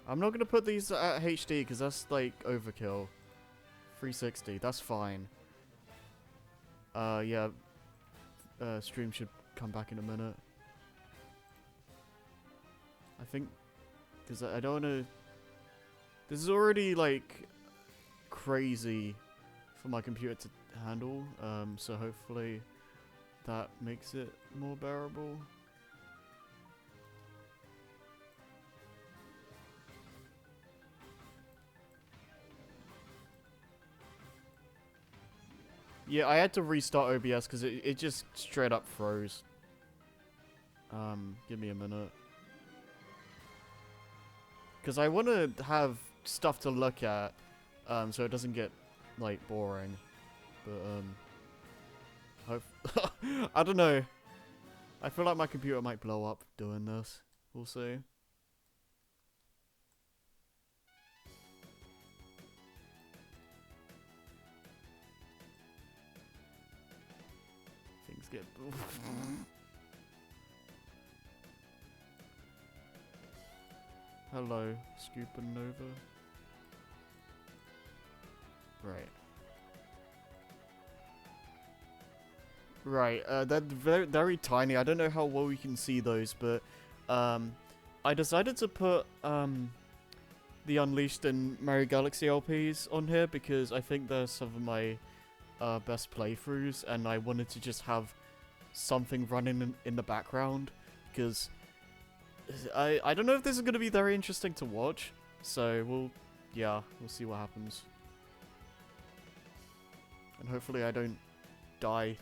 I'm not gonna put these at HD because that's like overkill. 360, that's fine. Yeah. Stream should come back in a minute. I think because I don't want to. This is already like crazy for my computer to handle. So hopefully that makes it more bearable. Yeah, I had to restart OBS because it just straight up froze. Give me a minute. Because I want to have stuff to look at, so it doesn't get, like, boring. But, I don't know. I feel like my computer might blow up doing this. We'll see. Things get... Hello, Scoopernova. Right. Right, they're very, very tiny. I don't know how well you can see those, but I decided to put the Unleashed and Mario Galaxy LPs on here because I think they're some of my best playthroughs, and I wanted to just have something running in the background because I don't know if this is going to be very interesting to watch, so we'll see what happens. And hopefully I don't die.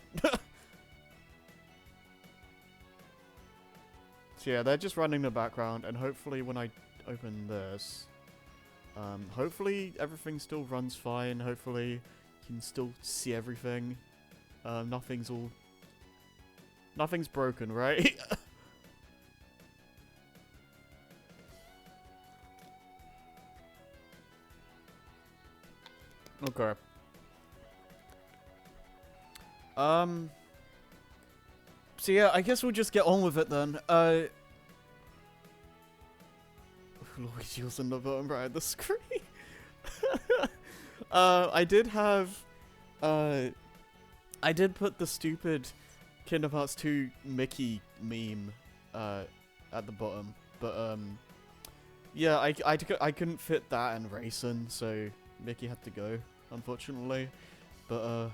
So yeah, they're just running in the background, and hopefully when I open this, hopefully everything still runs fine, hopefully you can still see everything. Nothing's broken, right? Okay. So yeah, I guess we'll just get on with it then. Luigi was in the bottom right of the screen. I did have, I did put the stupid Kingdom Hearts 2 Mickey meme, at the bottom, but, yeah, I couldn't fit that and Racing, so Mickey had to go, unfortunately, but,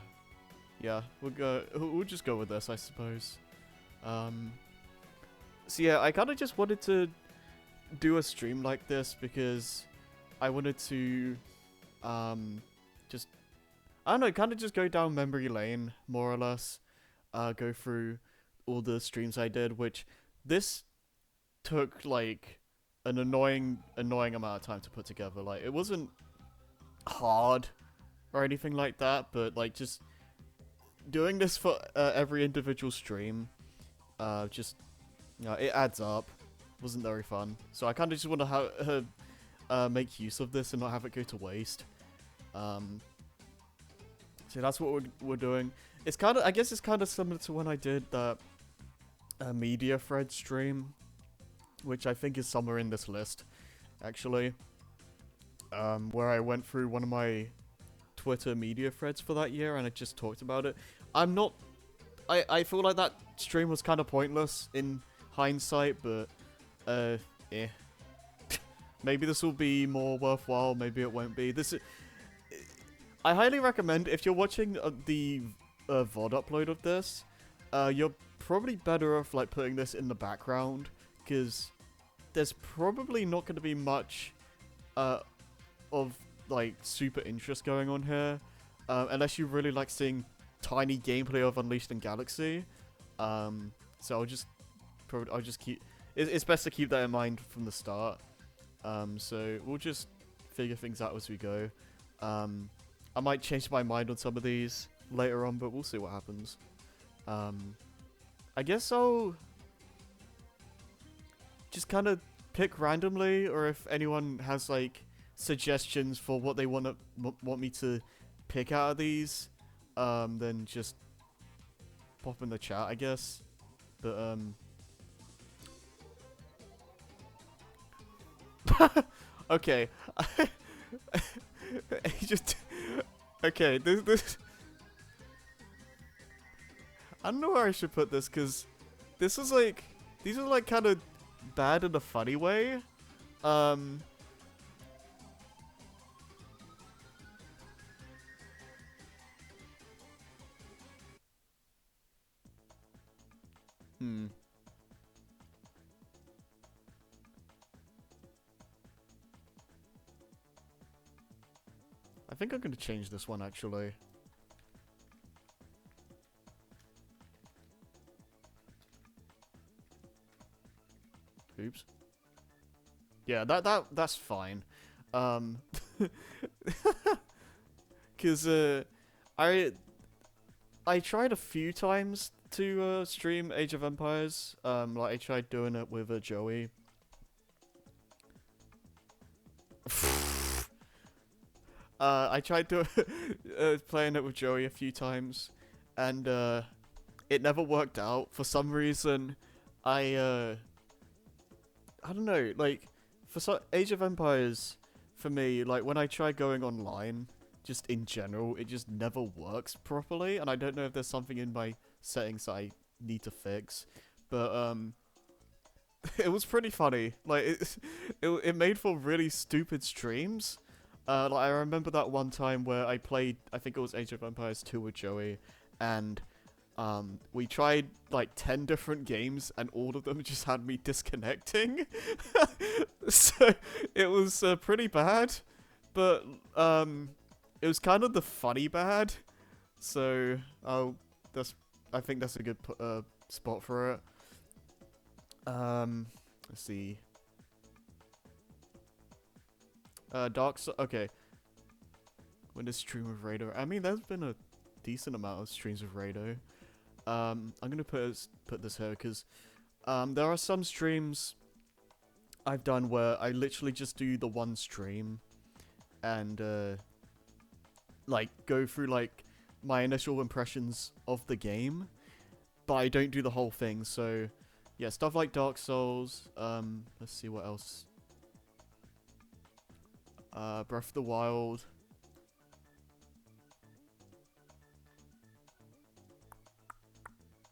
yeah, we'll just go with this, I suppose. So yeah, I kind of just wanted to do a stream like this because I wanted to, just, I don't know, kind of just go down memory lane, more or less, go through all the streams I did, which this took, like, an annoying amount of time to put together. Like, it wasn't hard or anything like that, but, like, just doing this for every individual stream, just, you know, it adds up. Wasn't very fun. So I kind of just want to make use of this and not have it go to waste. So that's what we're doing. It's kind of, I guess it's kind of similar to when I did that media thread stream, which I think is somewhere in this list, actually. Where I went through one of my Twitter media threads for that year and I just talked about it. I feel like that stream was kind of pointless in hindsight, but, eh. Maybe this will be more worthwhile, maybe it won't be. I highly recommend, if you're watching the VOD upload of this, you're probably better off, like, putting this in the background, because there's probably not going to be much, of, like, super interest going on here, unless you really like seeing tiny gameplay of Unleashed and Galaxy. So I'll just keep, it's best to keep that in mind from the start. So we'll just figure things out as we go. I might change my mind on some of these later on, but we'll see what happens. I guess I'll just kind of pick randomly, or if anyone has, like, suggestions for what they want me to pick out of these, then just pop in the chat, I guess. But Okay. He just okay. This I don't know where I should put this because this is like these are like kind of bad in a funny way. Um. Hmm. I think I'm gonna change this one actually. Oops. Yeah, that's fine. Um, cause I I tried a few times to stream Age of Empires. Like I tried doing it with Joey. I tried to playing it with Joey a few times, and it never worked out for some reason. I don't know, like for Age of Empires, for me, like when I try going online, just in general, it just never works properly, and I don't know if there's something in my settings that I need to fix, but it was pretty funny. Like it made for really stupid streams. Like I remember that one time where I played, I think it was Age of Empires 2 with Joey, and we tried like 10 different games, and all of them just had me disconnecting. So it was pretty bad, but it was kind of the funny bad. So that's I think that's a good spot for it. Let's see. Okay. When does stream of Rado? I mean, there's been a decent amount of streams of Rado. I'm gonna put this here because there are some streams I've done where I literally just do the one stream and like go through like my initial impressions of the game, but I don't do the whole thing. So yeah, stuff like Dark Souls. Let's see what else. Breath of the Wild.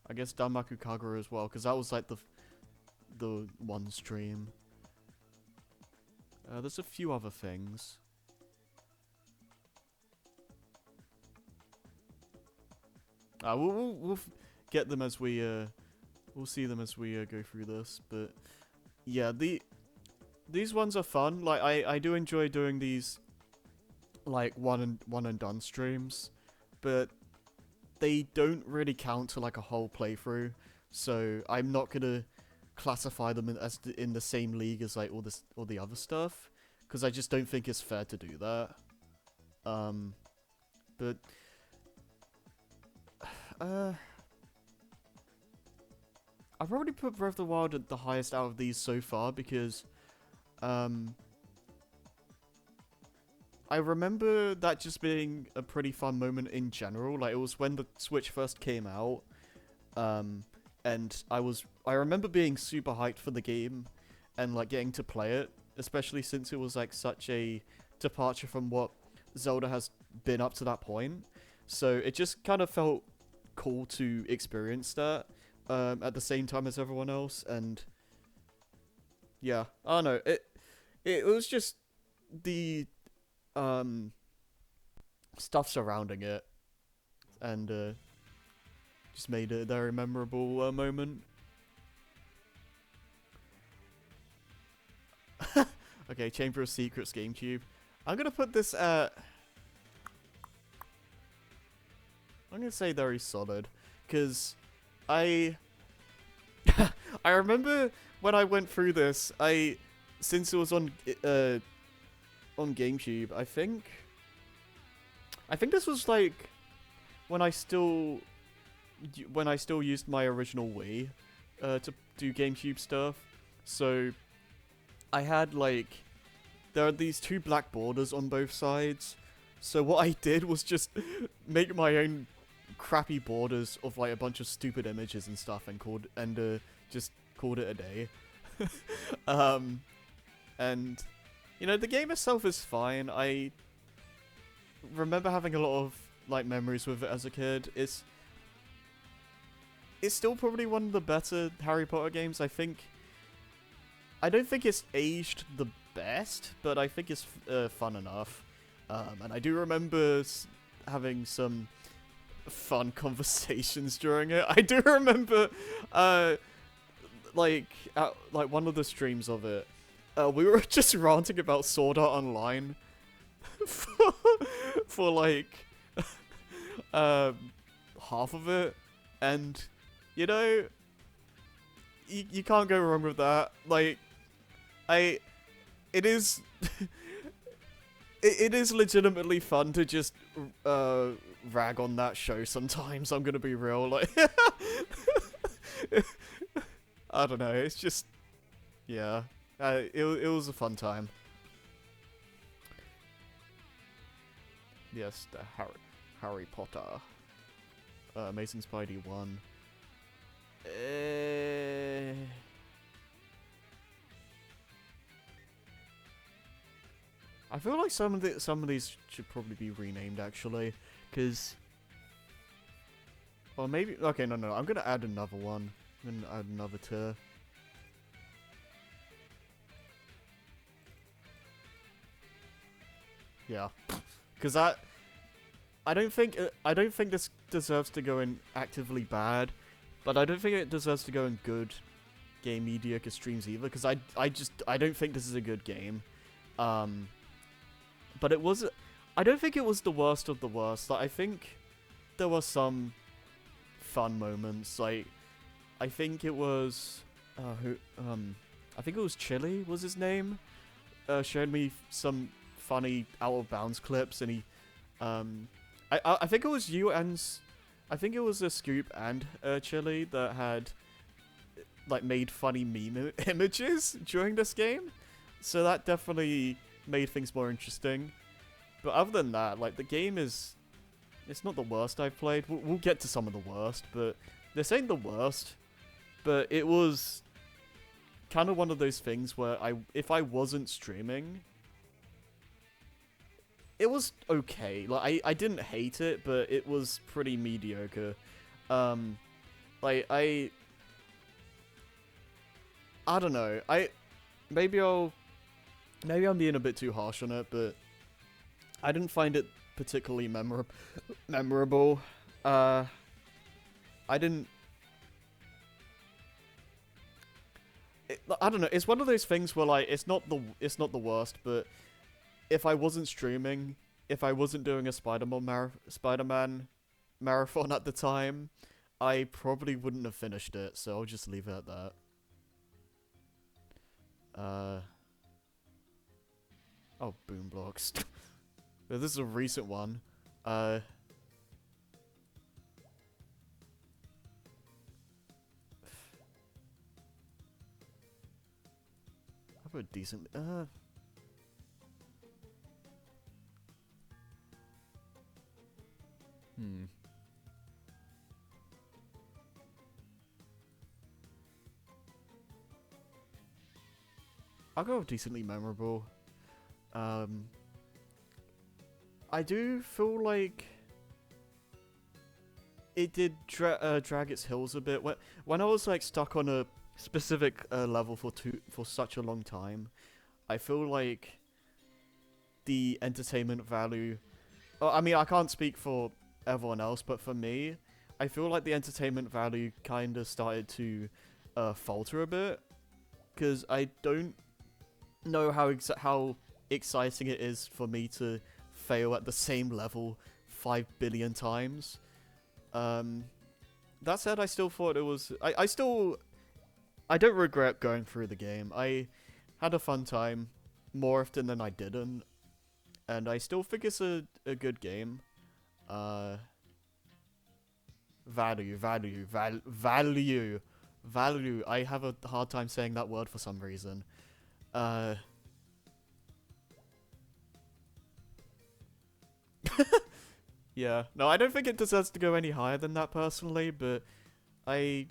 I guess Danmaku Kagura as well, because that was like the one stream. There's a few other things. We'll get them as we we'll see them as we go through this. But yeah, these ones are fun. Like I do enjoy doing these like one and done streams, but they don't really count to like a whole playthrough. So I'm not gonna classify them in the same league as like all the other stuff, because I just don't think it's fair to do that. But I've probably put Breath of the Wild at the highest out of these so far because I remember that just being a pretty fun moment in general. Like, it was when the Switch first came out, and I remember being super hyped for the game and like getting to play it, especially since it was like such a departure from what Zelda has been up to that point. So it just kind of felt cool to experience that at the same time as everyone else. And yeah, I don't know, it was just the stuff surrounding it, and just made it a very memorable moment. Okay, Chamber of Secrets GameCube. I'm gonna put this at, I'm gonna say very solid, because I I remember when I went through this, since it was on GameCube, I think this was like when I still used my original Wii to do GameCube stuff. So I had like, there are these two black borders on both sides. So what I did was just make my own crappy borders of like a bunch of stupid images and stuff, and just called it a day. And, you know, the game itself is fine. I remember having a lot of, like, memories with it as a kid. It's still probably one of the better Harry Potter games. I don't think it's aged the best, but I think it's fun enough. And I do remember having some fun conversations during it. I do remember, like one of the streams of it, we were just ranting about Sword Art Online for like half of it, and you know, you can't go wrong with that. Like, it is it is legitimately fun to just rag on that show sometimes. I'm gonna be real, like I don't know, it's just, yeah, it was a fun time. Yes, the Harry Potter, Amazing Spidey 1. I feel like some of these should probably be renamed, actually, because, or maybe, okay, no, I'm gonna add another one. I'm gonna add another tier. Yeah, because I don't think this deserves to go in actively bad, but I don't think it deserves to go in good game mediocre streams either, because I don't think this is a good game. But it was, I don't think it was the worst of the worst. Like, I think there were some fun moments. Like, I think it was, I think it was Chili was his name. Showed me some funny Out of Bounds clips, and he, I think it was you and, I think it was a Scoop and Chili that had, like, made funny meme images during this game. So that definitely made things more interesting. But other than that, like, the game is, it's not the worst I've played. We'll get to some of the worst, but this ain't the worst. But it was kind of one of those things where if I wasn't streaming, it was okay. Like, I didn't hate it, but it was pretty mediocre. Like, I don't know. Maybe I'm being a bit too harsh on it, but I didn't find it particularly memorable. I don't know. It's one of those things where, like, it's not the worst, but if I wasn't streaming, if I wasn't doing a Spider-Man marathon at the time, I probably wouldn't have finished it. So I'll just leave it at that. Oh, Boom Blocks. This is a recent one. I have a decent. I'll go decently memorable. I do feel like it did drag its heels a bit. When I was, like, stuck on a specific level for such a long time, I feel like the entertainment value. I mean, I can't speak for everyone else, but for me, I feel like the entertainment value kind of started to falter a bit, because I don't know how exciting it is for me to fail at the same level 5 billion times. That said, I still thought it was. I don't regret going through the game. I had a fun time more often than I didn't, and I still think it's a good game. Value. I have a hard time saying that word for some reason. Yeah. No, I don't think it deserves to go any higher than that personally, but I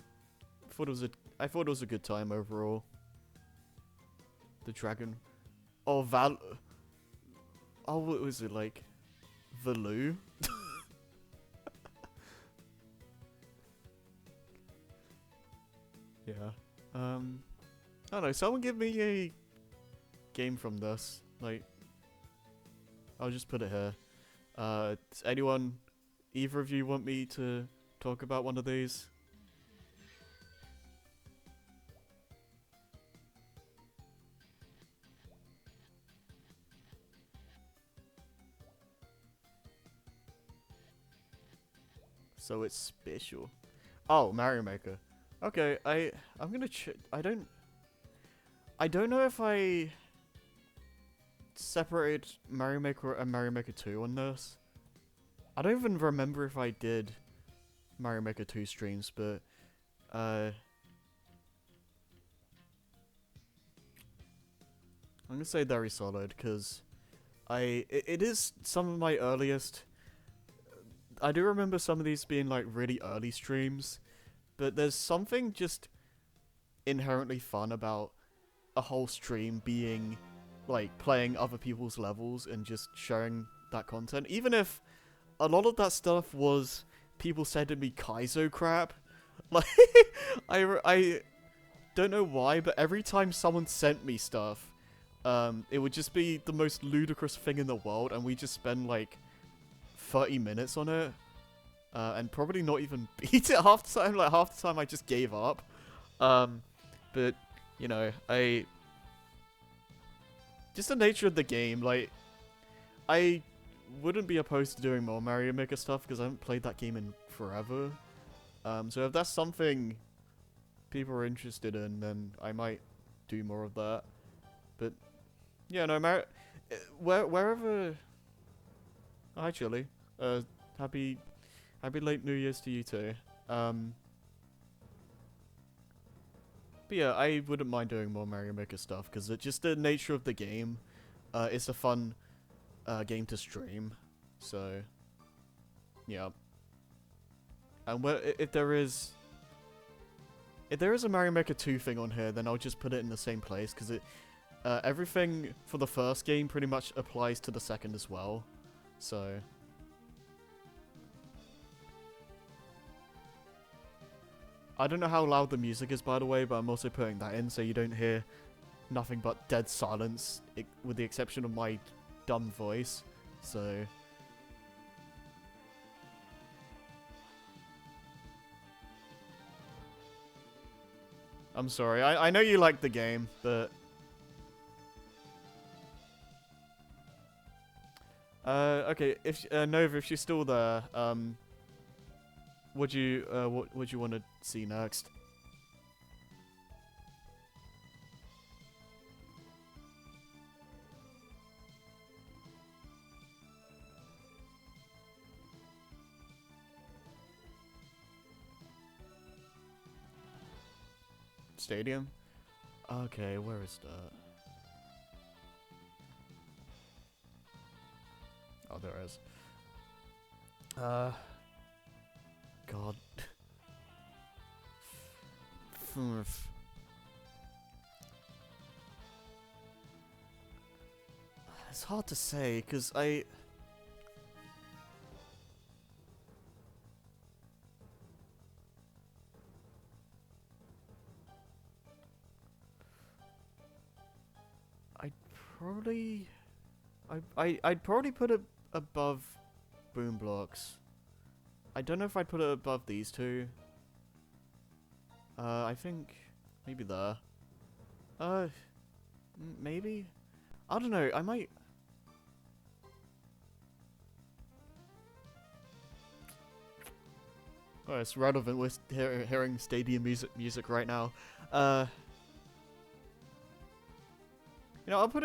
thought it was a good time overall. The dragon. Oh, Oh, what was it, like? Valoo? Yeah. I don't know, someone give me a game from this. Like, I'll just put it here. Does anyone, either of you want me to talk about one of these? So it's special. Oh, Mario Maker. Okay, I'm gonna I don't know if I separated Mario Maker and Mario Maker 2 on this. I don't even remember if I did Mario Maker 2 streams, but I'm gonna say very solid because it is some of my earliest. I do remember some of these being like really early streams, but there's something just inherently fun about a whole stream being like playing other people's levels and just sharing that content, even if a lot of that stuff was people sending me Kaizo crap. Like, I don't know why, but every time someone sent me stuff, it would just be the most ludicrous thing in the world, and we just spend like 30 minutes on it, and probably not even beat it half the time. Like, half the time I just gave up. But, you know, just the nature of the game, like, I wouldn't be opposed to doing more Mario Maker stuff, because I haven't played that game in forever. So if that's something people are interested in, then I might do more of that. But, yeah, no, wherever... Hi, Chili. Happy late New Year's to you too. But yeah, I wouldn't mind doing more Mario Maker stuff, because just the nature of the game, it's a fun game to stream. So, yeah. And if there is a Mario Maker 2 thing on here, then I'll just put it in the same place, because everything for the first game pretty much applies to the second as well. So, I don't know how loud the music is, by the way, but I'm also putting that in so you don't hear nothing but dead silence, with the exception of my dumb voice. So, I'm sorry. I know you like the game, but okay. If Nova, if she's still there, what would you want to see next? Stadium? Okay, where is that? Oh, there is. God. It's hard to say, because I probably... I'd probably put it above Boom Blocks. I don't know if I'd put it above these two. I think maybe there. Maybe? I don't know, I might... Oh, it's relevant with hearing stadium music right now. You know, I'll put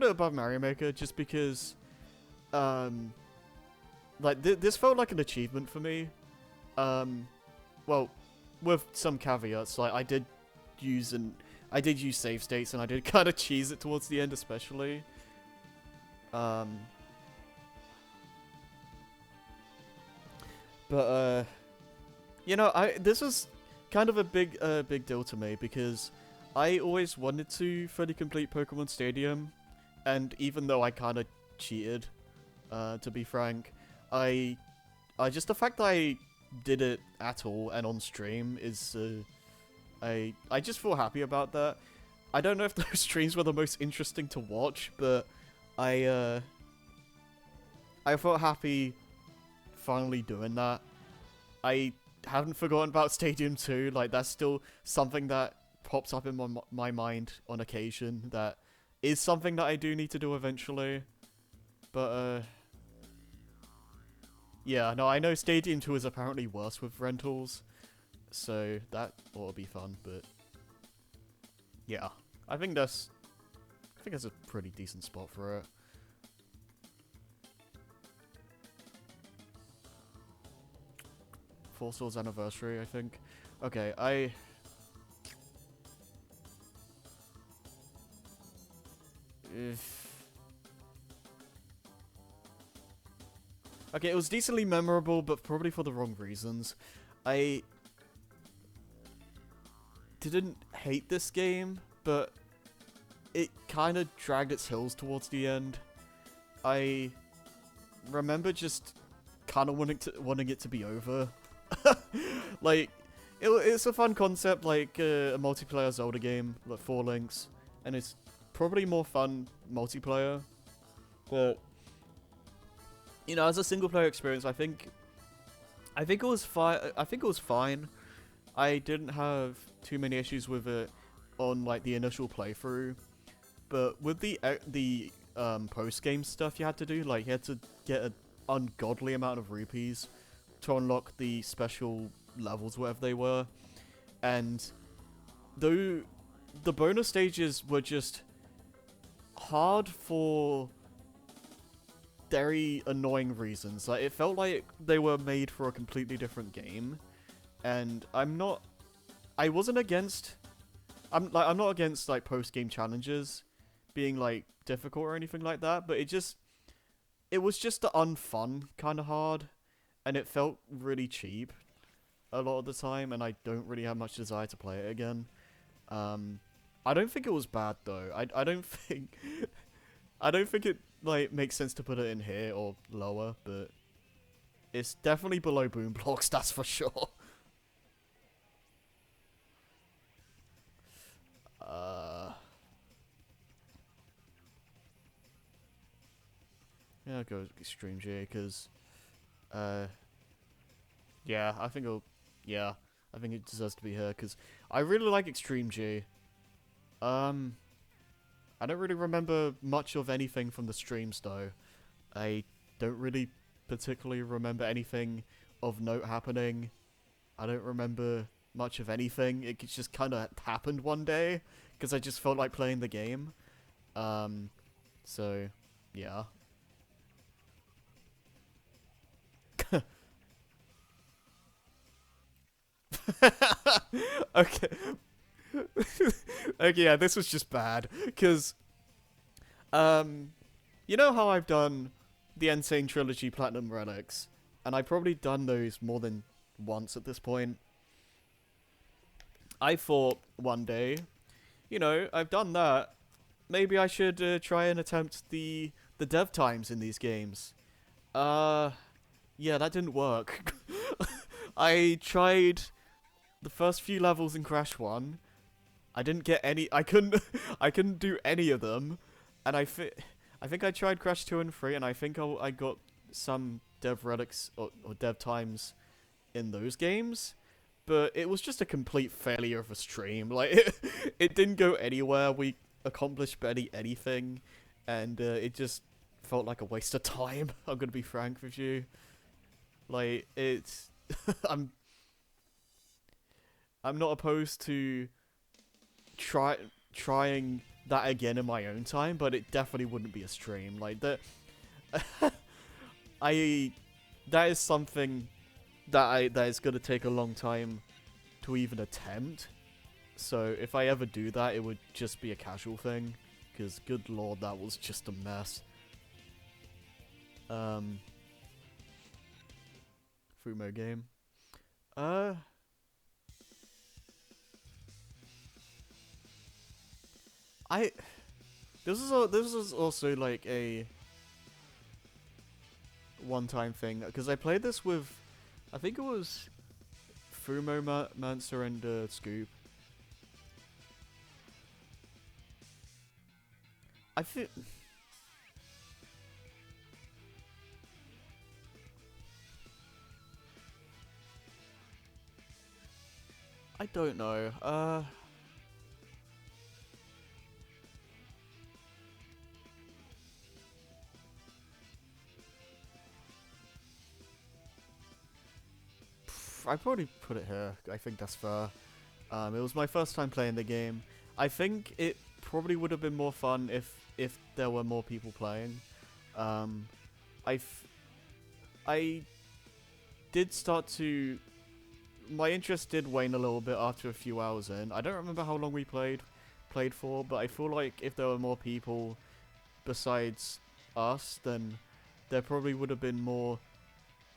it above Mario Maker just because, like this felt like an achievement for me. Well, with some caveats, like I did use save states, and I did kind of cheese it towards the end, especially. But you know, this was kind of a big deal to me because I always wanted to fully complete Pokemon Stadium, and even though I kind of cheated, to be frank, I just the fact that I did it at all and on stream is, I just feel happy about that. I don't know if those streams were the most interesting to watch, but I felt happy finally doing that. I haven't forgotten about Stadium 2, like, that's still something that pops up in my mind on occasion, that is something that I do need to do eventually. But, yeah, no, I know Stadium 2 is apparently worse with rentals, so that ought to be fun, but yeah, I think that's a pretty decent spot for it. Four Swords Anniversary, I think. Okay, Okay, it was decently memorable, but probably for the wrong reasons. I didn't hate this game, but it kind of dragged its heels towards the end. I remember just kind of wanting it to be over. Like, it's a fun concept, like a multiplayer Zelda game, like 4 Links, and it's probably more fun multiplayer. But you know, as a single player experience, I think it was fine. I think it was fine. I didn't have too many issues with it on like the initial playthrough, but with the post game stuff you had to do, like you had to get an ungodly amount of rupees to unlock the special levels, whatever they were, and though the bonus stages were just hard for very annoying reasons. Like, it felt like they were made for a completely different game, and I'm not against like post-game challenges being like difficult or anything like that, but it was just the unfun kind of hard, and it felt really cheap a lot of the time, and I don't really have much desire to play it again. I don't think it was bad though. I don't think it like makes sense to put it in here or lower, but it's definitely below Boom Blocks, that's for sure. Yeah, I'll go Extreme G, because yeah, I think it deserves to be here, because I really like Extreme G. I don't really remember much of anything from the streams, though. I don't really particularly remember anything of note happening. I don't remember much of anything. It just kind of happened one day, because I just felt like playing the game. So, yeah. Okay. Okay, yeah, this was just bad, because, you know how I've done the Insane Trilogy Platinum Relics, and I've probably done those more than once at this point. I thought one day, you know, I've done that, maybe I should try and attempt the dev times in these games. Yeah, that didn't work. I tried the first few levels in Crash 1. I didn't get any. I couldn't do any of them, and I think I tried Crash 2 and 3, and I think I got some dev relics or dev times in those games, but it was just a complete failure of a stream. Like, it didn't go anywhere. We accomplished barely anything, and it just felt like a waste of time. I'm gonna be frank with you. Like, it's I'm not opposed to trying that again in my own time, but it definitely wouldn't be a stream. Like, that that is something that is gonna take a long time to even attempt. So if I ever do that, it would just be a casual thing, because good lord, that was just a mess. Fumo game. I this was also like a one-time thing because I played this with, I think it was Fumo Mancer and Scoop. I feel. I don't know. I probably put it here. I think that's fair. It was my first time playing the game. I think it probably would have been more fun if there were more people playing. Um, I did start to, my interest did wane a little bit after a few hours in. I don't remember how long we played for, but I feel like if there were more people besides us, then there probably would have been more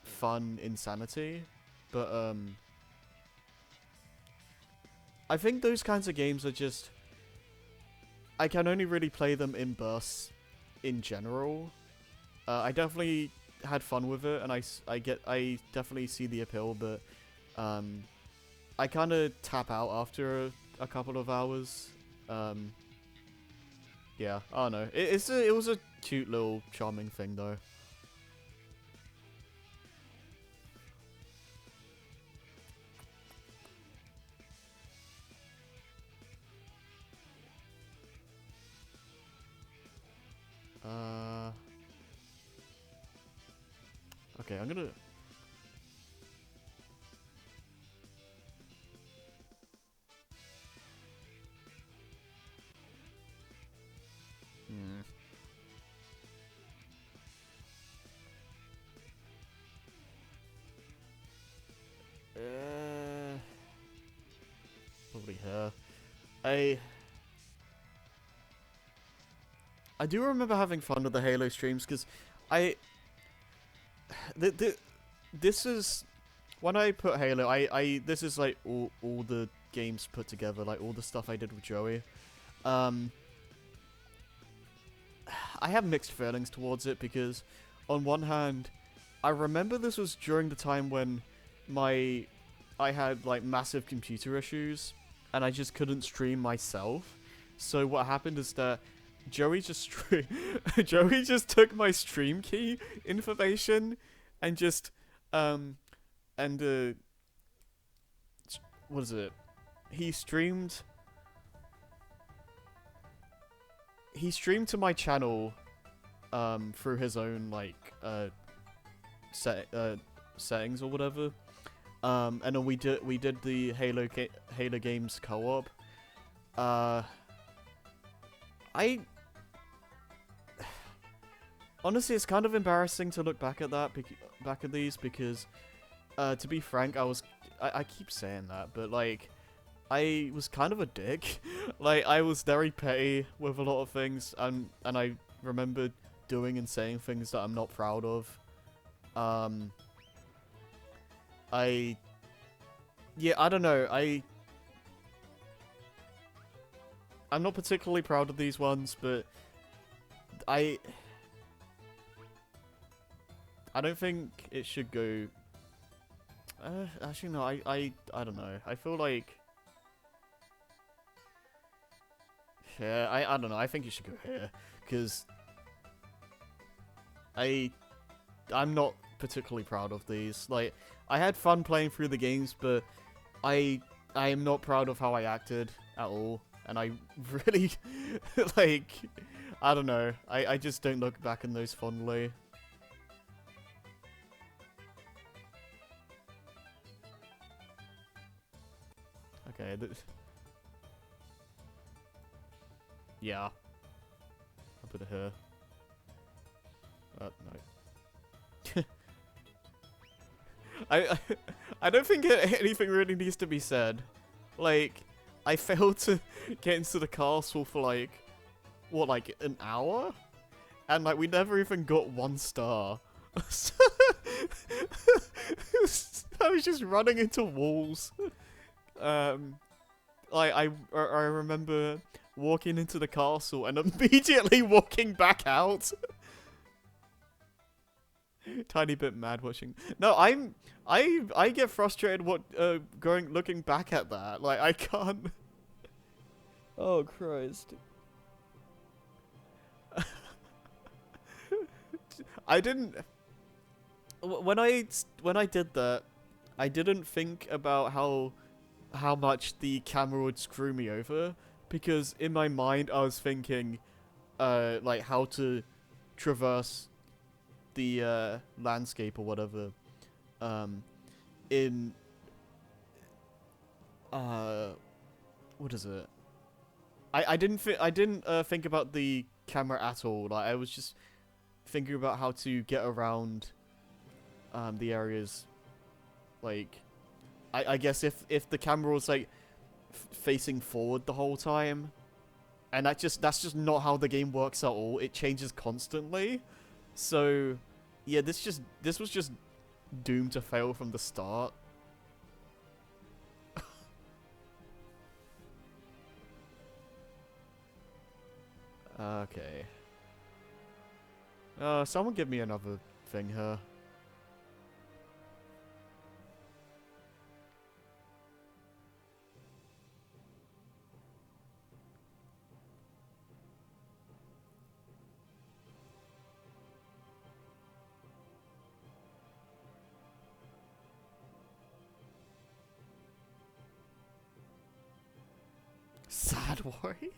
fun insanity. But I think those kinds of games are just, I can only really play them in bursts in general. I definitely had fun with it, and I definitely see the appeal, but I kind of tap out after a couple of hours. Yeah, I don't know. It was a cute little charming thing though. Okay, I'm gonna. Hmm. Probably her. I do remember having fun with the Halo streams because I this is when I put Halo. This is like all the games put together, like all the stuff I did with Joey. I have mixed feelings towards it because, on one hand, I remember this was during the time when I had like massive computer issues and I just couldn't stream myself. So what happened is that Joey just Joey just took my stream key information and just and what is it? He streamed to my channel through his own like settings or whatever. And then we did the Halo games co-op. I honestly, it's kind of embarrassing to look back at these because, to be frank, I keep saying that, but like, I was kind of a dick. Like, I was very petty with a lot of things, and I remember doing and saying things that I'm not proud of. Yeah, I don't know. I'm not particularly proud of these ones, but I don't think it should go. Actually, no. I don't know. I feel like. Yeah, I don't know. I think it should go here because I'm not particularly proud of these. Like, I had fun playing through the games, but I am not proud of how I acted at all. And I really, like, I don't know. I just don't look back on those fondly. Okay. Yeah. I'll put it here. No. I don't think anything really needs to be said. Like, I failed to get into the castle for like, what, like an hour? And like, we never even got 1 star. I was just running into walls. Like, I remember walking into the castle and immediately walking back out. Tiny bit mad watching. No, I get frustrated looking back at that. Like I can't. Oh Christ. I didn't when I did that, I didn't think about how much the camera would screw me over, because in my mind I was thinking like how to traverse the landscape or whatever in what is it? I didn't think about the camera at all. Like I was just thinking about how to get around the areas. Like I guess if the camera was like facing forward the whole time, and that's just not how the game works at all. It changes constantly. So yeah, this was just doomed to fail from the start. Okay. Someone give me another thing here. Sad Warrior?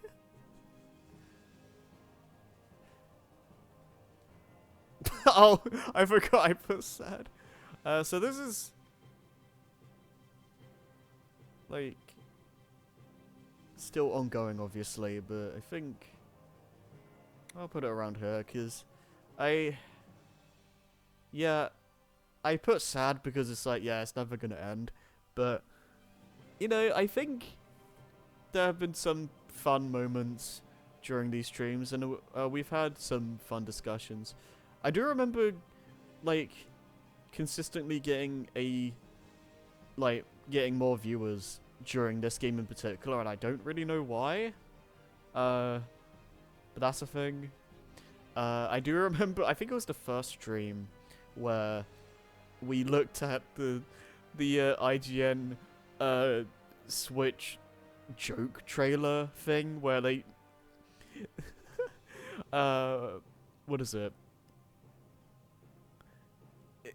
Oh, I forgot I put sad. So this is like still ongoing, obviously, but I think I'll put it around here because yeah, I put sad because it's like, yeah, it's never gonna end, but you know, I think there have been some fun moments during these streams, and we've had some fun discussions. I do remember, like, consistently getting getting more viewers during this game in particular, and I don't really know why. But that's a thing. I do remember, I think it was the first stream where we looked at the IGN Switch joke trailer thing where they what is it?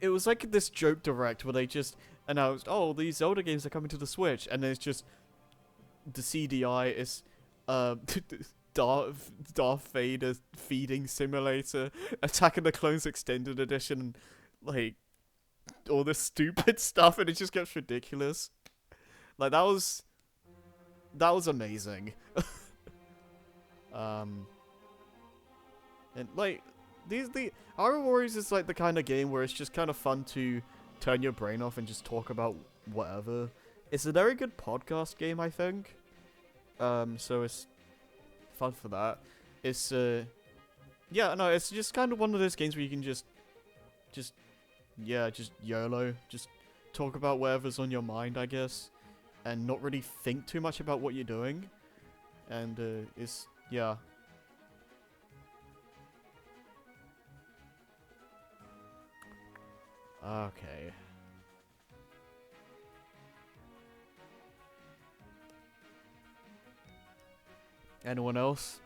It was like this joke direct where they just announced, oh, these Zelda games are coming to the Switch, and then it's just the CDI is Darth Vader feeding simulator, Attack of the Clones Extended Edition, like all this stupid stuff, and it just gets ridiculous. Like that was amazing. And like the Hyrule Warriors is like the kind of game where it's just kind of fun to turn your brain off and just talk about whatever. It's a very good podcast game, I think. So it's fun for that. It's yeah, no, it's just kind of one of those games where you can just YOLO, just talk about whatever's on your mind, I guess, and not really think too much about what you're doing. And it's yeah. Okay. Anyone else?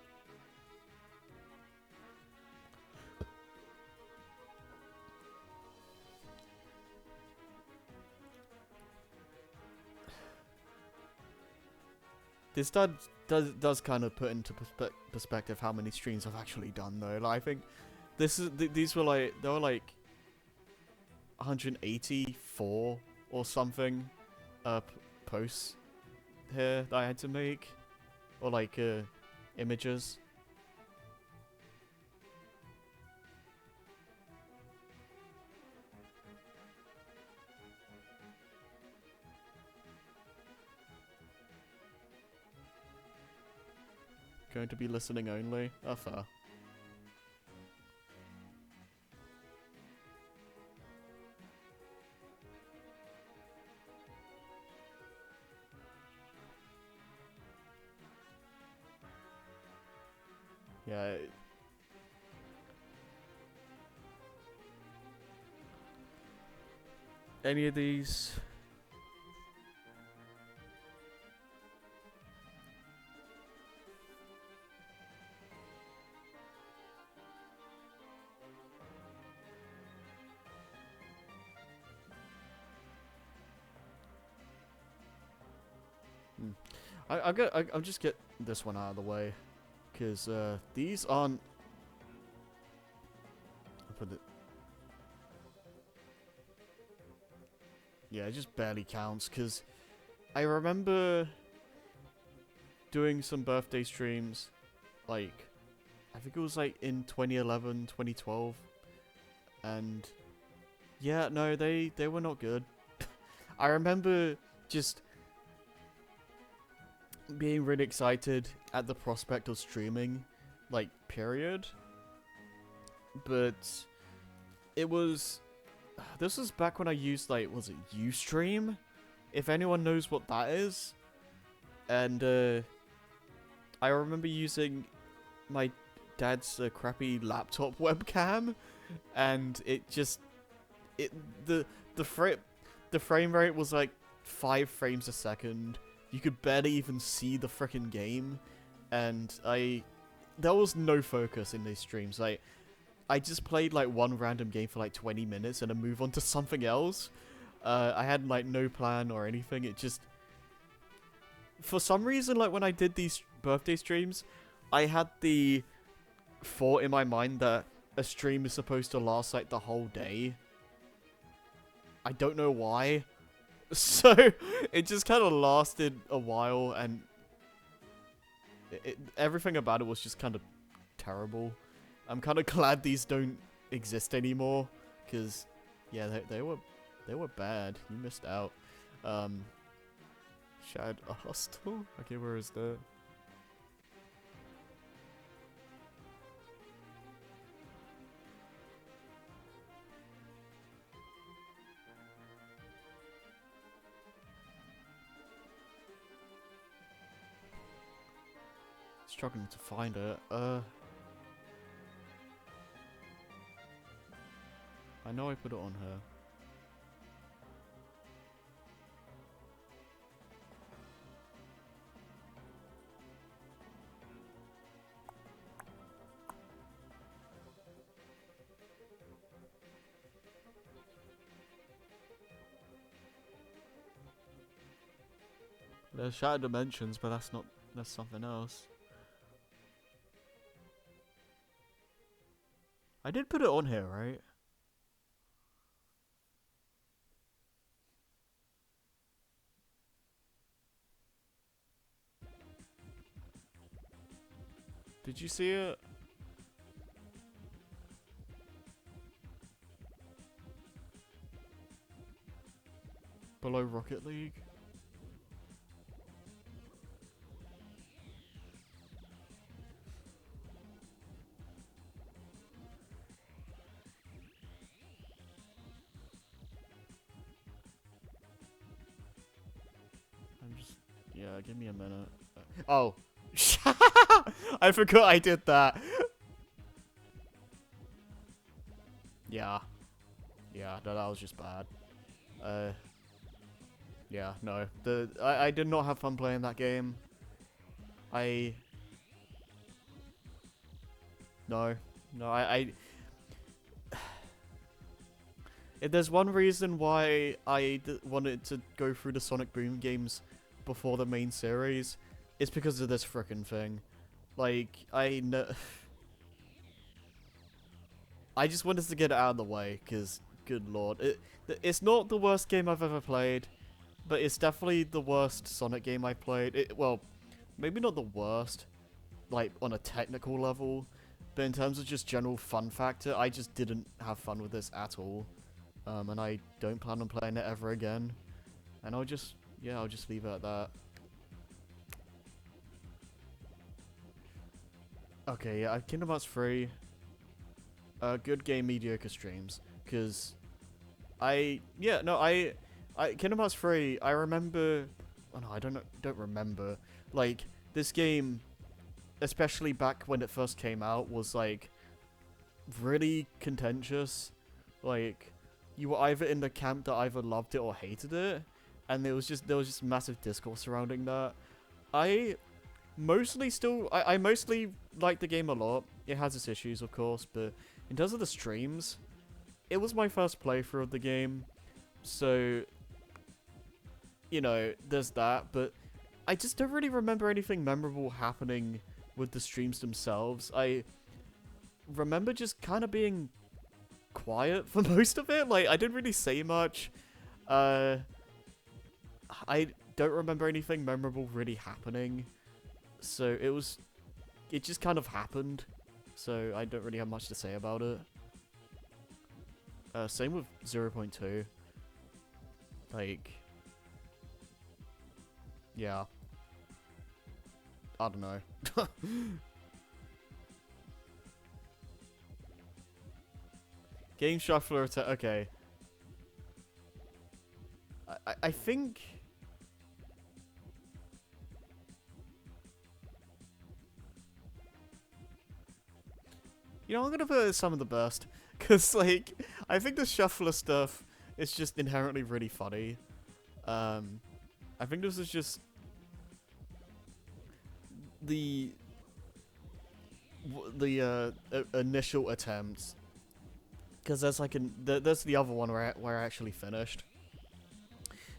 This does kind of put into perspective how many streams I've actually done, though. Like, I think these were like, there were like 184 or something posts here that I had to make, or like images. Going to be listening only. Oh, fair. Yeah. Any of these? I'll just get this one out of the way, because these aren't. I'll put it. Yeah, it just barely counts, because I remember doing some birthday streams, like, I think it was like in 2011, 2012, and yeah, no, they were not good. I remember just being really excited at the prospect of streaming, like, period, but it was, this was back when I used, like, was it Ustream? If anyone knows what that is. And, I remember using my dad's crappy laptop webcam, and it just, the frame rate was like 5 frames a second. You could barely even see the frickin' game, and there was no focus in these streams. Like, I just played like one random game for like 20 minutes and then move on to something else. I had like no plan or anything. It just, for some reason, like when I did these birthday streams, I had the thought in my mind that a stream is supposed to last like the whole day. I don't know why. So it just kind of lasted a while, and everything about it was just kind of terrible. I'm kind of glad these don't exist anymore, because yeah, they were bad. You missed out. Shad Hostel? Okay, where is that? Struggling to find it. I know I put it on her. There's Shattered Dimensions, but that's something else. I did put it on here, right? Did you see it? Below Rocket League? Yeah, give me a minute. Oh. I forgot I did that. Yeah. Yeah, no, that was just bad. Yeah, no. I did not have fun playing that game. No. No, if there's one reason why I wanted to go through the Sonic Boom games before the main series, it's because of this frickin' thing. Like, I just wanted to get it out of the way, because, good lord. It's not the worst game I've ever played, but it's definitely the worst Sonic game I've played. Well, maybe not the worst, like, on a technical level, but in terms of just general fun factor, I just didn't have fun with this at all. And I don't plan on playing it ever again. And I'll just leave it at that. Okay, yeah, Kingdom Hearts 3. Good game, mediocre streams. Because Kingdom Hearts 3, I remember, oh no, I don't remember. Like, this game, especially back when it first came out, was like really contentious. Like, you were either in the camp that either loved it or hated it, and there was just massive discourse surrounding that. I mostly like the game a lot. It has its issues, of course, but in terms of the streams, it was my first playthrough of the game, so, you know, there's that, but I just don't really remember anything memorable happening with the streams themselves. I remember just kind of being quiet for most of it. Like, I didn't really say much. I don't remember anything memorable really happening. So it just kind of happened. So I don't really have much to say about it. Same with 0.2. Like, yeah. I don't know. Game Shuffler attack. Okay. I think. You know, I'm gonna put some of the best. Because, like, I think the Shuffler stuff is just inherently really funny. I think this is just the initial attempts, because there's like there's the other one where I actually finished,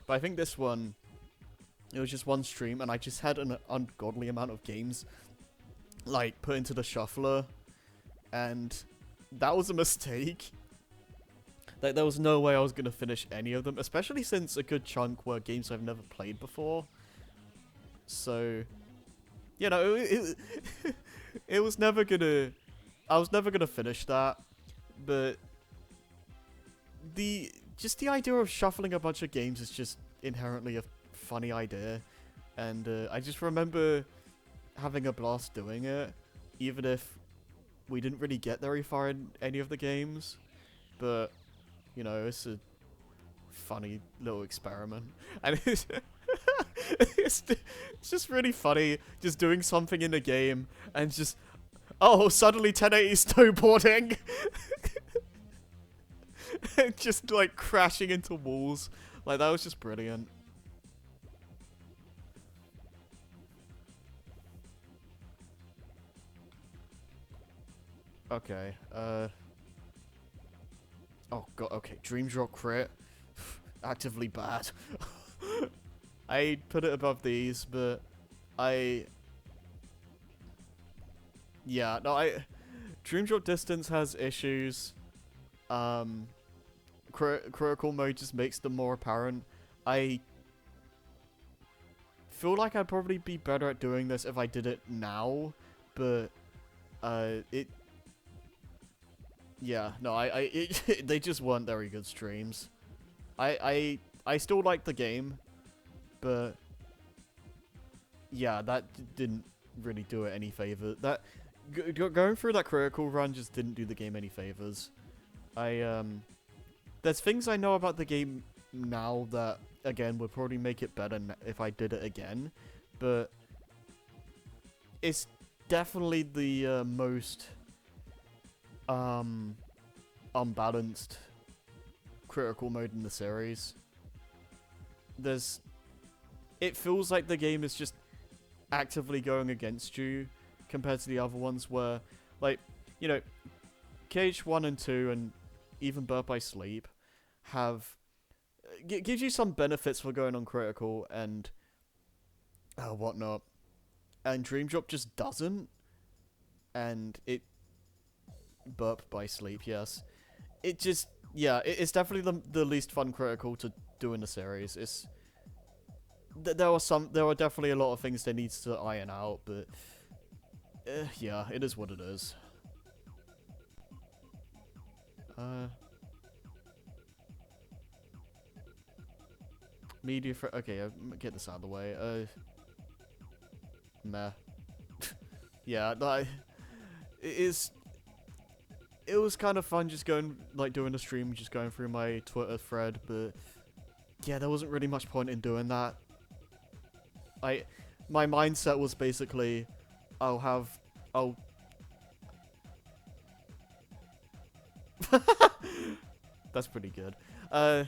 but I think this one, it was just one stream and I just had an ungodly amount of games like put into the shuffler, and that was a mistake. Like, there was no way I was gonna finish any of them, especially since a good chunk were games I've never played before. So, you know, it was never gonna... I was never gonna finish that, but just the idea of shuffling a bunch of games is just inherently a funny idea, and I just remember having a blast doing it, even if we didn't really get very far in any of the games, but, you know, it's a funny little experiment, and it's just really funny, just doing something in the game, and just, oh, suddenly 1080 snowboarding, and just, like, crashing into walls, like, that was just brilliant. Okay, oh god, okay, Dream Drop crit, actively bad. I put it above these, but yeah, no, Dream Drop Distance has issues. Critical mode just makes them more apparent. I feel like I'd probably be better at doing this if I did it now, but yeah, no, they just weren't very good streams. I still like the game, but yeah, that didn't really do it any favor. That going through that critical run just didn't do the game any favors. There's things I know about the game now that, again, would probably make it better if I did it again, but it's definitely the most unbalanced critical mode in the series. It feels like the game is just actively going against you compared to the other ones where, like, you know, KH1 and 2 and even Birth by Sleep have gives you some benefits for going on critical and whatnot, and Dream Drop just doesn't, and Burp by Sleep, yes. It just, yeah, it's definitely the least fun critical to do in the series. There are definitely a lot of things that needs to iron out, but yeah, it is what it is. Media for okay, get this out of the way. Meh. Yeah, it was kind of fun just going, like, doing the stream, just going through my Twitter thread, but yeah, there wasn't really much point in doing that. My mindset was basically, I'll That's pretty good. My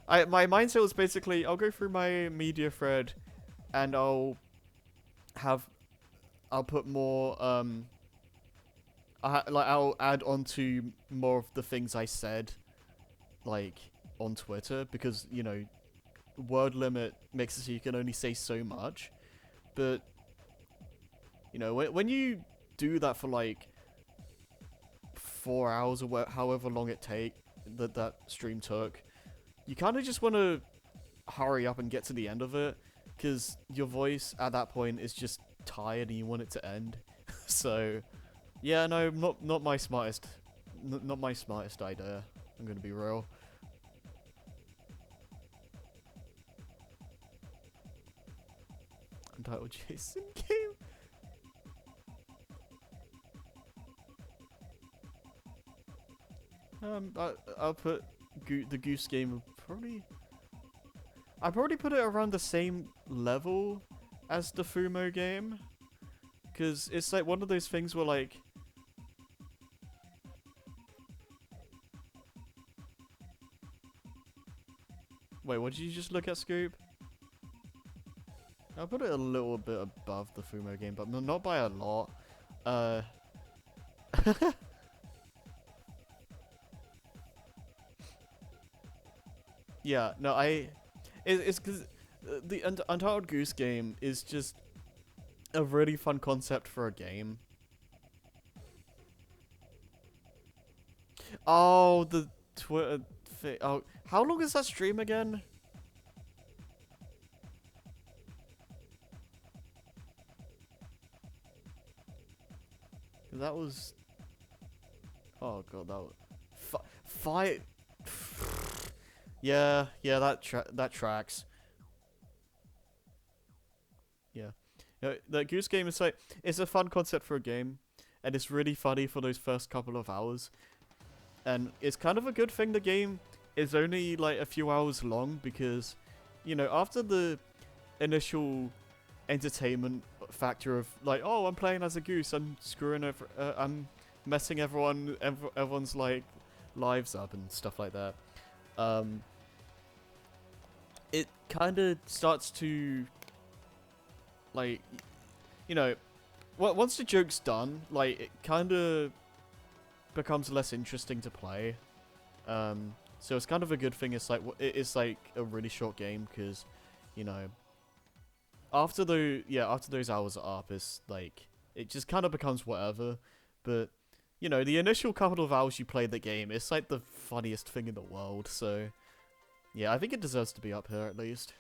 mindset was basically I'll go through my media thread and I'll put more I'll add on to more of the things I said like on Twitter, because you know word limit makes it so you can only say so much. But you know when you do that for like 4 hours or however long it that stream took, you kind of just want to hurry up and get to the end of it, because your voice at that point is just tired and you want it to end. So yeah, no, not my smartest idea, I'm gonna be real. Untitled Jason game. I'll put the Goose Game I'd probably put it around the same level as the Fumo game, because it's like one of those things where like wait, what did you just look at, Scoop? I'll put it a little bit above the Fumo game, but not by a lot. Yeah, no, it's because the Untitled Goose Game is just a really fun concept for a game. Oh, the Twitter thing. Oh, how long is that stream again? That was... Oh god, that was... Five... Yeah, that tracks. Yeah. The Goose Game is like... It's a fun concept for a game, and it's really funny for those first couple of hours. And it's kind of a good thing the game is only like a few hours long, because, you know, after the initial entertainment factor of like, oh, I'm playing as a goose, I'm I'm messing everyone's like lives up and stuff like that. It kind of starts to like, you know, once the joke's done, like it kind of becomes less interesting to play. So it's kind of a good thing. It's like a really short game, because, you know, after those hours are up, it's like it just kind of becomes whatever. But you know, the initial couple of hours you play the game, it's like the funniest thing in the world. So yeah, I think it deserves to be up here at least.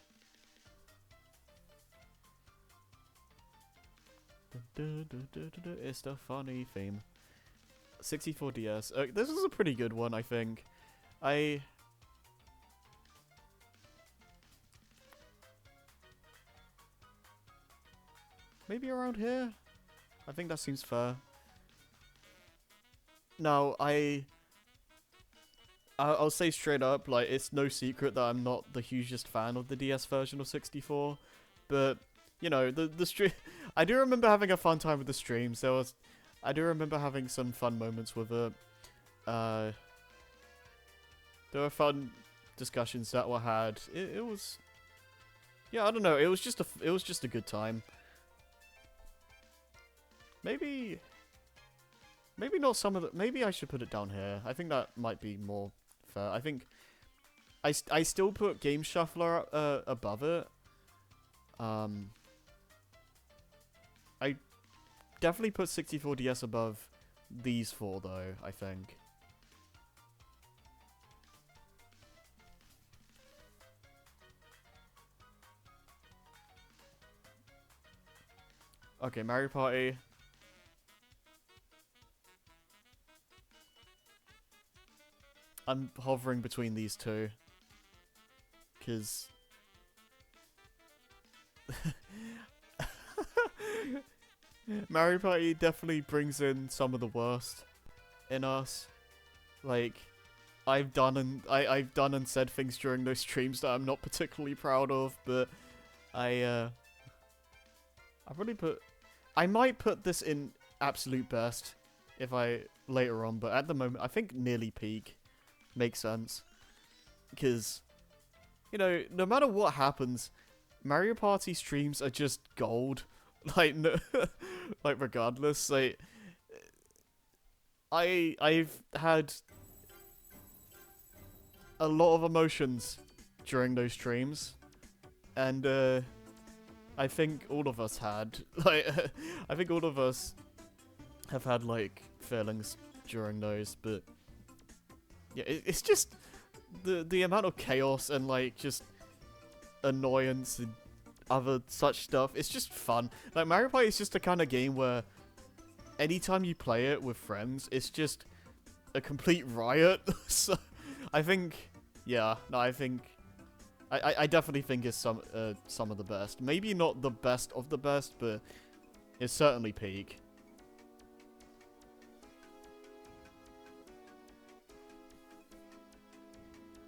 It's the funny theme. 64 DS. This is a pretty good one, I think. Maybe around here? I think that seems fair. Now, I'll say straight up, like, it's no secret that I'm not the hugest fan of the DS version of 64, but, you know, the stream... I do remember having a fun time with the streams. I do remember having some fun moments with it. There were fun discussions that were had. It was... Yeah, I don't know, it was just a good time. Maybe not some of the... Maybe I should put it down here. I think that might be more fair. I think... I still put Game Shuffler above it. I definitely put 64DS above these four, though, I think. Okay, Mario Party... I'm hovering between these two, because Mario Party definitely brings in some of the worst in us. Like, I've done and said things during those streams that I'm not particularly proud of, but I probably put I might put this in absolute best if I later on, but at the moment I think nearly peak makes sense. Because, you know, no matter what happens, Mario Party streams are just gold. Like, no, like regardless, like, I've had a lot of emotions during those streams, and I think all of us had, like, I think all of us have had, like, feelings during those, but yeah, it's just the amount of chaos and, like, just annoyance and other such stuff. It's just fun. Like, Mario Party is just a kind of game where anytime you play it with friends, it's just a complete riot. So, I think, yeah, no, I think, I definitely think it's some of the best. Maybe not the best of the best, but it's certainly peak.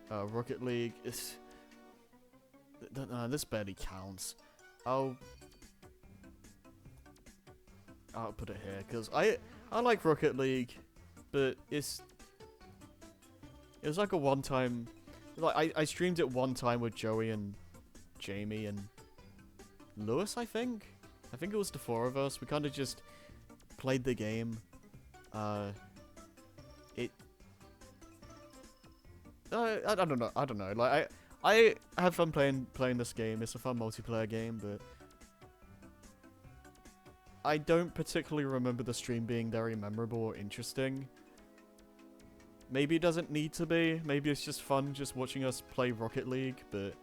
Rocket League is... this barely counts. I'll put it here, because I like Rocket League, but it was like a one-time... Like, I streamed it one time with Joey and Jamie and Lewis, I think? I think it was the four of us. We kind of just played the game. I don't know. I don't know. Like, I have fun playing this game. It's a fun multiplayer game, but I don't particularly remember the stream being very memorable or interesting. Maybe it doesn't need to be. Maybe it's just fun just watching us play Rocket League, but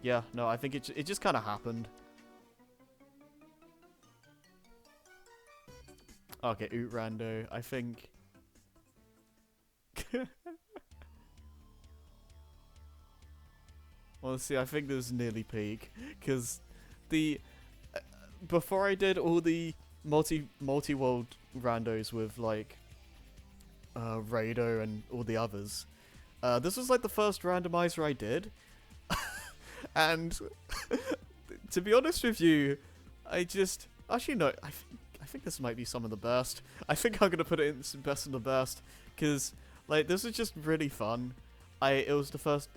yeah, no, I think it just kind of happened. Okay, Oot Rando, I think... Honestly, I think this is nearly peak, because the... before I did all the multi-world randos with, like, Rado and all the others, this was, like, the first randomizer I did, and to be honest with you, I just... Actually, no, I think this might be some of the best. I think I'm gonna put it in some best of the best, because, like, this is just really fun. It was the first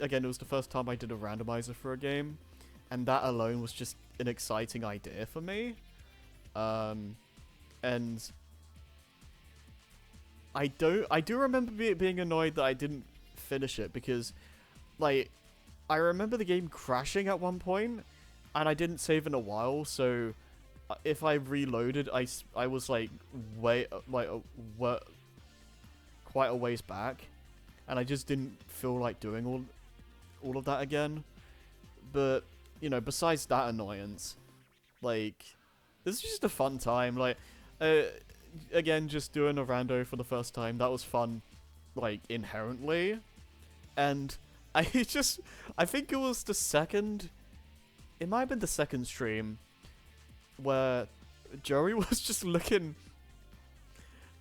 time I did a randomizer for a game, and that alone was just an exciting idea for me. And I do remember being annoyed that I didn't finish it, because, like, I remember the game crashing at one point, and I didn't save in a while, so if I reloaded, I was, like, quite a ways back, and I just didn't feel like doing all of that again. But, you know, besides that annoyance, like, this is just a fun time. Like, again, just doing a rando for the first time, that was fun, like, inherently. And I think it was the second, it might have been the second stream, where Joey was just looking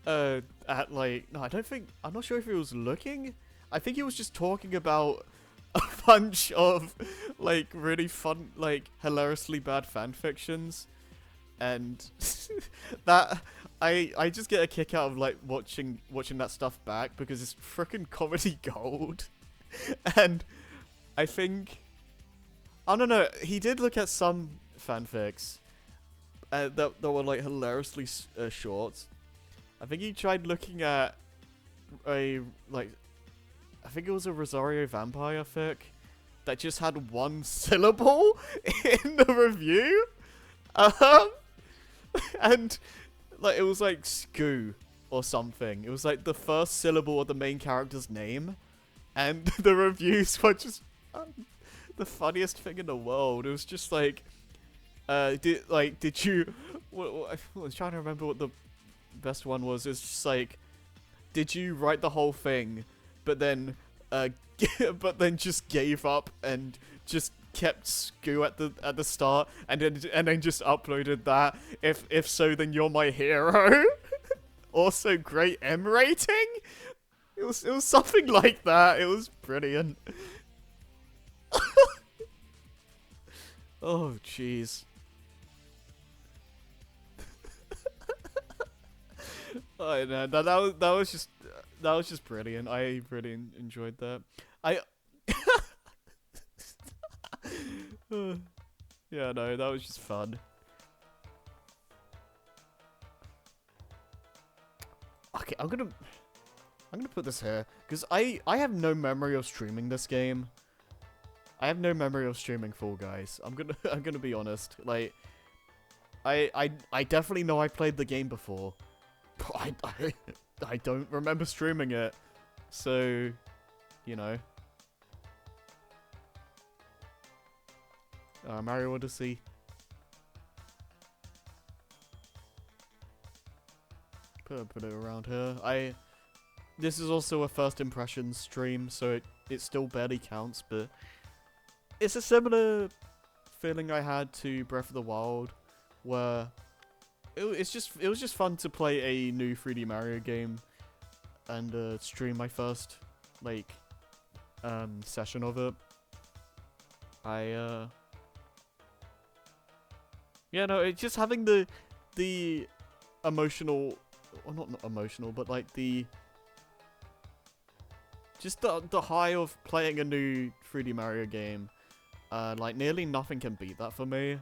at, like, no, I'm not sure if he was looking. I think he was just talking about a bunch of, like, really fun, like, hilariously bad fanfictions, and that I just get a kick out of, like, watching that stuff back, because it's frickin' comedy gold. And I think, I don't know, he did look at some fanfics that were, like, hilariously short. I think he tried looking at I think it was a Rosario Vampire fic that just had one syllable in the review. And, like, it was like Scoo or something. It was like the first syllable of the main character's name, and the reviews were just the funniest thing in the world. It was just like, did you? I was trying to remember what the best one was. It's just like, did you write the whole thing, but then just gave up and just kept Scoo at the start, and then just uploaded that? If so, then you're my hero. Also, great M rating. It was something like that. It was brilliant. Oh jeez. I know that was just brilliant. I really enjoyed that. I yeah, no, that was just fun. Okay, I'm gonna put this here because I have no memory of streaming this game. I have no memory of streaming Fall Guys. I'm gonna be honest. Like, I definitely know I played the game before, but I don't remember streaming it. So, you know. Mario Odyssey. Put it around here. This is also a first impressions stream, so it still barely counts, but it's a similar feeling I had to Breath of the Wild, where it was just fun to play a new 3D Mario game and stream my first like session of it. Yeah, no, it's just having the emotional, well, not emotional, but like just the high of playing a new 3D Mario game. Like nearly nothing can beat that for me,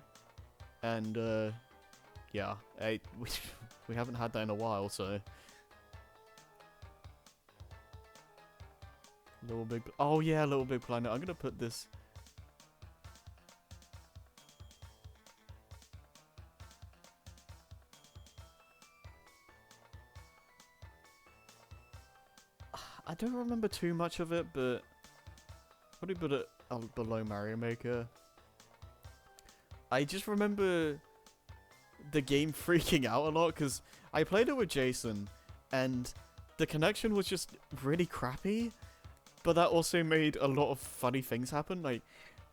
and yeah, we haven't had that in a while, so. Oh yeah, Little Big Planet. I'm gonna put this. I don't remember too much of it, but probably put it below Mario Maker. I just remember the game freaking out a lot because I played it with Jason, and the connection was just really crappy. But that also made a lot of funny things happen. Like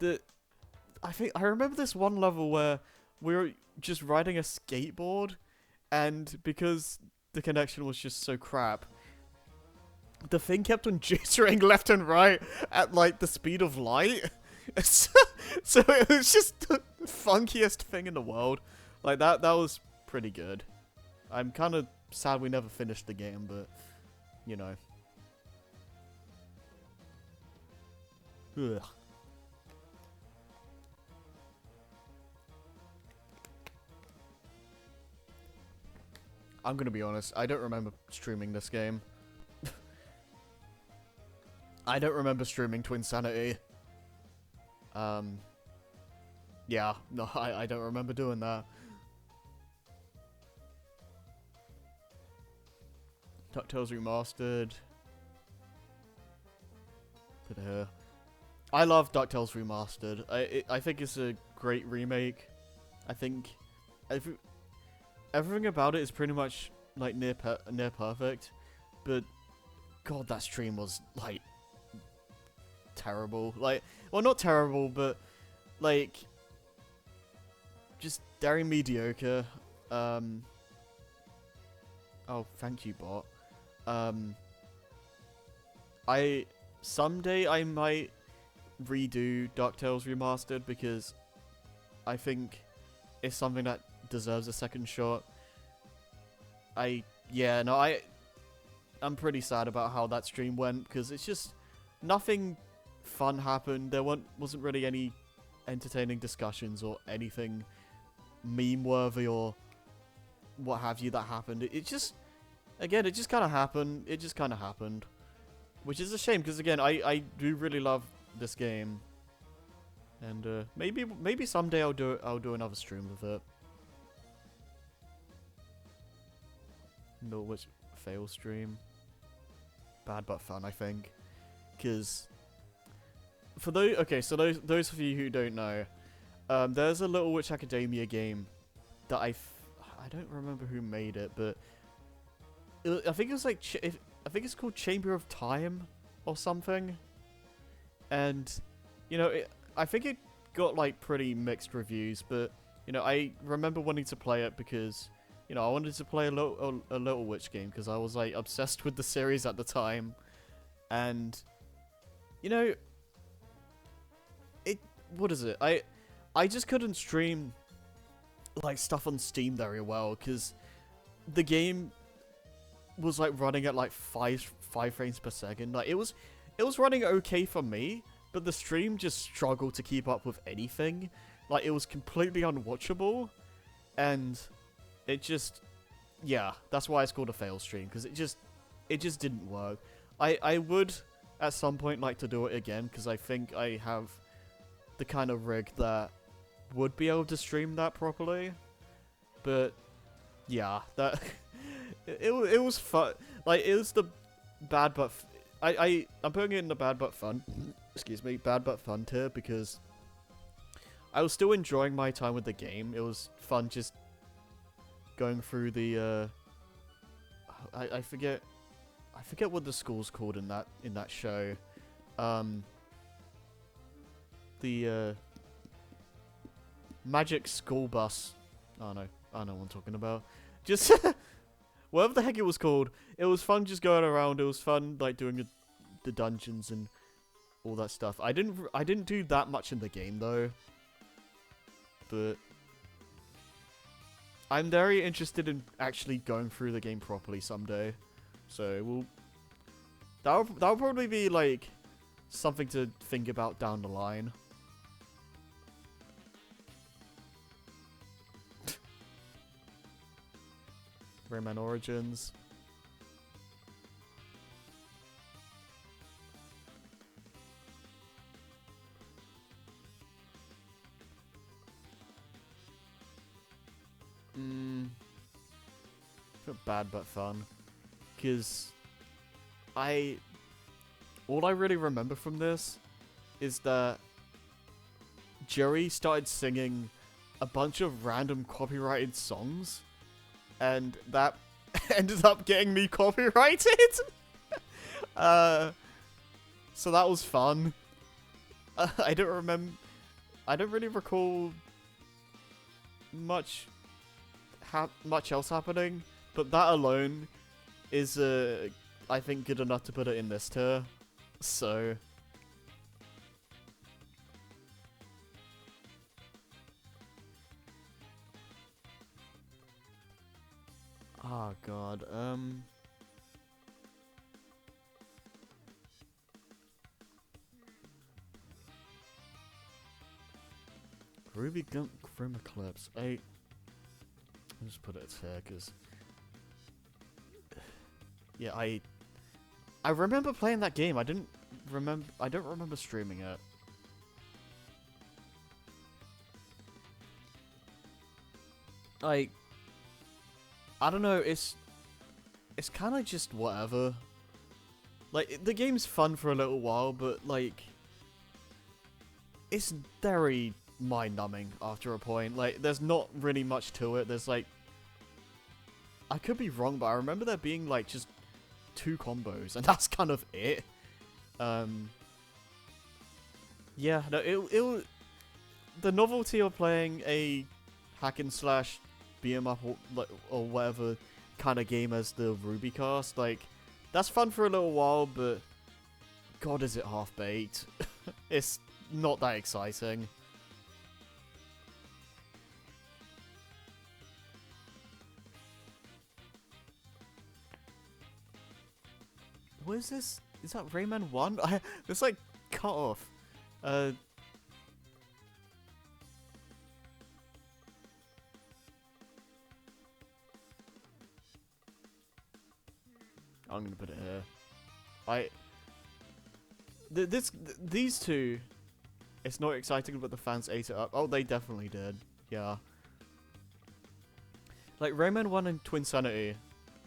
I remember this one level where we were just riding a skateboard, and because the connection was just so crap, the thing kept on jittering left and right at like the speed of light. So it was just the funkiest thing in the world. Like that was pretty good. I'm kind of sad we never finished the game, but you know. Ugh. I'm gonna be honest, I don't remember streaming this game. I don't remember streaming Twinsanity. Yeah, no, I don't remember doing that. DuckTales Remastered. Put it here. I love DuckTales Remastered. I think it's a great remake. I think everything about it is pretty much like near perfect, but God, that stream was like terrible. Like, well, not terrible, but like just very mediocre. Oh, thank you, bot. Someday I might redo DuckTales Remastered because I think it's something that deserves a second shot. I'm pretty sad about how that stream went because it's just nothing fun happened. There wasn't really any entertaining discussions or anything meme worthy or what have you that happened. It just kind of happened. It just kind of happened, which is a shame because again, I do really love this game, and maybe someday I'll do another stream of it. No, which fail stream? Bad but fun, I think, because for those those of you who don't know, there's a Little Witch Academia game that I don't remember who made it, but I think it was like I think it's called Chamber of Time or something. And, you know, I think it got, like, pretty mixed reviews, but, you know, I remember wanting to play it because, you know, I wanted to play a Little Witch game because I was, like, obsessed with the series at the time. And, you know, what is it? I just couldn't stream, like, stuff on Steam very well because the game was like running at like five frames per second. Like it was running okay for me, but the stream just struggled to keep up with anything. Like it was completely unwatchable, and it just, yeah, that's why it's called a fail stream, because it just didn't work. I would at some point like to do it again, because I think I have the kind of rig that would be able to stream that properly. But yeah, that it was fun. Like it was the bad but I'm putting it in the bad but fun. Excuse me, bad but fun tier, because I was still enjoying my time with the game. It was fun just going through the I forget what the school's called in that show. The Magic School Bus. Oh no, I know what I'm talking about. Just whatever the heck it was called. It was fun just going around. It was fun like doing the dungeons and all that stuff. I didn't do that much in the game though. But I'm very interested in actually going through the game properly someday. So that'll probably be like something to think about down the line. Rayman Origins. Bad but fun. Because all I really remember from this is that Jerry started singing a bunch of random copyrighted songs, and that ended up getting me copyrighted. So that was fun. I don't really recall much else happening, but that alone is I think good enough to put it in this tier. So oh god, Ruby Gunk Grim Eclipse. I'll just put it here, because yeah, I remember playing that game. I don't remember streaming it. Like, I don't know, it's kind of just whatever. Like, the game's fun for a little while, but like it's very mind-numbing after a point. Like, there's not really much to it. There's like, I could be wrong, but I remember there being like just 2 combos, and that's kind of it. Yeah, no, the novelty of playing a hack and slash beat 'em up or whatever kind of game as the RubyCast, like, that's fun for a little while, but god, is it half-baked. It's not that exciting. What is this? Is that Rayman 1? It's like cut off. I'm gonna put it here. These two, it's not exciting, but the fans ate it up. Oh, they definitely did. Yeah. Like Rayman 1 and Twinsanity,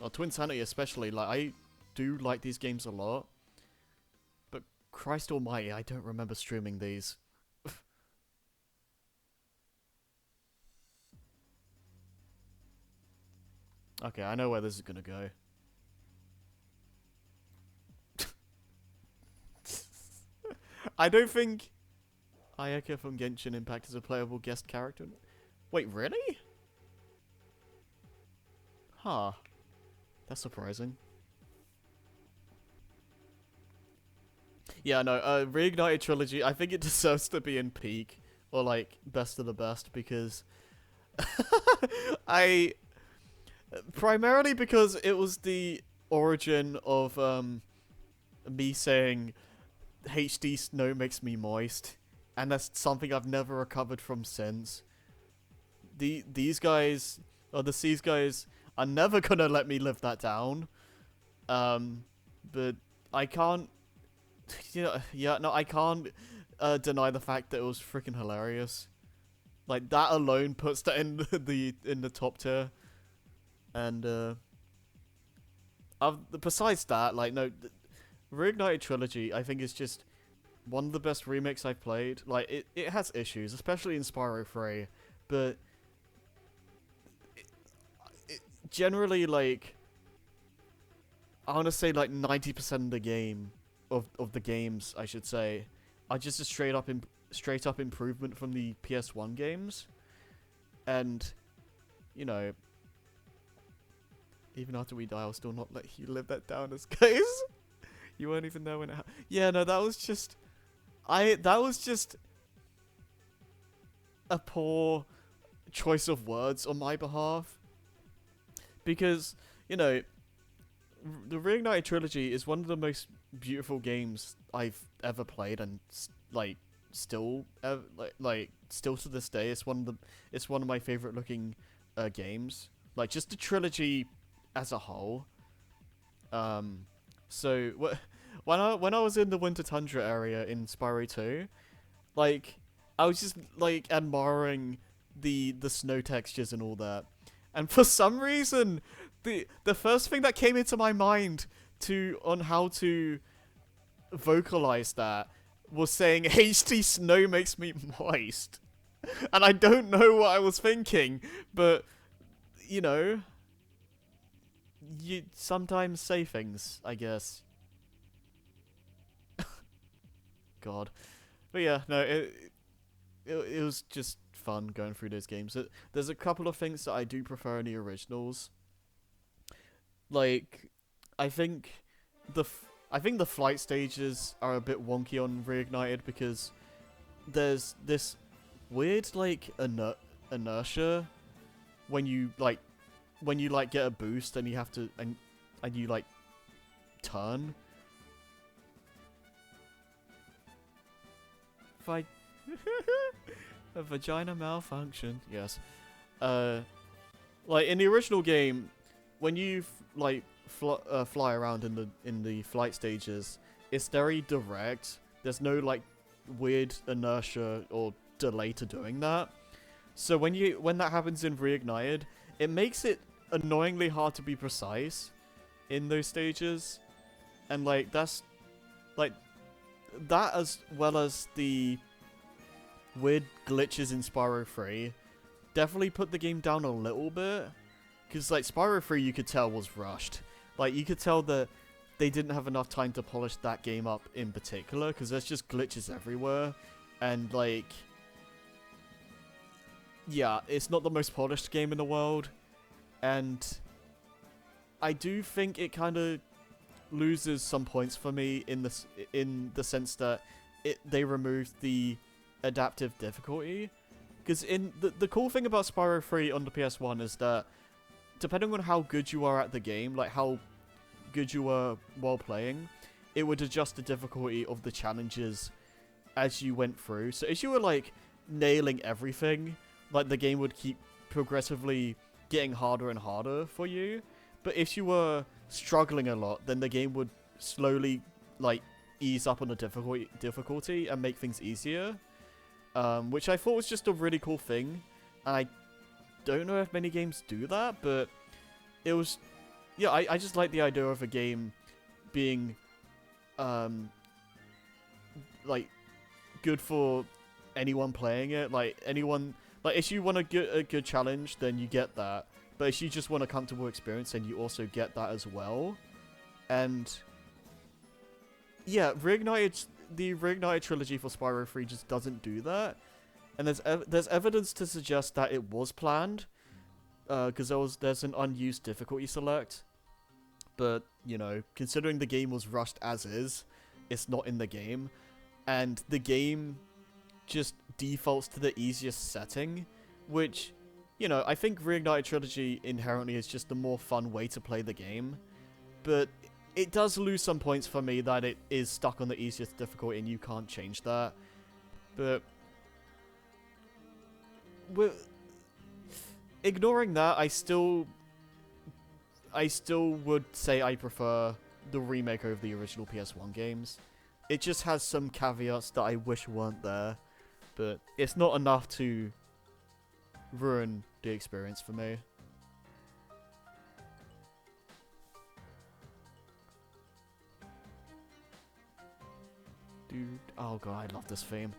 or Twinsanity especially, like, I do like these games a lot, but Christ almighty, I don't remember streaming these. Okay, I know where this is gonna go. I don't think Ayaka from Genshin Impact is a playable guest character. Wait, really? Huh. That's surprising. Yeah, no, Reignited Trilogy, I think it deserves to be in peak, or like, best of the best, because primarily because it was the origin of me saying HD snow makes me moist, and that's something I've never recovered from since. These guys, or the Seas guys, are never gonna let me live that down. But I can't, I can't deny the fact that it was freaking hilarious. Like that alone puts that in the top tier. And besides that, like no, Reignited Trilogy I think is just one of the best remakes I've played. Like it has issues, especially in Spyro 3, but it generally like I want to say like 90% of the game of the games I should say are just a straight up improvement from the PS1 games, and you know. Even after we die, I'll still not let you live that down as guys. You weren't even there when it happened. Yeah, no, that was just a poor choice of words on my behalf. Because, you know, the Reignited Trilogy is one of the most beautiful games I've ever played, and still still to this day, it's one of my favorite looking games. Like just the trilogy as a whole. So when I was in the Winter Tundra area in Spyro 2, like I was just like admiring the snow textures and all that. And for some reason, the first thing that came into my mind on how to vocalize that was saying HD snow makes me moist. And I don't know what I was thinking, but you know, you sometimes say things, I guess. God. But yeah, no, it was just fun going through those games. There's a couple of things that I do prefer in the originals. Like, I think the flight stages are a bit wonky on Reignited because there's this weird like inertia when you get a boost and you have to and you like turn. If I a vagina malfunction, yes. Like in the original game, when you fly around in the flight stages, it's very direct. There's no like weird inertia or delay to doing that. So when that happens in Reignited, it makes it annoyingly hard to be precise in those stages, and like that's like that as well as the weird glitches in Spyro 3 definitely put the game down a little bit, because like Spyro 3 you could tell was rushed. Like you could tell that they didn't have enough time to polish that game up in particular, because there's just glitches everywhere, and like yeah, it's not the most polished game in the world, and I do think it kind of loses some points for me in the sense that they removed the adaptive difficulty. Because in the cool thing about Spyro 3 on the PS1 is that depending on how good you are at the game, like how good you were while playing, it would adjust the difficulty of the challenges as you went through. So if you were like nailing everything, like the game would keep progressively getting harder and harder for you. But if you were struggling a lot, then the game would slowly like ease up on the difficulty and make things easier. Which I thought was just a really cool thing. And I don't know if many games do that, but it was... Yeah, I just like the idea of a game being, like, good for anyone playing it. Like, anyone... Like, if you want a good challenge, then you get that. But if you just want a comfortable experience, then you also get that as well. And... yeah, the Reignited trilogy for Spyro 3 just doesn't do that. And there's evidence to suggest that it was planned. Because there's an unused difficulty select. But, you know, considering the game was rushed as is, it's not in the game. And the game just defaults to the easiest setting, which, you know, I think Reignited Trilogy inherently is just a more fun way to play the game. but it does lose some points for me that it is stuck on the easiest difficulty and you can't change that. But ignoring that, I still would say I prefer the remake over the original PS1 games. It just has some caveats that I wish weren't there, but it's not enough to ruin the experience for me. Dude, oh god, I love this theme.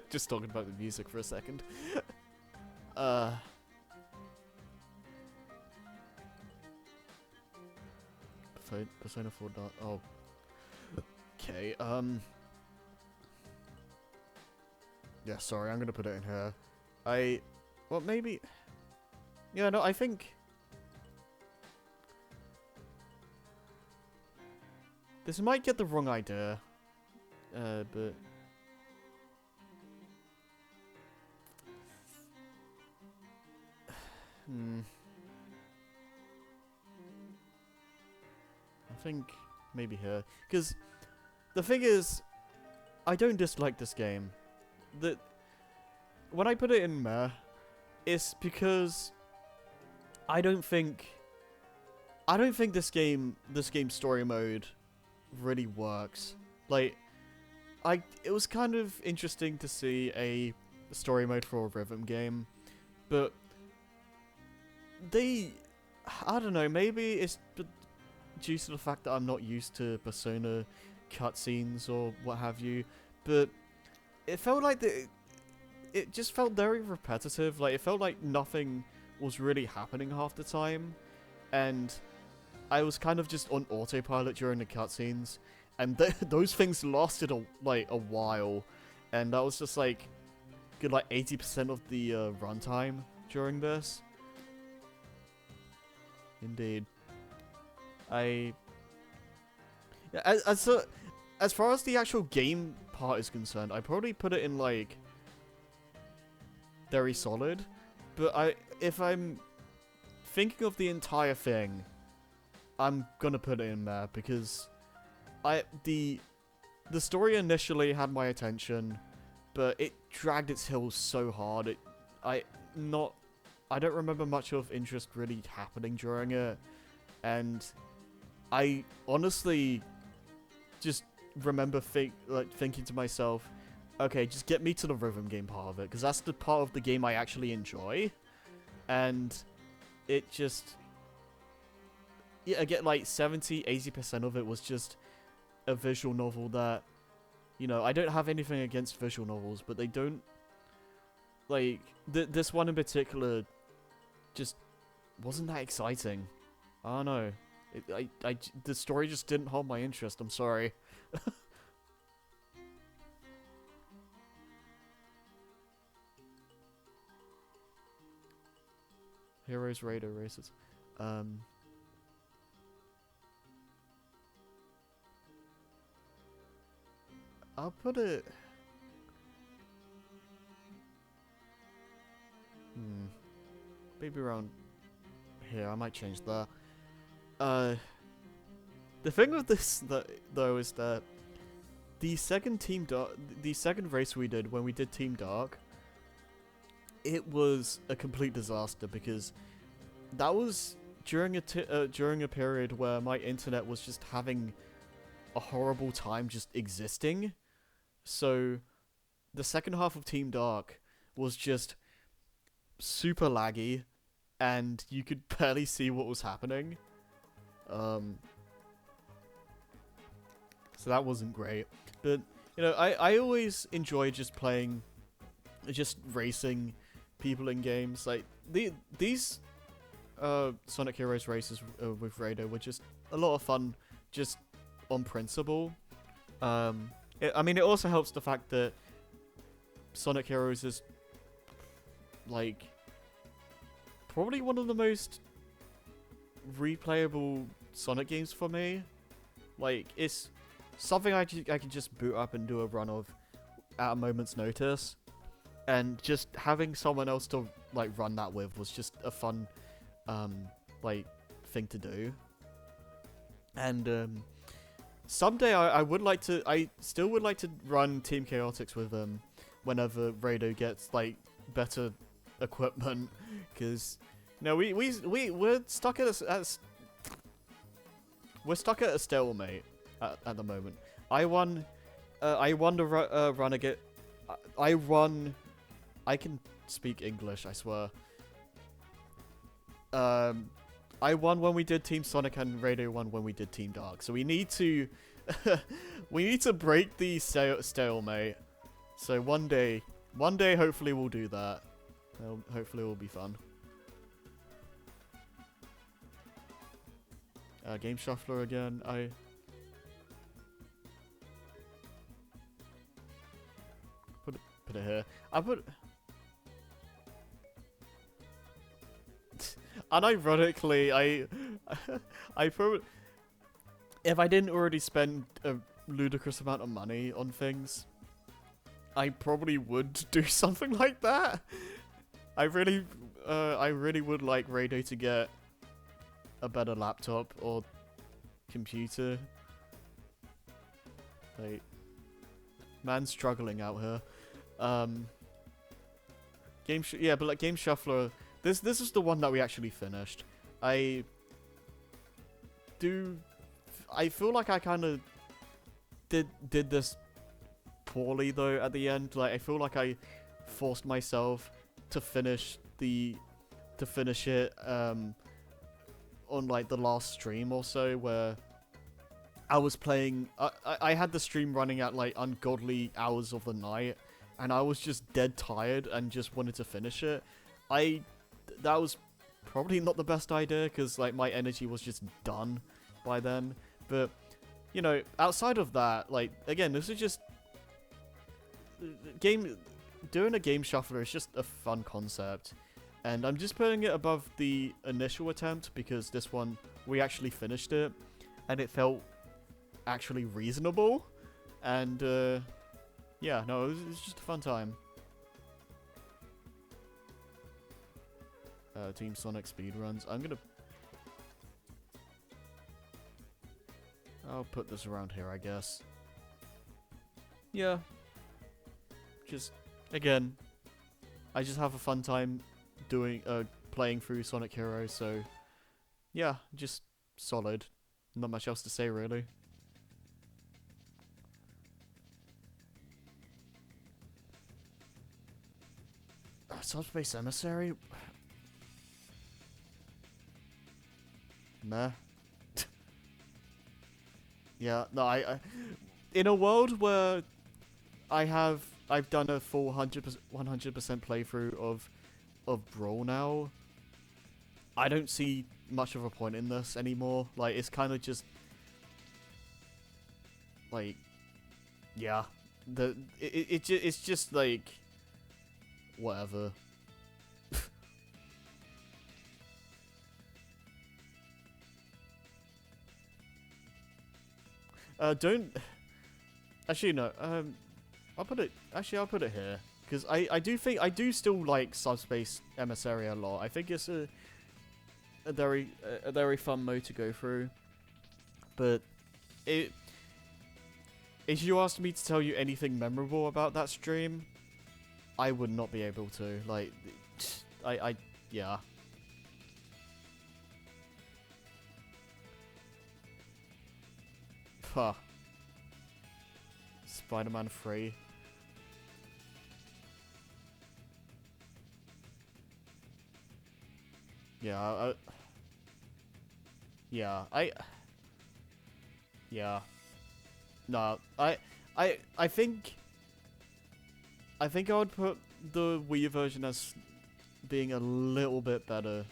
Just talking about the music for a second. Persona 4 Dark. Oh. Okay, yeah, sorry, I'm gonna put it in here. Well, maybe... Yeah, no, I think... This might get the wrong idea. But... I think maybe here. Because the thing is, I don't dislike this game. When I put it in meh, it's because I don't think this game's story mode really works. Like, it was kind of interesting to see a story mode for a rhythm game, but I don't know, maybe it's due to the fact that I'm not used to Persona cutscenes or what have you, but it felt like it just felt very repetitive. Like, it felt like nothing was really happening half the time, and I was kind of just on autopilot during the cutscenes, and those things lasted a while, and that was just like good 80% of the runtime during this. Indeed. Yeah, as far as the actual game part is concerned, I probably put it in very solid, but if I'm thinking of the entire thing, I'm gonna put it in there because the story initially had my attention, but it dragged its heels so hard. I don't remember much of interest really happening during it, and I honestly just remember thinking to myself, okay, just get me to the rhythm game part of it, because that's the part of the game I actually enjoy, and it just... Yeah, again, 70-80% of it was just a visual novel that, I don't have anything against visual novels, but they don't, this one in particular just wasn't that exciting. I don't know. The story just didn't hold my interest, I'm sorry. Heroes, Raider, Races. I'll put it... Maybe around here. I might change that. The thing with this, though, is that the second race we did, when we did Team Dark, it was a complete disaster, because that was during a period where my internet was just having a horrible time just existing. So the second half of Team Dark was just super laggy, and you could barely see what was happening. So that wasn't great. But, I always enjoy just racing people in games. Like, these Sonic Heroes races with Raider were just a lot of fun, just on principle. It also helps the fact that Sonic Heroes is, probably one of the most replayable Sonic games for me. It's something I can just boot up and do a run of at a moment's notice. And just having someone else to, run that with was just a fun, thing to do. And someday I would like to. I still would like to run Team Chaotix with whenever Rado gets like better equipment, because no, we're stuck we're stuck at a stalemate at the moment. I won the run again. I won. I can speak English, I swear. I won when we did Team Sonic, and Radio won when we did Team Dark. So we need to, we need to break the stalemate. So one day, hopefully we'll do that. Hopefully it will be fun. Game Shuffler again. Put it here. I put. Unironically, I put. If I didn't already spend a ludicrous amount of money on things, I probably would do something like that. I really would like Radio to get a better laptop or computer. Like, man's struggling out here. Yeah, but like Game Shuffler, this is the one that we actually finished. I feel like I kind of did this poorly though at the end. Like, I feel like I forced myself to finish it on like the last stream or so, where I was playing. I had the stream running at like ungodly hours of the night, and I was just dead tired and just wanted to finish it. That was probably not the best idea, because like my energy was just done by then. But you know, outside of that, like, again, this is just doing a Game Shuffler is just a fun concept, and I'm just putting it above the initial attempt because this one we actually finished it and it felt actually reasonable, and yeah, no, it was just a fun time. Team Sonic speedruns. I'll put this around here, I guess. Yeah. Just, again, I just have a fun time playing through Sonic Heroes, so yeah, just solid. Not much else to say, really. Subspace Emissary? Meh. Yeah, no, I in a world where I've done a full 100% playthrough of Brawl now, I don't see much of a point in this anymore. Like, it's kind of just like, yeah, it's just like whatever. Don't actually no. I'll put it here, because I do still like Subspace Emissary a lot. I think it's a very fun mode to go through. But if you asked me to tell you anything memorable about that stream, I would not be able to. Like, yeah. Huh. Spider-Man 3. Yeah, yeah, yeah. No, I think I would put the Wii version as being a little bit better.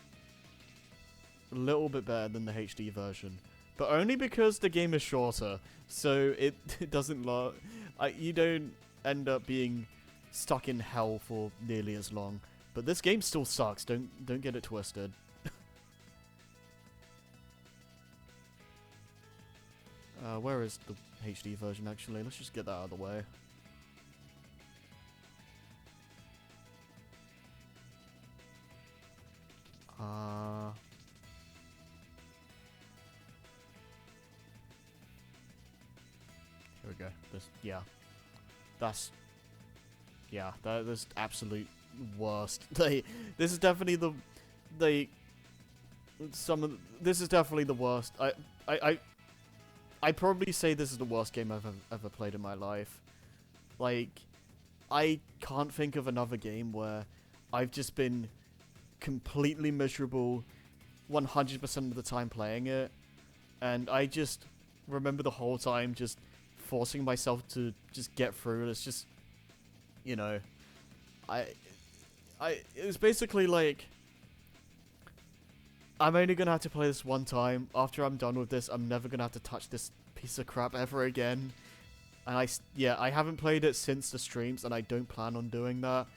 A little bit better than the HD version. But only because the game is shorter, so it doesn't you don't end up being stuck in hell for nearly as long. But this game still sucks. Don't get it twisted. Where is the HD version actually? Let's just get that out of the way. go. Yeah. That's... Yeah, that is absolute worst. This is definitely the... This is definitely the worst. I'd probably say this is the worst game I've ever played in my life. Like, I can't think of another game where I've just been completely miserable 100% of the time playing it. And I just remember the whole time just forcing myself to just get through it. It's just, you know, it was basically like, I'm only gonna have to play this one time. After I'm done with this, I'm never gonna have to touch this piece of crap ever again. And I haven't played it since the streams, and I don't plan on doing that.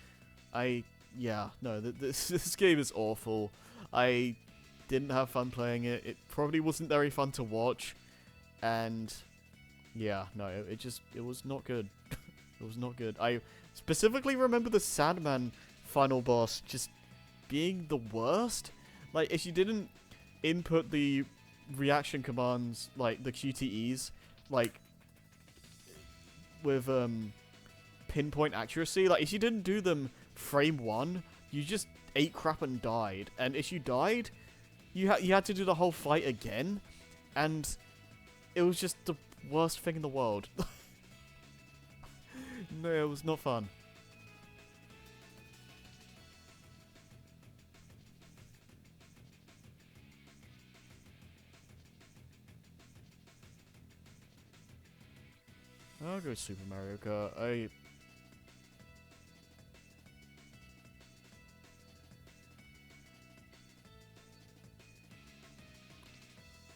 This game is awful. I didn't have fun playing it. It probably wasn't very fun to watch. And, yeah, no, it was not good. It was not good. I specifically remember the Sandman final boss just being the worst. Like, if you didn't input the reaction commands, like, the QTEs, like, with, pinpoint accuracy, like, if you didn't do them frame 1, you just ate crap and died. And if you died, you had to do the whole fight again, and it was just the worst thing in the world. No, it was not fun. I'll go Super Mario Kart.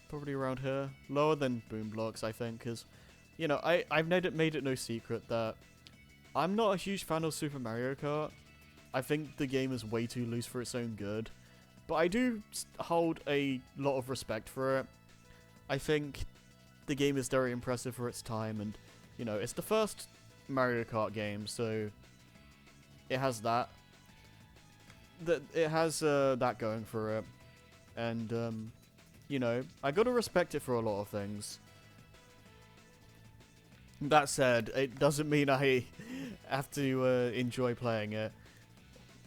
Probably around here. Lower than Boom Blocks, I think, because, you know, I've made it no secret that I'm not a huge fan of Super Mario Kart. I think the game is way too loose for its own good. But I do hold a lot of respect for it. I think the game is very impressive for its time, and, you know, it's the first Mario Kart game, so it has that. It has that going for it. And, you know, I gotta respect it for a lot of things. That said, it doesn't mean I have to enjoy playing it.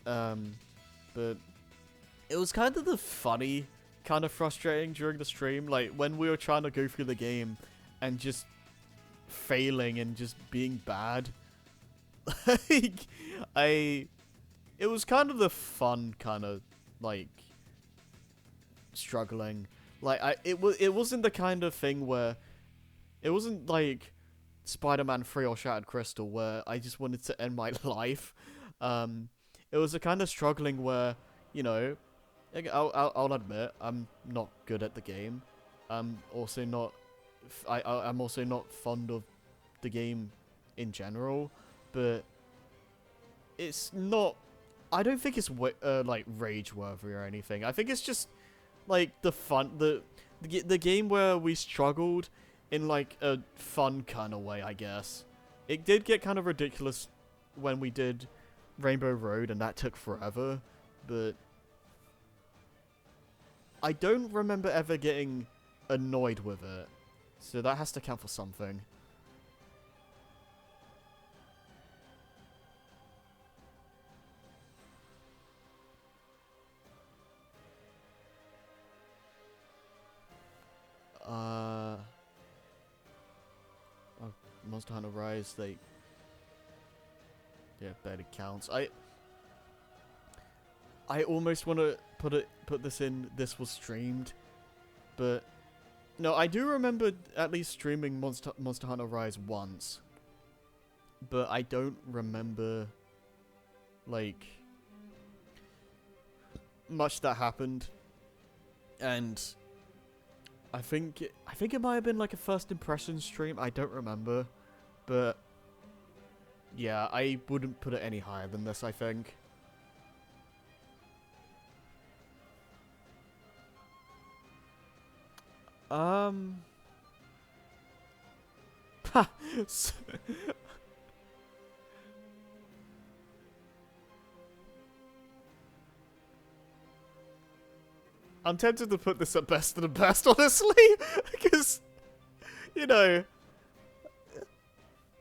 But it was kind of the funny, kind of frustrating during the stream. Like, when we were trying to go through the game and just failing and just being bad. Like, it was kind of the fun kind of, like, struggling. Like, it wasn't the kind of thing where, it wasn't like Spider-Man 3 or Shattered Crystal where I just wanted to end my life. It was a kind of struggling where, you know, I'll admit, I'm not good at the game. I'm also not fond of the game in general, but it's not, I don't think it's like rage-worthy or anything. I think it's just like the game where we struggled in like a fun kind of way, I guess. It did get kind of ridiculous when we did Rainbow Road, and that took forever, but I don't remember ever getting annoyed with it, so that has to count for something. Monster Hunter Rise, yeah, barely counts. I almost want to put this in. This was streamed, but no, I do remember at least streaming Monster Hunter Rise once, but I don't remember like much that happened, and I think it might have been like a first impression stream. I don't remember, but yeah, I wouldn't put it any higher than this, I think. I'm tempted to put this at best of the best, honestly, because, you know,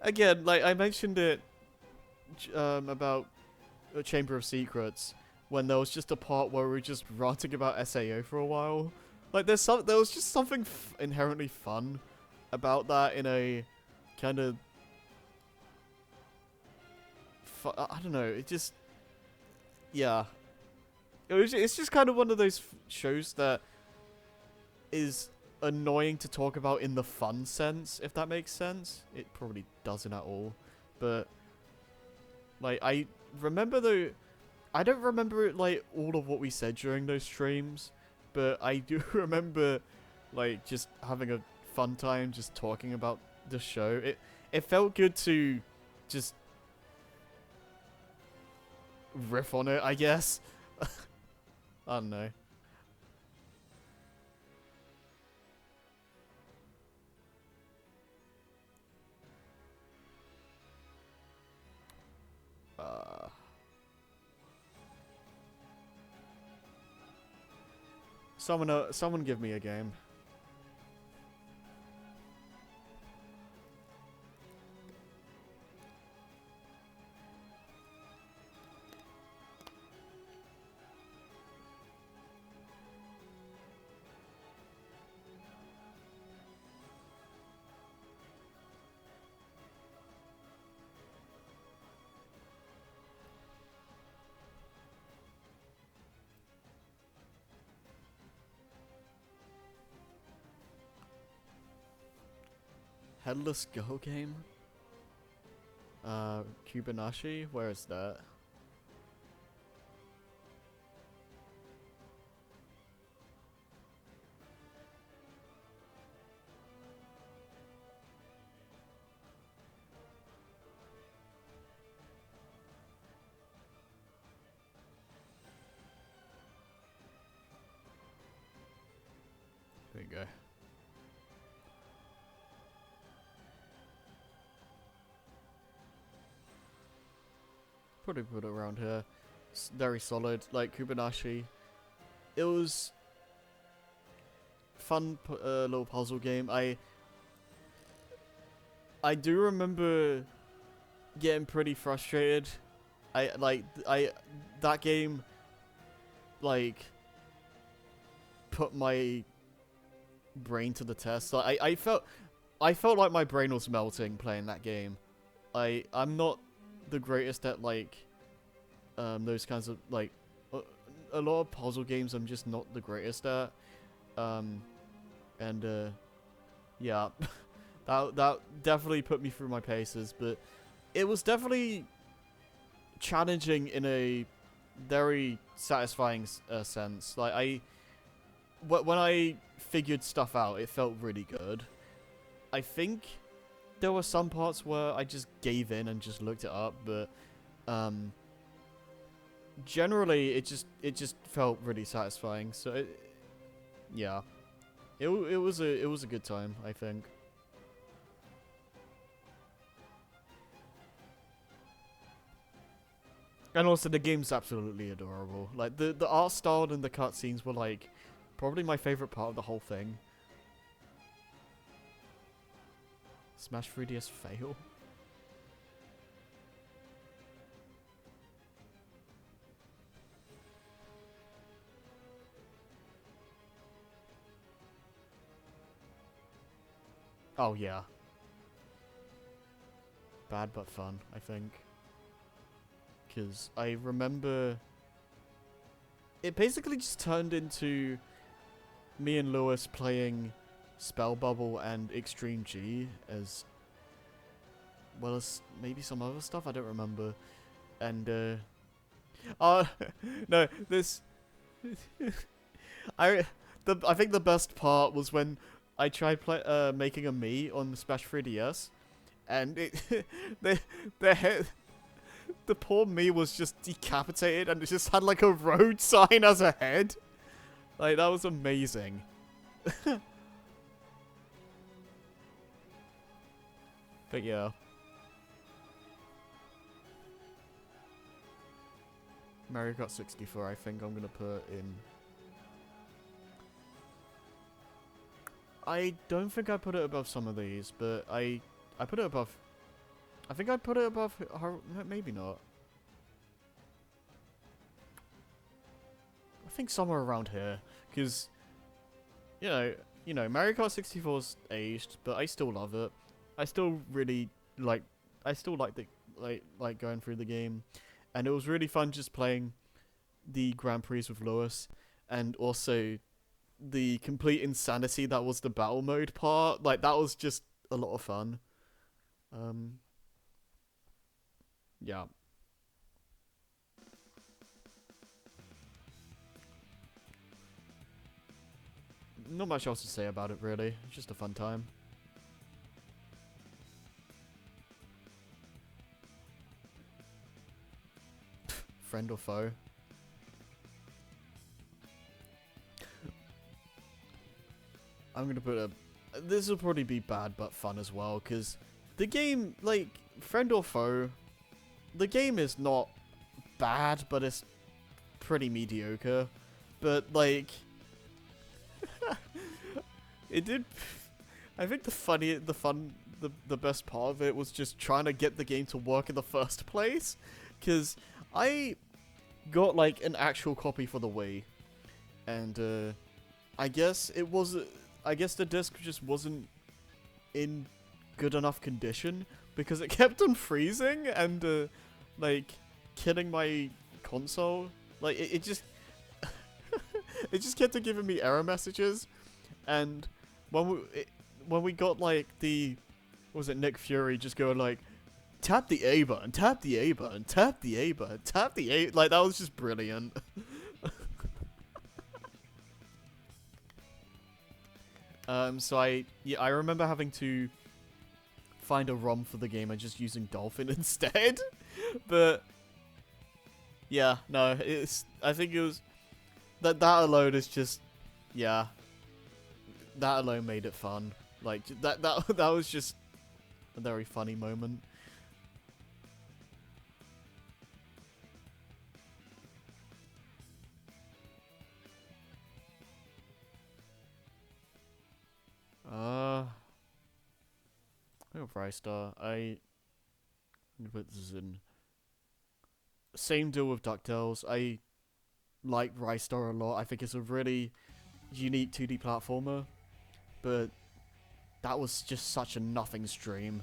again, like I mentioned it about a Chamber of Secrets when there was just a part where we were just ranting about SAO for a while. Like there was just something inherently fun about that in a kind of I don't know. It just yeah. It's just kind of one of those shows that is annoying to talk about in the fun sense, if that makes sense. It probably doesn't at all, but like I remember though. I don't remember like all of what we said during those streams, but I do remember like just having a fun time just talking about the show. It felt good to just riff on it, I guess. I don't know. Uh, someone give me a game. Headless Go game? Kubanashi? Where is that? There you go. Probably put it around here. It's very solid, like Kubanashi. It was fun little puzzle game. I do remember getting pretty frustrated. That game like put my brain to the test. Like I felt like my brain was melting playing that game. I'm not the greatest at like those kinds of like a lot of puzzle games. I'm just not the greatest at. Yeah, that definitely put me through my paces, but it was definitely challenging in a very satisfying sense. Like when I figured stuff out, it felt really good. I think there were some parts where I just gave in and just looked it up, but generally it just felt really satisfying. So yeah, it was a good time, I think. And also the game's absolutely adorable. Like the art style and the cutscenes were like probably my favorite part of the whole thing. Smash 3DS fail? Oh yeah. Bad but fun, I think. Because I remember it basically just turned into me and Lewis playing Spell Bubble and Extreme G as well as maybe some other stuff, I don't remember. And no, this I think the best part was when I tried making a Mii on the Smash 3DS, and the head, the poor Mii was just decapitated and it just had like a road sign as a head. Like that was amazing. But yeah. Mario Kart 64, I think I'm gonna put in. I don't think I put it above some of these, but I put it above I think I'd put it above. Maybe not. I think somewhere around here, because Mario Kart 64's aged, but I still love it. I still really like. I still like the like going through the game, and it was really fun just playing the Grand Prix with Lewis, and also the complete insanity that was the battle mode part. Like that was just a lot of fun. Yeah. Not much else to say about it, really. It's just a fun time. Friend or foe? I'm gonna put a... This will probably be bad, but fun as well, because the game, like, friend or foe, the game is not bad, but it's pretty mediocre. But, like... It did... I think the best part of it was just trying to get the game to work in the first place. Because I got, like, an actual copy for the Wii. And, I guess it was... I guess the disc just wasn't in good enough condition. Because it kept on freezing and, like, killing my console. Like, it just... it just kept on giving me error messages. And when we got, like, what was it, Nick Fury just going, like, tap the A button, tap the A button, tap the A button, tap the A... Like, that was just brilliant. So I remember having to find a ROM for the game and just using Dolphin instead. But, yeah, no, I think it was... That alone is just... Yeah. That alone made it fun. Like, that was just a very funny moment. I got Frystar. I'm gonna put this in. Same deal with DuckTales. I like Rystar a lot. I think it's a really unique 2D platformer. But that was just such a nothing stream.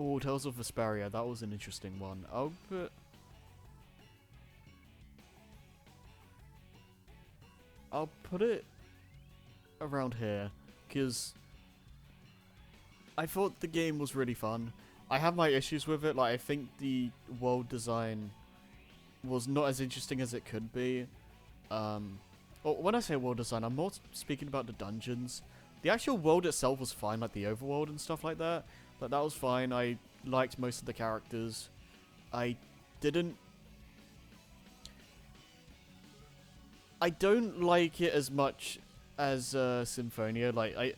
Oh, Tales of Vesperia. That was an interesting one. I'll put it around here, because I thought the game was really fun. I have my issues with it. Like, I think the world design was not as interesting as it could be. When I say world design, I'm more speaking about the dungeons. The actual world itself was fine, like the overworld and stuff like that. But that was fine. I liked most of the characters. I don't like it as much as Symphonia. Like,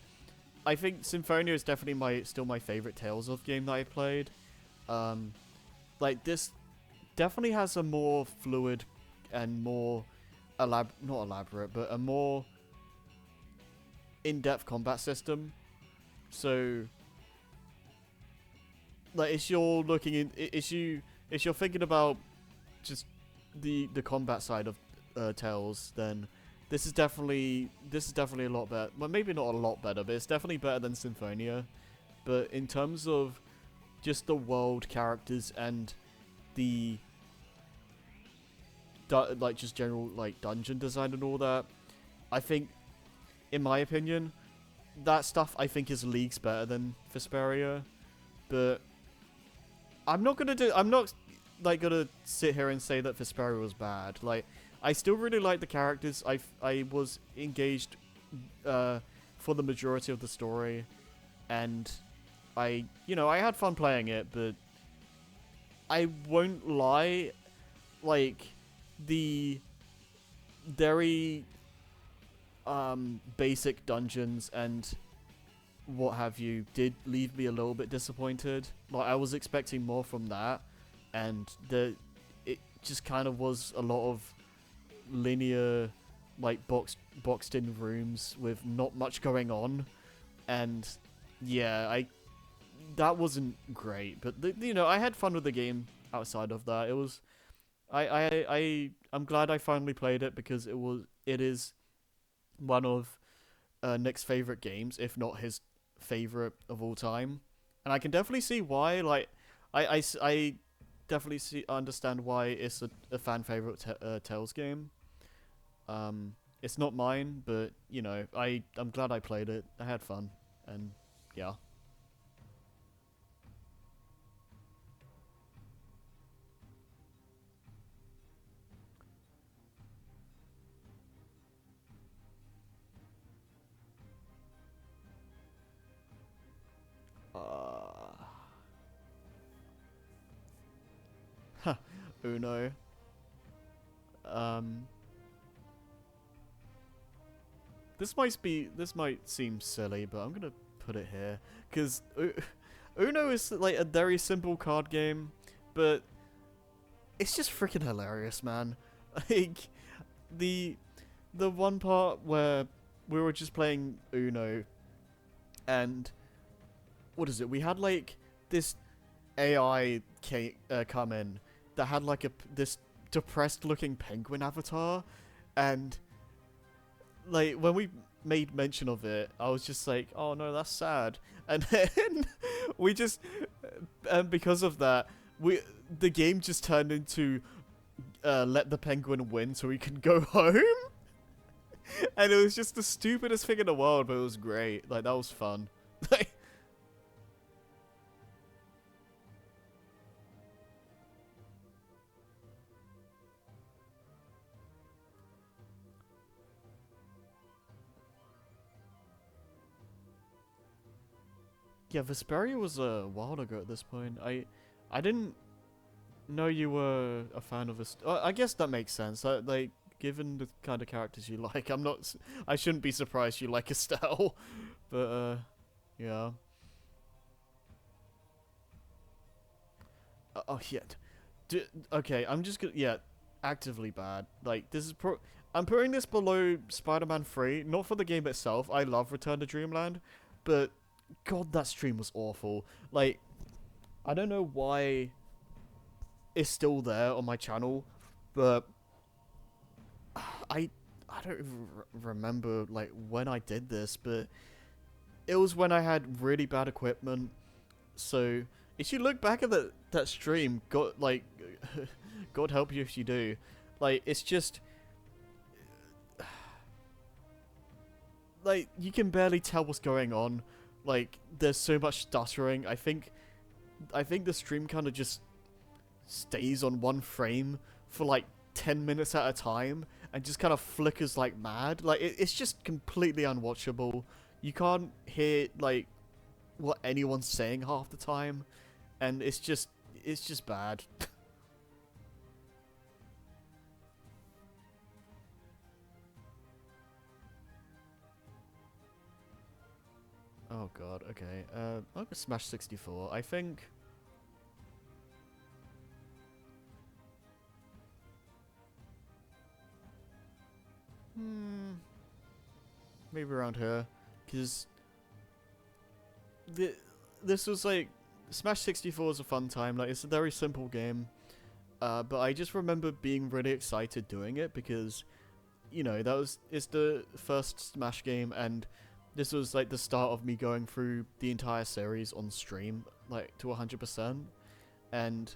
I think Symphonia is definitely still my favorite Tales of game that I played. Like, this definitely has a more fluid and more not elaborate, but a more in-depth combat system. So, like, if you're thinking about just the combat side of Tales, then this is definitely a lot better. Well, maybe not a lot better, but it's definitely better than Symphonia. But in terms of just the world, characters, and the like just general like dungeon design and all that, I think, in my opinion, that stuff I think is leagues better than Vesperia. But I'm not gonna sit here and say that Vesperia was bad. Like, I still really like the characters. I was engaged for the majority of the story, and I had fun playing it. But I won't lie, like, the very basic dungeons and what have you did leave me a little bit disappointed. Like, I was expecting more from that, and just kind of was a lot of linear, like boxed in rooms with not much going on, and yeah, that wasn't great. But you know, I had fun with the game outside of that. It was I'm glad I finally played it because it is one of Nick's favorite games, if not his favorite of all time, and I can definitely see why. Like, I definitely understand why it's a fan favorite Tales game. It's not mine, but you know, I'm glad I played it. I had fun, and yeah. Uh, Uno. Um, this might seem silly, but I'm gonna put it here because Uno is like a very simple card game, but it's just freaking hilarious, man. Like the the one part where we were just playing Uno, and what is it? We had like this come in that had like this depressed looking penguin avatar, and like when we made mention of it, I was just like, oh no, that's sad. And then we just, and because of that, the game just turned into let the penguin win so we can go home. And it was just the stupidest thing in the world, but it was great. Like, that was fun. Like, yeah, Vesperia was a while ago at this point. I didn't know you were a fan of this. I guess that makes sense. Like, given the kind of characters you like, I shouldn't be surprised you like Estelle. But, yeah. Oh, yeah. Okay, I'm just gonna, yeah, actively bad. Like, this is I'm putting this below Spider-Man 3, not for the game itself. I love Return to Dreamland, but God, that stream was awful. Like, I don't know why it's still there on my channel, but I I don't even remember like when I did this, but it was when I had really bad equipment. So if you look back at that stream, God like God help you if you do. Like, it's just like you can barely tell what's going on. Like, there's so much stuttering. I think the stream kind of just stays on one frame for like 10 minutes at a time and just kind of flickers like mad. Like, it's just completely unwatchable. You can't hear like what anyone's saying half the time, and it's just bad. Oh god, okay. I'll go Smash 64. I think hmm, maybe around here, because the this was like Smash 64 is a fun time. Like, it's a very simple game, but I just remember being really excited doing it because, you know, it's the first Smash game, and this was like the start of me going through the entire series on stream, like to 100%, and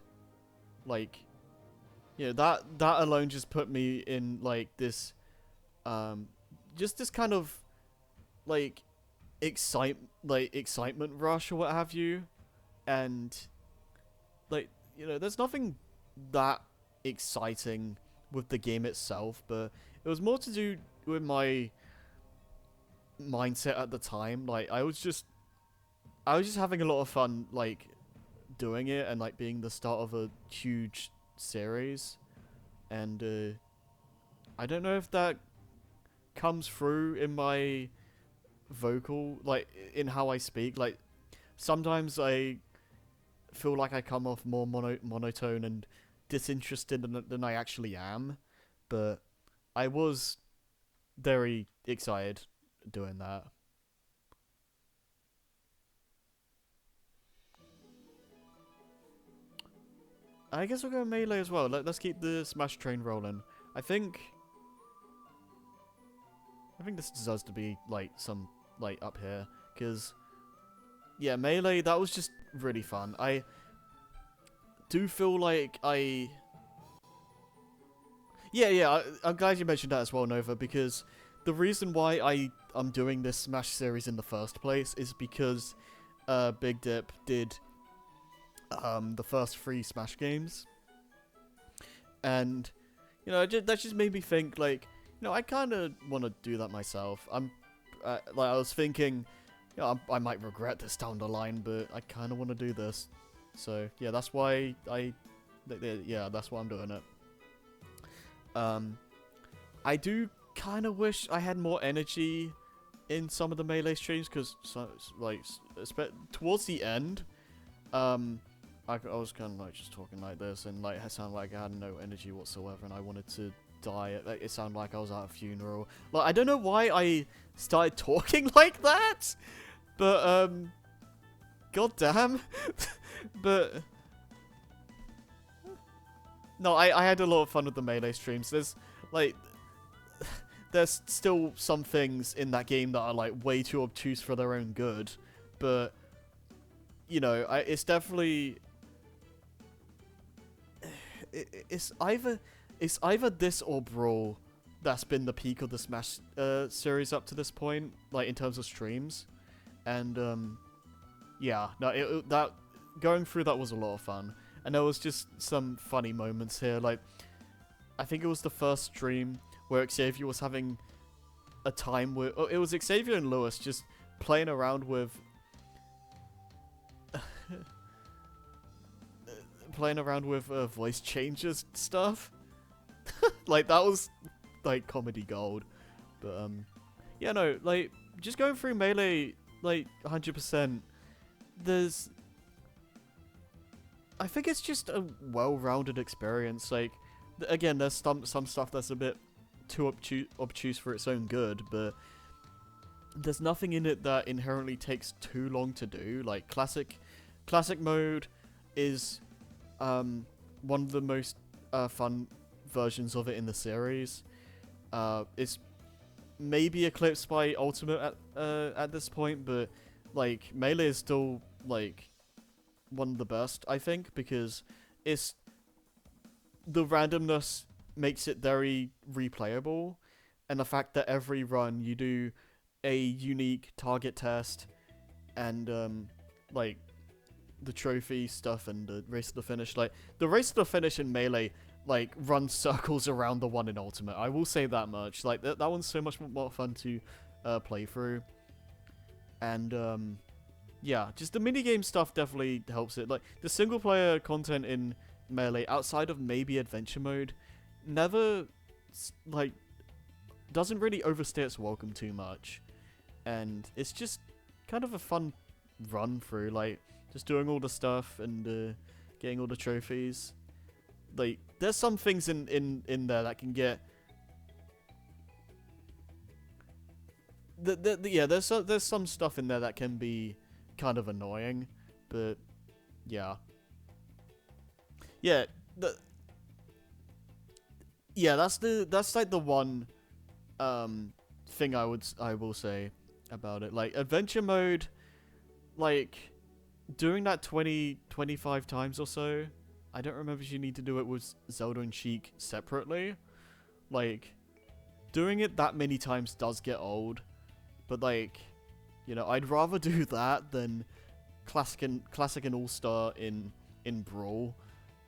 like, you know, that alone just put me in like this, um, just this kind of like excitement rush or what have you, and like, you know, there's nothing that exciting with the game itself, but it was more to do with my mindset at the time. Like, I was just having a lot of fun, like, doing it and like being the start of a huge series, and I don't know if that comes through in my vocal, like in how I speak. Like, sometimes I feel like I come off more monotone and disinterested than I actually am, but I was very excited doing that. I guess we'll go Melee as well. Let's keep the Smash train rolling. I think this deserves to be like some like up here, because yeah, Melee, that was just really fun. I do feel like I'm glad you mentioned that as well, Nova, because the reason why I'm doing this Smash series in the first place is because Big Dip did the first 3 Smash games, and you know that just made me think, like, you know, I kind of want to do that myself. Like, I was thinking, you know, I might regret this down the line, but I kind of want to do this. So yeah, that's why that's why I'm doing it. I do kind of wish I had more energy in some of the Melee streams, because towards the end, I was kind of like just talking like this, and like it sounded like I had no energy whatsoever, and I wanted to die. It sounded like I was at a funeral. Like, I don't know why I started talking like that, but god damn. But no, I had a lot of fun with the Melee streams. There's still some things in that game that are like way too obtuse for their own good, but you know, it's definitely it's either this or Brawl that's been the peak of the Smash series up to this point, like in terms of streams, and yeah, no, that going through that was a lot of fun, and there was just some funny moments here. Like, I think it was the first stream where Xavier was having a time with, it was Xavier and Lewis just playing around with voice changes stuff. Like, that was like comedy gold. But yeah, no, like, just going through Melee like 100%, I think it's just a well-rounded experience. Like, again, there's some stuff that's a bit too obtuse for its own good, but there's nothing in it that inherently takes too long to do. Like, classic mode is one of the most fun versions of it in the series. It's maybe eclipsed by Ultimate at this point, but like, Melee is still like one of the best, I think, because it's the randomness makes it very replayable, and the fact that every run you do a unique target test, and like the trophy stuff and the race to the finish. Like, the race to the finish in Melee like runs circles around the one in Ultimate. I will say that much. Like, that one's so much more fun to play through, and yeah, just the minigame stuff definitely helps it. Like, the single player content in Melee, outside of maybe adventure mode, never like doesn't really overstay its welcome too much, and it's just kind of a fun run through, like just doing all the stuff and getting all the trophies. Like, there's some things in there that can get yeah, there's some stuff in there that can be kind of annoying, but yeah. Yeah, that's like the one thing I will say about it. Like, adventure mode, like doing that 25 times or so. I don't remember if you need to do it with Zelda and Sheik separately. Like, doing it that many times does get old, but like, you know, I'd rather do that than classic and all-star in Brawl,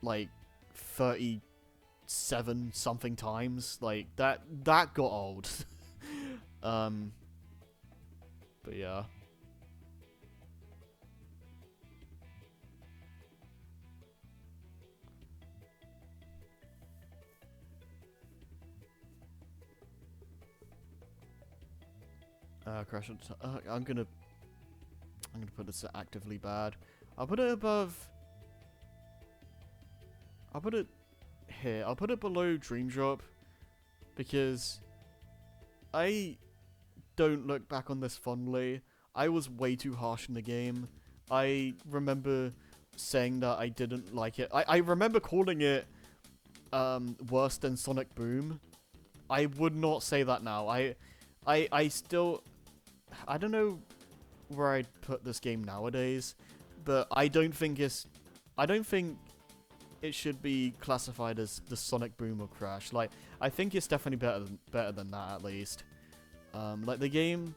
like 37 something times. Like, that got old. But yeah. Crash. I'm gonna put this at actively bad. I'll put it above. I'll put it here. I'll put it below Dream Drop because I don't look back on this fondly. I was way too harsh in the game. I remember saying that I didn't like it. I remember calling it worse than Sonic Boom. I would not say that now. I still... I don't know where I'd put this game nowadays, but I don't think it should be classified as the Sonic Boom or Crash. Like, I think it's definitely better than that, at least. Like, the game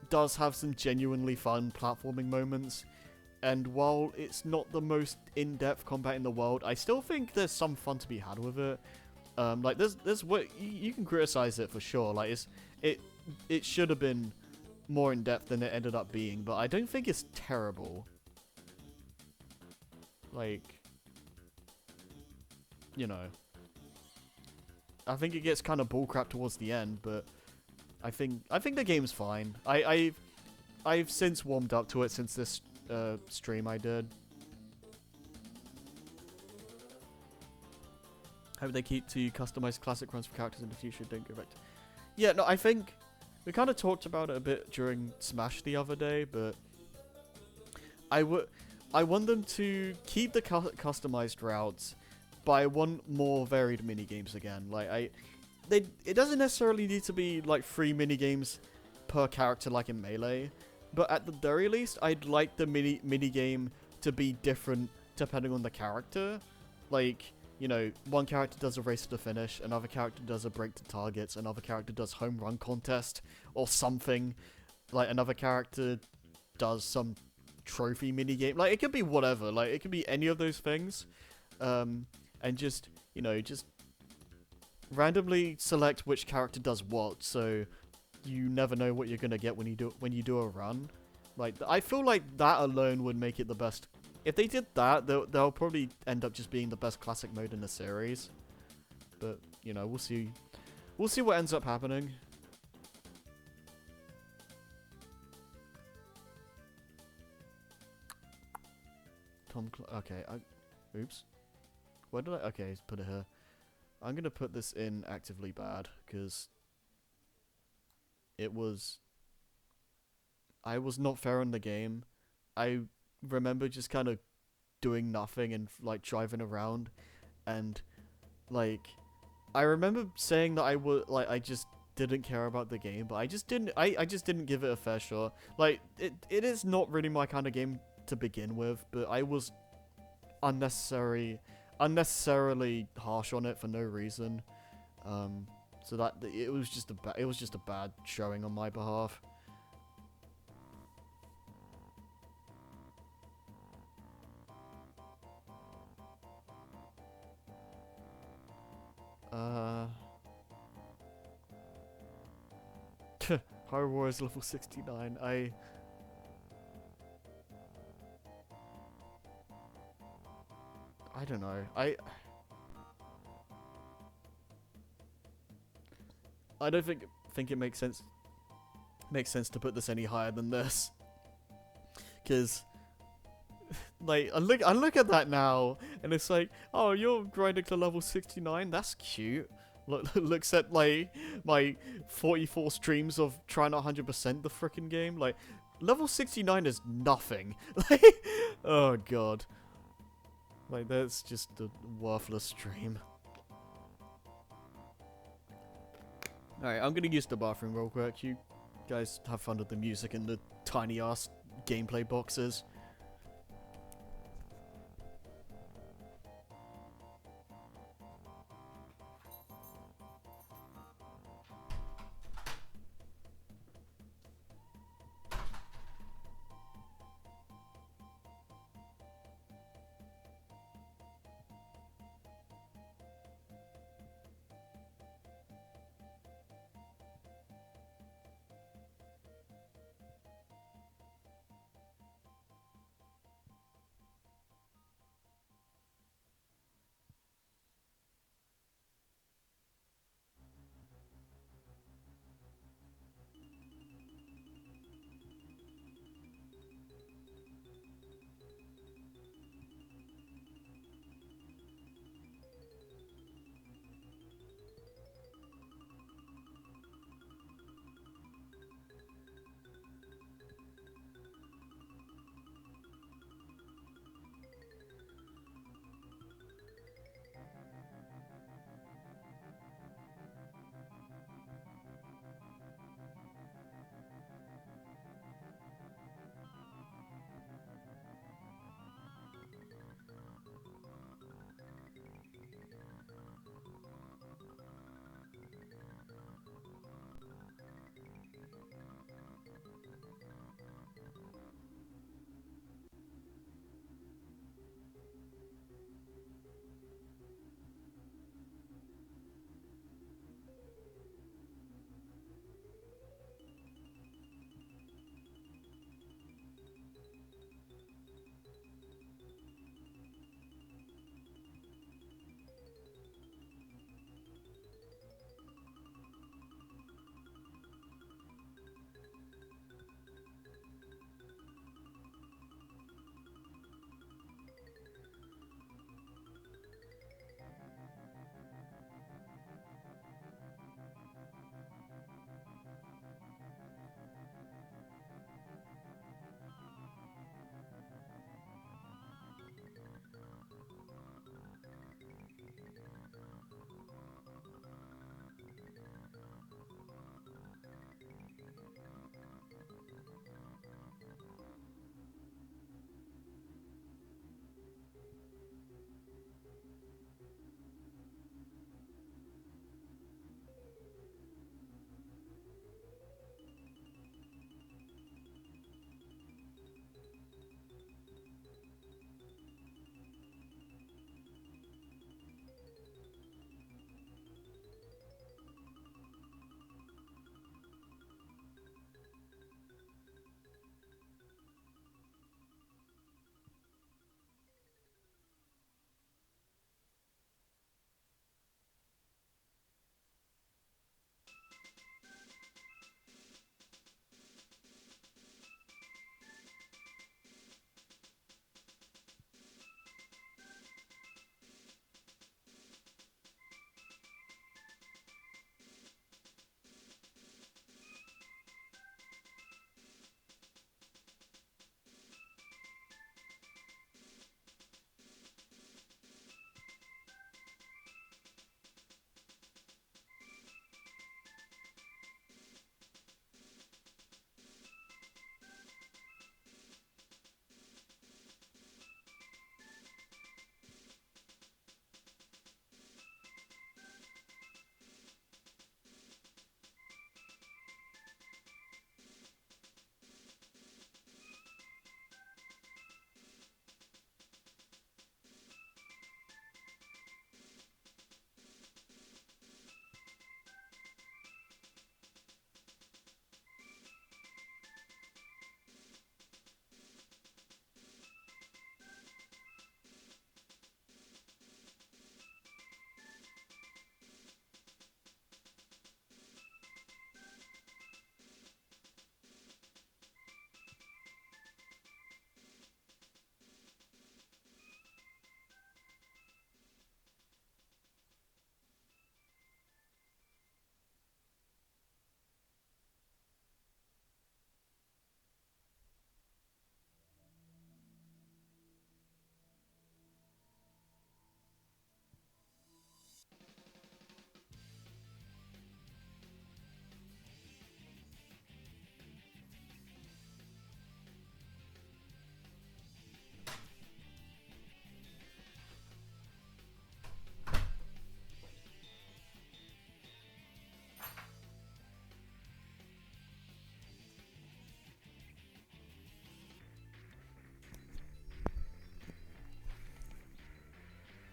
does have some genuinely fun platforming moments, and while it's not the most in-depth combat in the world, I still think there's some fun to be had with it. Like, there's what you can criticize it for sure. Like, it should have been more in-depth than it ended up being, but I don't think it's terrible. Like, you know, I think it gets kind of bullcrap towards the end, but I think the game's fine. I've since warmed up to it since this stream I did. Hope they keep to customize classic runs for characters in the future. Don't go back to... Yeah, no, I think we kind of talked about it a bit during Smash the other day, but I want them to keep the customized routes, but I want more varied mini games again. Like it doesn't necessarily need to be like 3 mini games per character like in Melee, but at the very least, I'd like the mini game to be different depending on the character. Like, you know, one character does a race to the finish, another character does a break to targets, another character does home run contest or something. Like, another character does some trophy mini game. Like, it could be whatever. Like, it could be any of those things. And just, you know, just randomly select which character does what, so you never know what you're gonna get when you do a run. Like, I feel like that alone would make it the best. If they did that, they'll probably end up just being the best classic mode in the series. But, you know, we'll see. We'll see what ends up happening. Okay, oops. Where did I... Okay, put it here. I'm gonna put this in actively bad, because I was not fair in the game. I remember just kind of doing nothing and like driving around, and like I remember saying that I just didn't care about the game, but I just didn't give it a fair shot. Like it is not really my kind of game to begin with, but I was unnecessarily harsh on it for no reason. So that it was just a bad showing on my behalf. Hyrule Warriors level 69. I don't know. I don't think it makes sense to put this any higher than this, because like I look at that now and it's like, oh, you're grinding to level 69. That's cute. Looks at like my 44 streams of trying to 100% the frickin' game. Like, level 69 is nothing. Like, oh god. Like, that's just a worthless stream. Alright, I'm gonna use the bathroom real quick. You guys have fun with the music and the tiny ass gameplay boxes.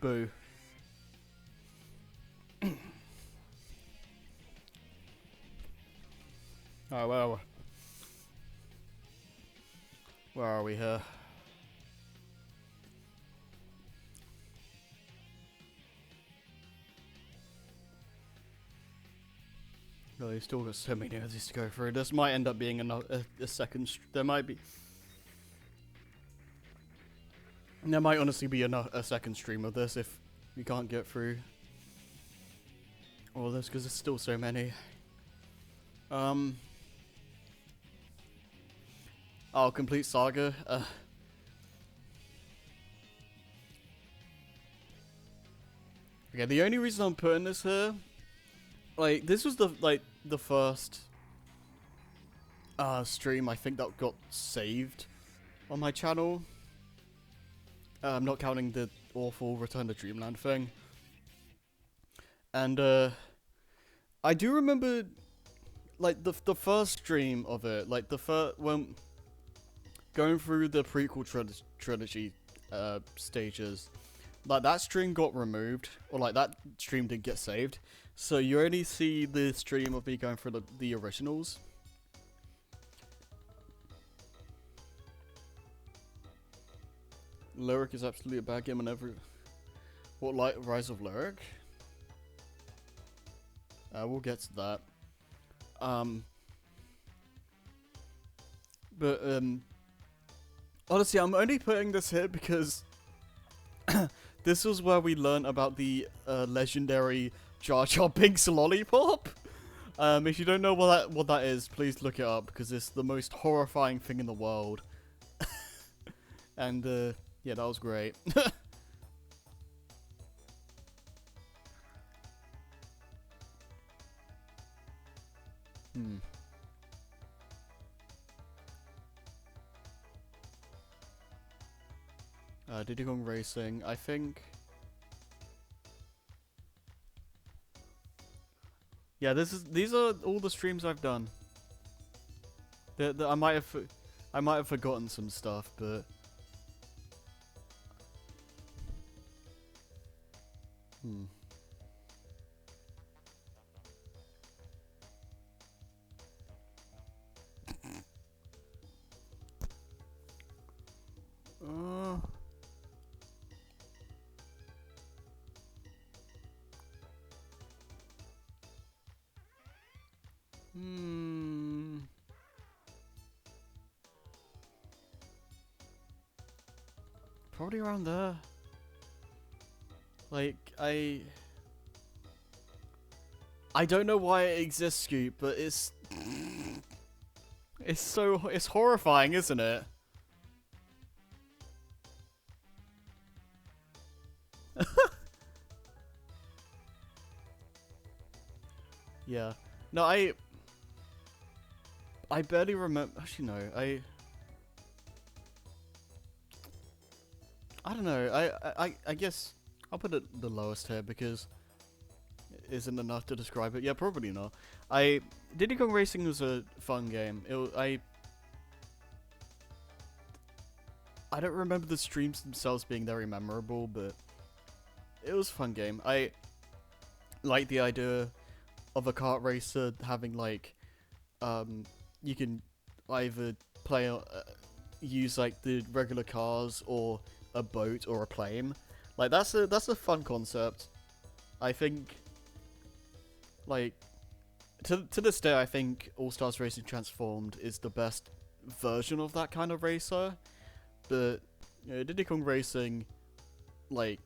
Boo. Alright, where are we here? No, you've still got so many of these to go through. This might end up being a second. There might honestly be a second stream of this if we can't get through all this because there's still so many. Oh, complete saga. Okay, the only reason I'm putting this here, like, this was the first stream I think that got saved on my channel. I'm not counting the awful Return to Dreamland thing. And I do remember, like, the first stream of it, like when going through the prequel trilogy stages. Like, that stream got removed, or like that stream didn't get saved, so you only see the stream of me going through the originals. Lyric is absolutely a bad game on every... What, like Rise of Lyric? We'll get to that. Honestly, I'm only putting this here because this was where we learned about the legendary Jar Jar Binks lollipop. If you don't know what that is, please look it up because it's the most horrifying thing in the world. And yeah, that was great. Diddy Kong Racing, I think. Yeah, these are all the streams I've done. I might have forgotten some stuff, but probably around there. Like, I don't know why it exists, Scoop, but it's horrifying, isn't it? Yeah. No, I barely remember. Actually, no. I don't know. I guess I'll put it the lowest here because it isn't enough to describe it. Yeah, probably not. Diddy Kong Racing was a fun game. I don't remember the streams themselves being very memorable, but it was a fun game. I like the idea of a kart racer having like, you can either use like the regular cars or a boat or a plane. Like that's a fun concept. I think, like, to this day, I think All Stars Racing Transformed is the best version of that kind of racer. But Diddy Kong Racing, like,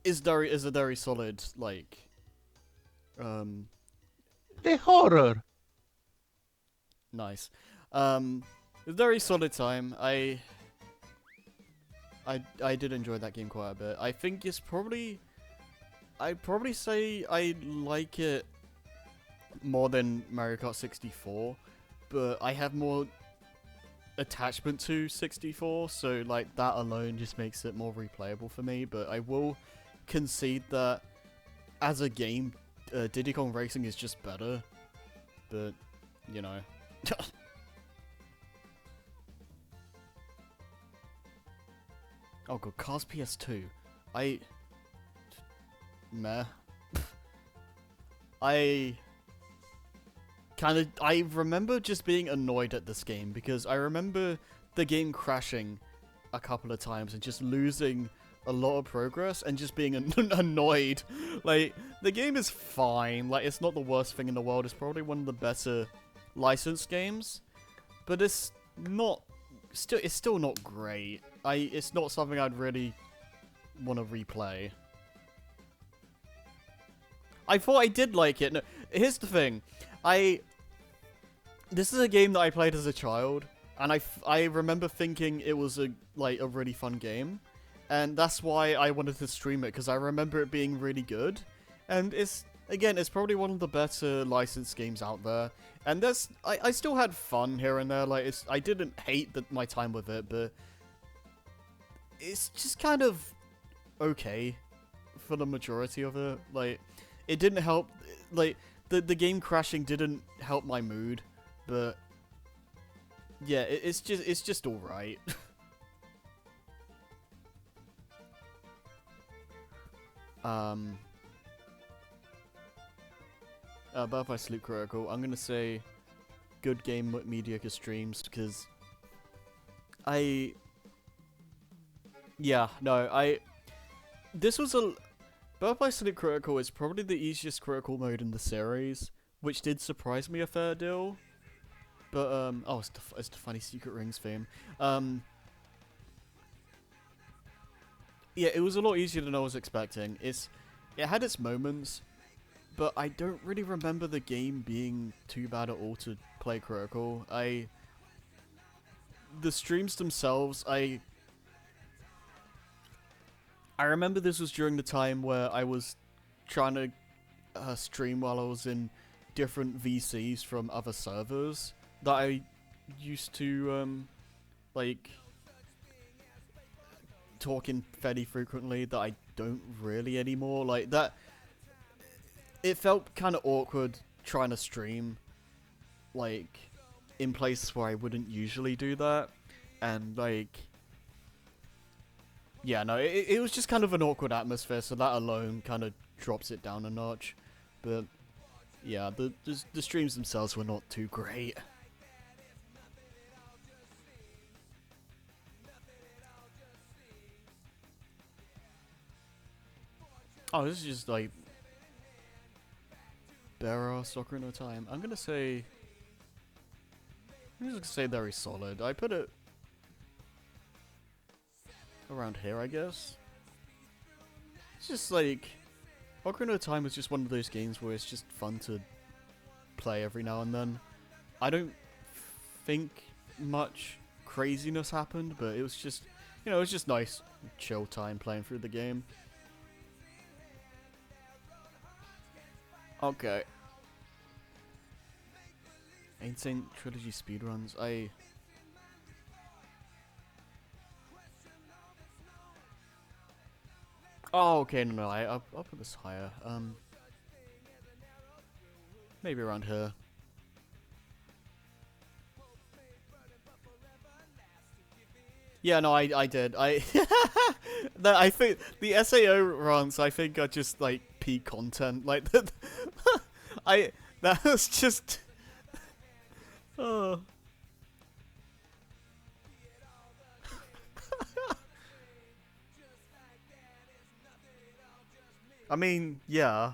is a very solid, like, the horror. Nice. A very solid time. I did enjoy that game quite a bit. I think it's probably... I'd probably say I like it more than Mario Kart 64, but I have more attachment to 64, so like that alone just makes it more replayable for me. But I will concede that as a game, Diddy Kong Racing is just better. But, you know. Oh god, Cars PS2. Meh. I remember just being annoyed at this game because I remember the game crashing a couple of times and just losing a lot of progress and just being annoyed. Like, the game is fine. Like, it's not the worst thing in the world. It's probably one of the better licensed games, but it's still not great. It's not something I'd really want to replay. I thought I did like it. No, here's the thing. This is a game that I played as a child, and I remember thinking it was a really fun game, and that's why I wanted to stream it, because I remember it being really good. And it's probably one of the better licensed games out there. And I still had fun here and there. Like, I didn't hate my time with it, but it's just kind of okay for the majority of it. Like, it didn't help. Like, the game crashing didn't help my mood, but yeah, it's just all right. Above by Sleep Critical, I'm gonna say good game with mediocre streams, because this was Birth by Sleep Critical is probably the easiest critical mode in the series, which did surprise me a fair deal. But oh, it's the funny Secret Rings theme. Yeah, it was a lot easier than I was expecting. It had its moments, but I don't really remember the game being too bad at all to play critical. The streams themselves, I remember this was during the time where I was trying to stream while I was in different VCs from other servers that I used to talk in fairly frequently, that I don't really anymore. Like, that, it felt kind of awkward trying to stream like in places where I wouldn't usually do that, and like, yeah, no, it was just kind of an awkward atmosphere, so that alone kind of drops it down a notch. But yeah, the streams themselves were not too great. Oh, this is just like Bearer, Soccer No Time. I'm just gonna say very solid. I put it around here, I guess. It's just like, Ocarina of Time was just one of those games where it's just fun to play every now and then. I don't think much craziness happened, but it was just, it was just nice, chill time playing through the game. Okay. Ancient Trilogy speedruns. Oh, okay, no, I'll put this higher. Maybe around here. Yeah, no, I did. I think the SAO runs, I think, are just like peak content. Like that, that was just. Oh. I mean, yeah.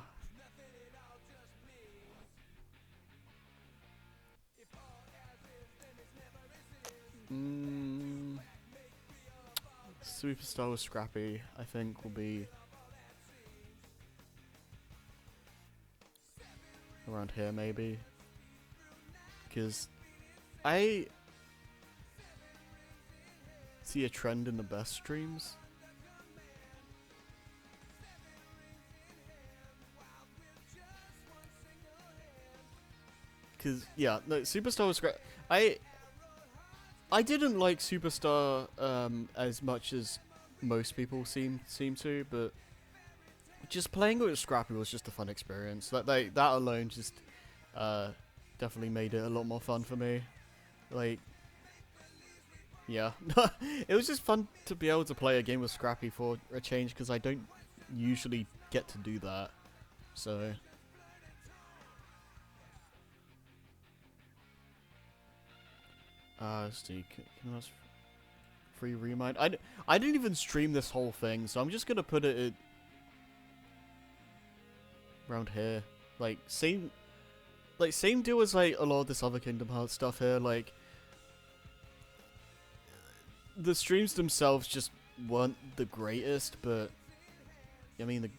Superstar with Scrappy, I think, will be around here, maybe. Because I see a trend in the best streams. Because, yeah, no, Superstar was great. I didn't like Superstar as much as most people seem to, but just playing with Scrappy was just a fun experience. That alone just definitely made it a lot more fun for me. Like, yeah. It was just fun to be able to play a game with Scrappy for a change, because I don't usually get to do that. So... let's see, can I ask free remind? I didn't even stream this whole thing, so I'm just gonna put it around here. Like, same deal as, like, a lot of this other Kingdom Hearts stuff here, like... The streams themselves just weren't the greatest, but... I mean,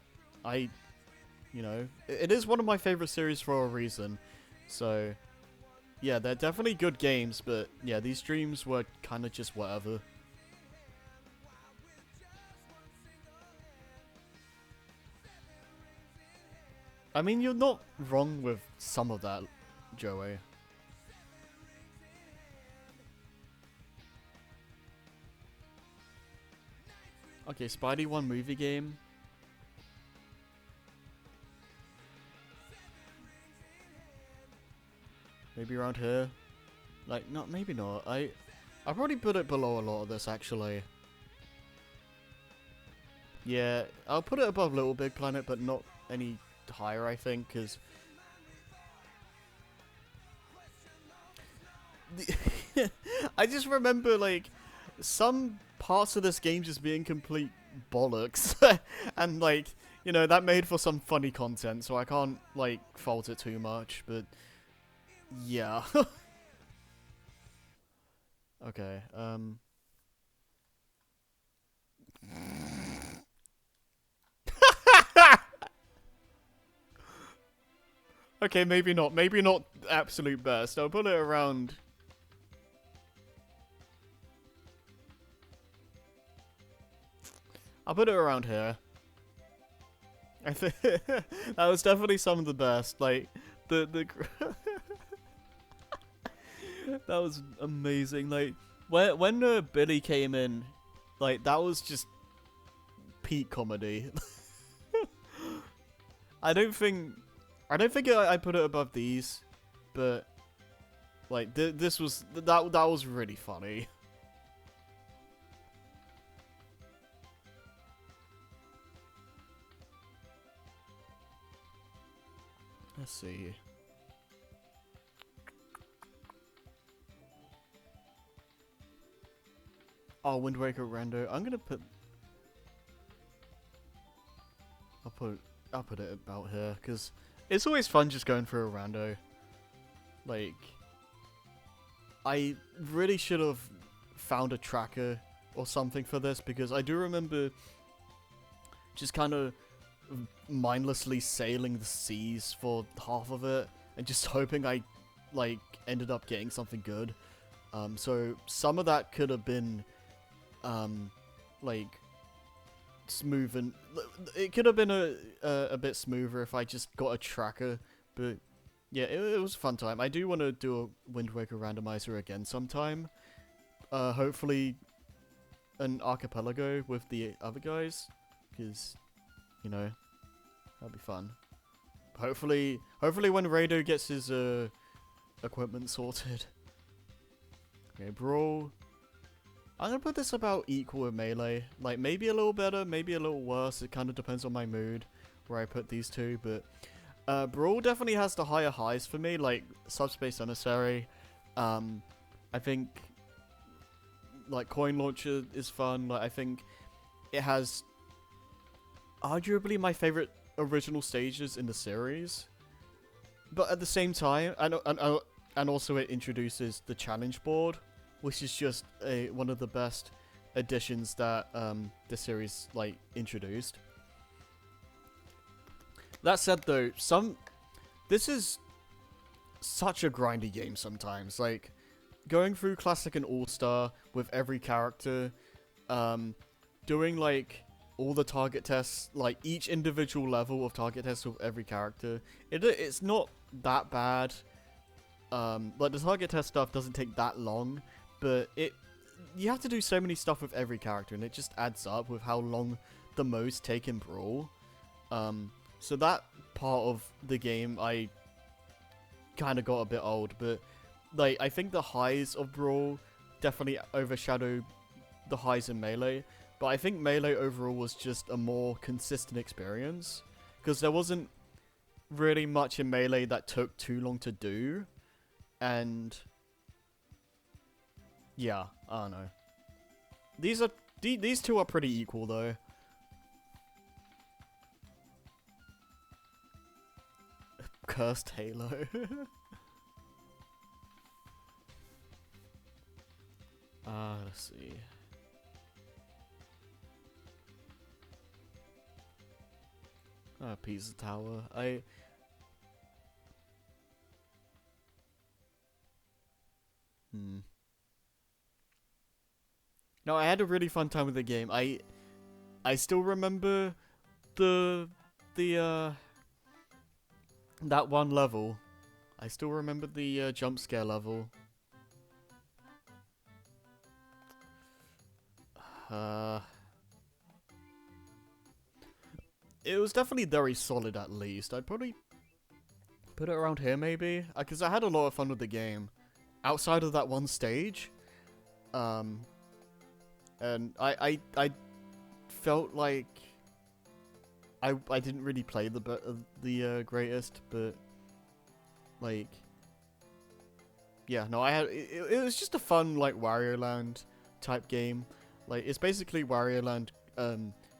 you know, it is one of my favorite series for a reason, so... Yeah, they're definitely good games, but yeah, these streams were kind of just whatever. I mean, you're not wrong with some of that, Joey. Okay, Spidey 1 movie game. Maybe around here. Like, not, maybe not. I'll probably put it below a lot of this, actually. Yeah, I'll put it above Little Big Planet, but not any higher, I think, because... I just remember, like, some parts of this game just being complete bollocks. And, like, you know, that made for some funny content, so I can't, like, fault it too much, but... Yeah. Okay, Okay, maybe not. Maybe not absolute best. I'll put it around... I'll put it around here. I think that was definitely some of the best. Like, the that was amazing. Like, when Billy came in, like, that was just peak comedy. I don't think I put it above these, but like this was that was really funny. Let's see. Oh, Wind Waker Rando. I'm gonna put. I'll put it about here, because it's always fun just going through a rando. Like, I really should have found a tracker or something for this, because I do remember just kind of mindlessly sailing the seas for half of it, and just hoping I, like, ended up getting something good. So some of that could have been, like, smooth, and it could have been a bit smoother if I just got a tracker, but yeah, it was a fun time. I do want to do a Wind Waker randomizer again sometime. Hopefully an archipelago with the other guys, because, you know, that'd be fun. Hopefully when Rado gets his equipment sorted. Okay, Brawl. I'm gonna put this about equal with Melee. Like, maybe a little better, maybe a little worse. It kind of depends on my mood where I put these two, but Brawl definitely has the higher highs for me, like Subspace Emissary. I think, like, Coin Launcher is fun. Like, I think it has arguably my favorite original stages in the series. But at the same time, and also it introduces the challenge board, which is just one of the best additions that the series, like, introduced. That said, though, this is such a grindy game sometimes. Like, going through Classic and All-Star with every character, doing, like, all the target tests, like, each individual level of target tests with every character, it's not that bad. Like, the target test stuff doesn't take that long, but you have to do so many stuff with every character, and it just adds up with how long the modes take in Brawl. So that part of the game, I kind of got a bit old, but, like, I think the highs of Brawl definitely overshadow the highs in Melee. But I think Melee overall was just a more consistent experience. Because there wasn't really much in Melee that took too long to do. And yeah, I don't know. These two are pretty equal though. Cursed Halo. Let's see. Pizza Tower. No, I had a really fun time with the game. I still remember that one level. I still remember the jump scare level. It was definitely very solid at least. I'd probably put it around here maybe. Because I had a lot of fun with the game. Outside of that one stage. And I felt like I didn't really play the greatest, but like yeah, no, it was just a fun like Wario Land type game. Like it's basically Wario Land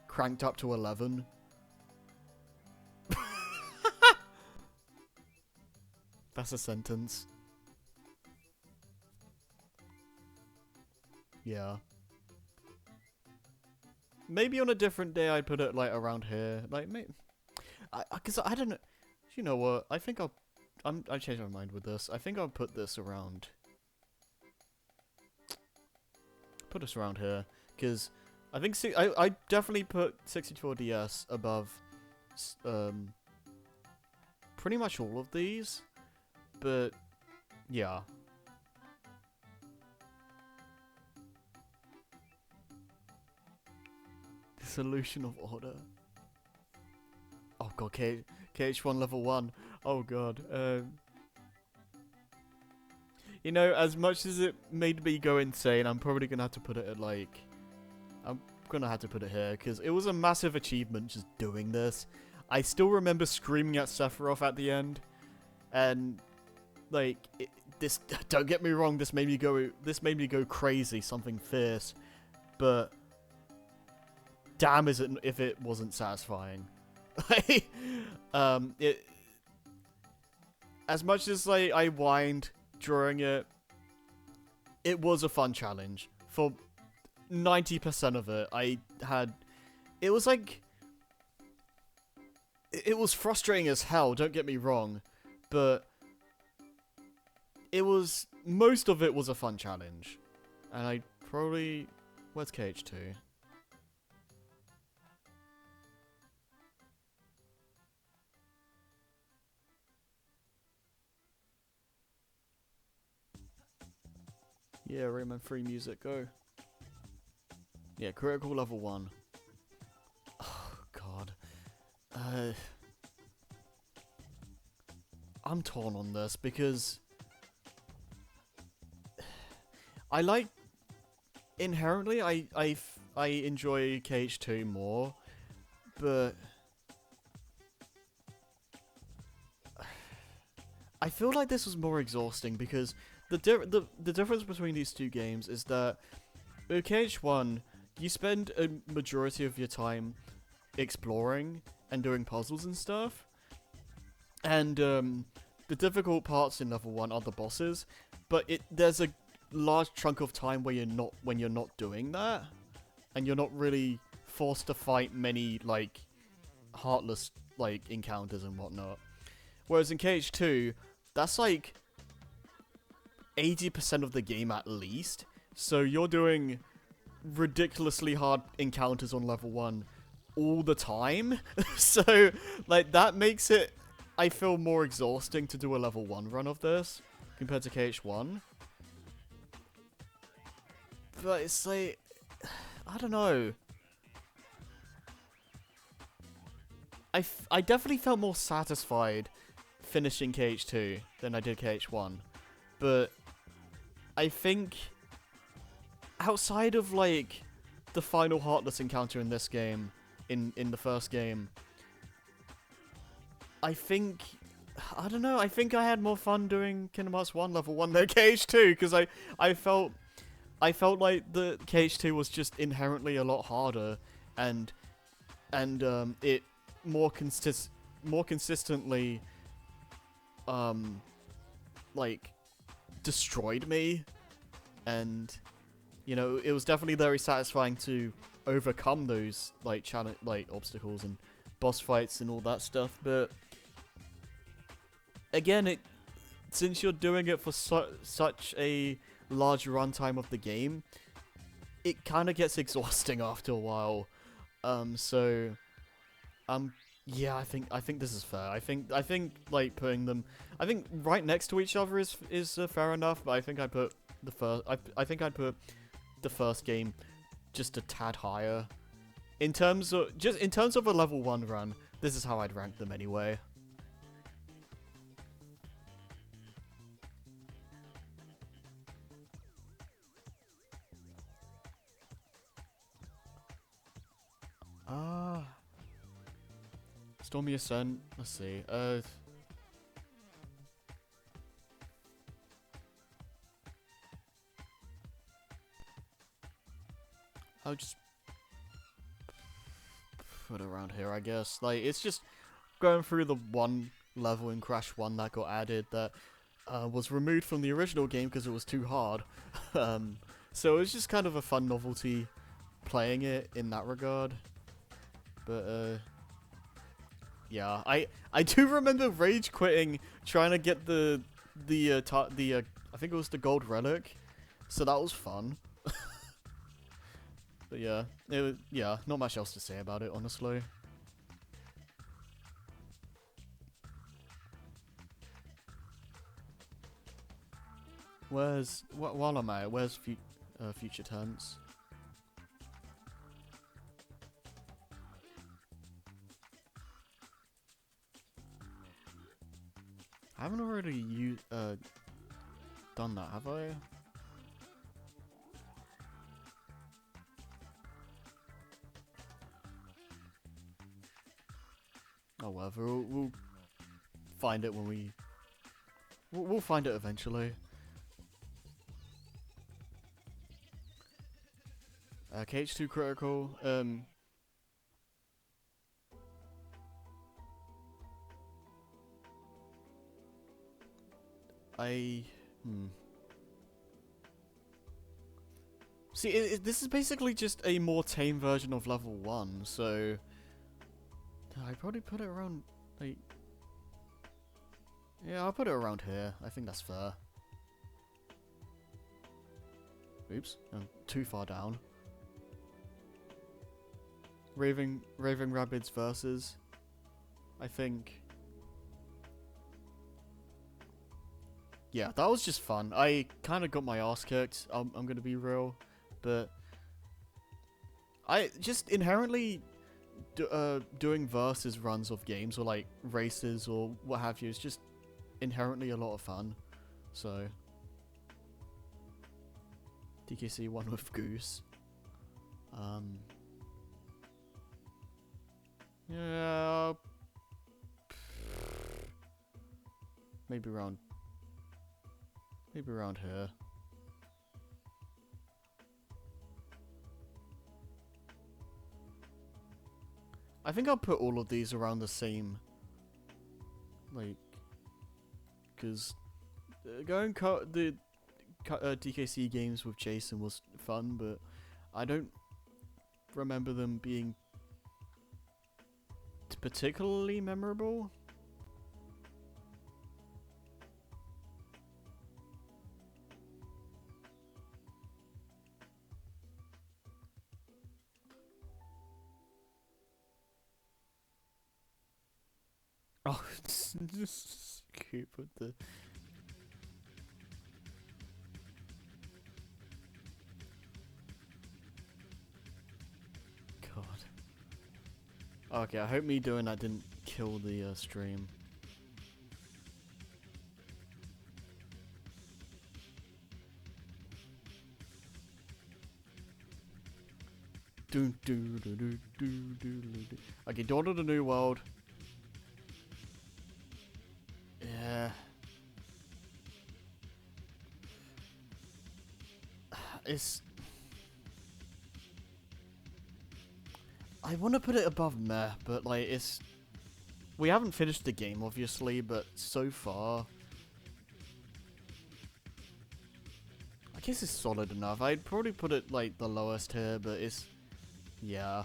cranked up to 11. That's a sentence. Yeah. Maybe on a different day I'd put it like around here. Like maybe, cause I don't know. You know what? I think I changed my mind with this. I think I'll put this around. Put this around here, cause I think I definitely put 64DS above pretty much all of these, but yeah. Solution of order. Oh god, KH1 level 1. Oh god. You know, as much as it made me go insane, I'm probably gonna have to put it at like... I'm gonna have to put it here, because it was a massive achievement just doing this. I still remember screaming at Sephiroth at the end. And, like, this... Don't get me wrong, this made me go crazy, something fierce. But... damn is it if it wasn't satisfying. As much as like I whined during it, it was a fun challenge. For 90% of it, it was like, it was frustrating as hell, don't get me wrong, but most of it was a fun challenge. And I probably, where's KH2? Yeah, Rayman 3 music, go. Yeah, critical level 1. Oh, God. I'm torn on this because... Inherently, I enjoy KH2 more, but... I feel like this was more exhausting because... The difference between these two games is that with KH1, you spend a majority of your time exploring and doing puzzles and stuff. And the difficult parts in level 1 are the bosses, but there's a large chunk of time where you're not doing that, and you're not really forced to fight many like heartless like encounters and whatnot. Whereas in KH2, that's like 80% of the game at least. So you're doing ridiculously hard encounters on level 1 all the time. So, like, that makes it, I feel, more exhausting to do a level 1 run of this compared to KH1. But it's like, I don't know. I definitely felt more satisfied finishing KH2 than I did KH1. But I think outside of like the final Heartless encounter in this game, in the first game, I think, I don't know, I think I had more fun doing Kingdom Hearts 1 level 1 than KH2, because I felt like the KH2 was just inherently a lot harder, and it more consistently like destroyed me, and you know, it was definitely very satisfying to overcome those like challenge, like obstacles and boss fights and all that stuff. But again, since you're doing it for such a large runtime of the game, it kind of gets exhausting after a while. Yeah, I think this is fair. I think like putting them, I think right next to each other is fair enough. But I think I put the first, I think I'd put the first game just a tad higher in terms of a level 1 run. This is how I'd rank them anyway. Stormy Ascent. Let's see. I'll just put it around here, I guess. Like, it's just going through the one level in Crash 1 that got added that was removed from the original game because it was too hard. So it was just kind of a fun novelty playing it in that regard. But yeah, I do remember rage quitting trying to get the I think it was the gold relic, so that was fun. But yeah, not much else to say about it, honestly. While I'm at it, where's Future Tense? I haven't already done that, have I? Oh, whatever. We'll find it when we'll find it eventually. KH2 critical. See, this is basically just a more tame version of level 1, so I'd probably put it around, like, yeah, I'll put it around here. I think that's fair. Oops, I'm too far down. Raving Rabbids versus, I think. Yeah, that was just fun. I kind of got my ass kicked, I'm gonna be real, but I just inherently doing versus runs of games or like races or what have you is just inherently a lot of fun. So DKC won with Goose. Yeah, maybe around here. I think I'll put all of these around the same, like, because going the DKC games with Jason was fun, but I don't remember them being particularly memorable. Oh, just cute with the. God. Okay, I hope me doing that didn't kill the stream. Okay, Dawn of the New World. Yeah. It's... I want to put it above meh, but like, it's... We haven't finished the game, obviously, but so far... I guess it's solid enough. I'd probably put it, like, the lowest here, but it's... Yeah.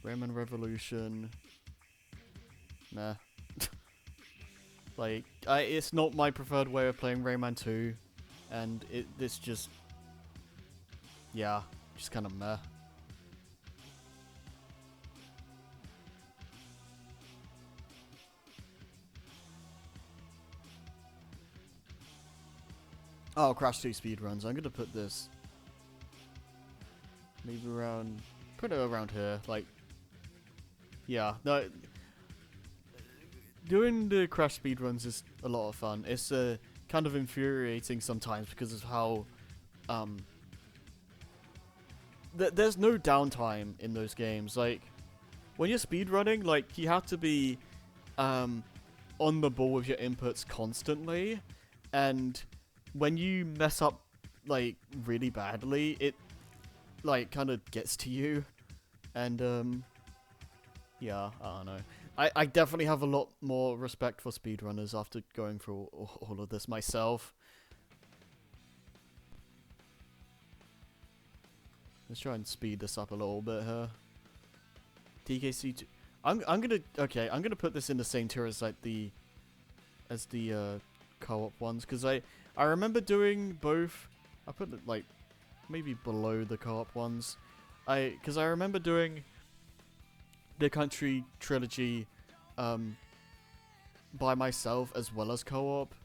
Rayman Revolution... Nah. Like, it's not my preferred way of playing Rayman 2, and it's just... Yeah, just kind of meh. Oh, Crash 2 speedruns. I'm gonna put this maybe around... Put it around here, like... Yeah, no... Doing the Crash speedruns is a lot of fun. It's kind of infuriating sometimes because of how... There's no downtime in those games. Like, when you're speedrunning, like, you have to be on the ball with your inputs constantly, and when you mess up, like, really badly, it, like, kind of gets to you, and, yeah, I don't know. I definitely have a lot more respect for speedrunners after going through all of this myself. Let's try and speed this up a little bit here. DKC2. I'm gonna put this in the same tier as like the co-op ones, because I remember doing both. I put it like maybe below the co-op ones. Because I remember doing the Country Trilogy by myself as well as co-op,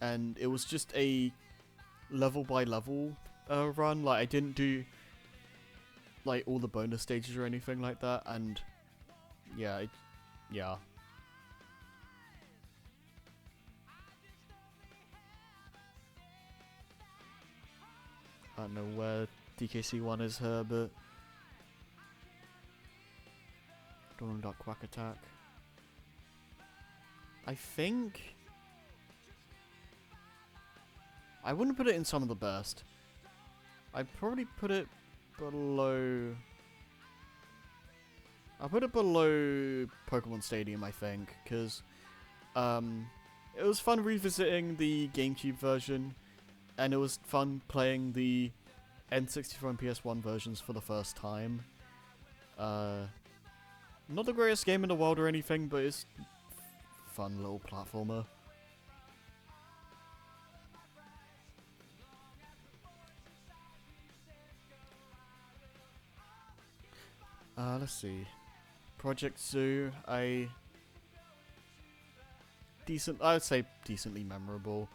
and it was just a level by level run. Like, I didn't do like all the bonus stages or anything like that, and yeah, yeah. I don't know where DKC1 is here, but Donald Duck Quack Attack. I think I wouldn't put it in some of the best. I'd probably put it below. I'll put it below Pokemon Stadium, I think, because it was fun revisiting the GameCube version, and it was fun playing the N64 and PS1 versions for the first time. Not the greatest game in the world or anything, but it's fun little platformer. Let's see. Project Zoo, I would say decently memorable.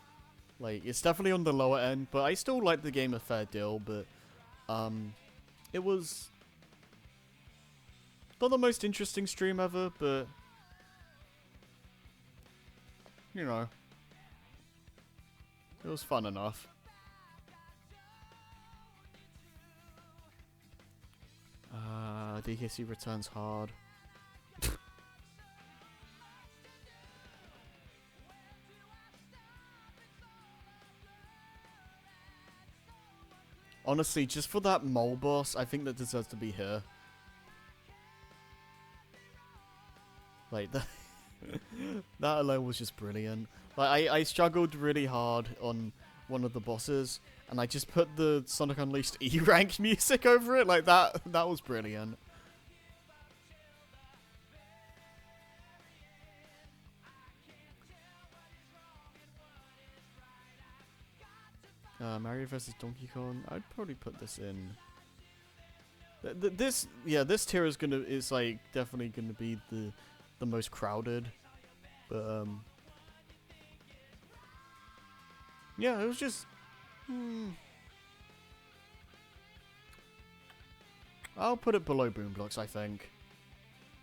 Like, it's definitely on the lower end, but I still like the game a fair deal, but it was not the most interesting stream ever, but you know, it was fun enough. DKC returns hard. Honestly, just for that mole boss, I think that deserves to be here. Like, that, that alone was just brilliant. Like, I struggled really hard on one of the bosses, and I just put the Sonic Unleashed E-Rank music over it. Like, that was brilliant. Mario vs. Donkey Kong. I'd probably put this in. This tier is like definitely gonna be the most crowded, but yeah, it was just. I'll put it below Boom Blocks. I think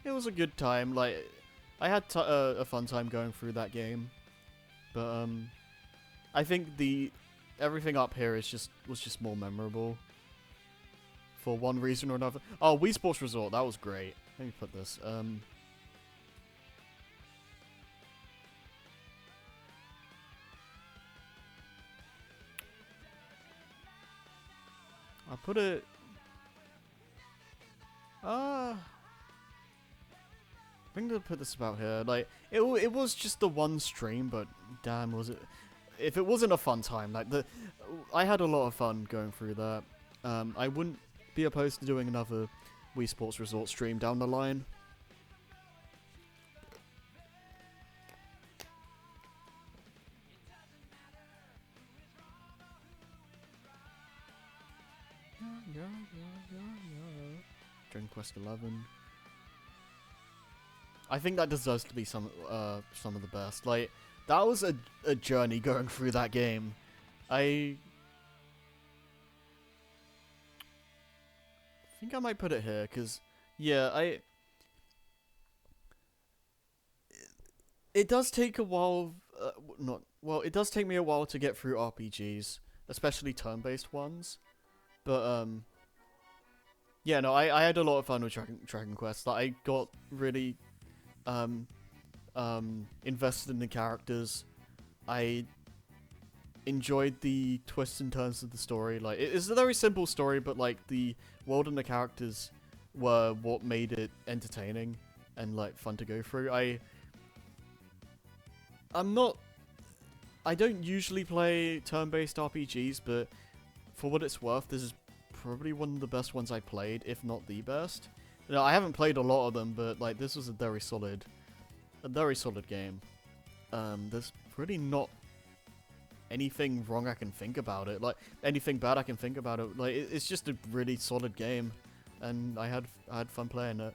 it was a good time. Like, I had a fun time going through that game, but I think the everything up here was just more memorable for one reason or another. Oh, Wii Sports Resort, that was great. Let me put this. I put it. I think I'll put this about here. Like, it was just the one stream, but damn, was it? If it wasn't a fun time, like I had a lot of fun going through that. I wouldn't be opposed to doing another Wii Sports Resort stream down the line. Dragon Quest 11. I think that deserves to be some of the best. Like, that was a journey going through that game. I think I might put it here, because, yeah, it does take a while, it does take me a while to get through RPGs, especially turn-based ones, but, yeah, no, I had a lot of fun with Dragon Quest. Like, I got really, invested in the characters. I enjoyed the twists and turns of the story. Like, it's a very simple story, but like the world and the characters were what made it entertaining and like fun to go through. I don't usually play turn-based RPGs, but for what it's worth, this is probably one of the best ones I played, if not the best. You know, I haven't played a lot of them, but like this was a very solid game. There's really not anything wrong I can think about it. Like, anything bad I can think about it. Like, it's just a really solid game, and I had fun playing it.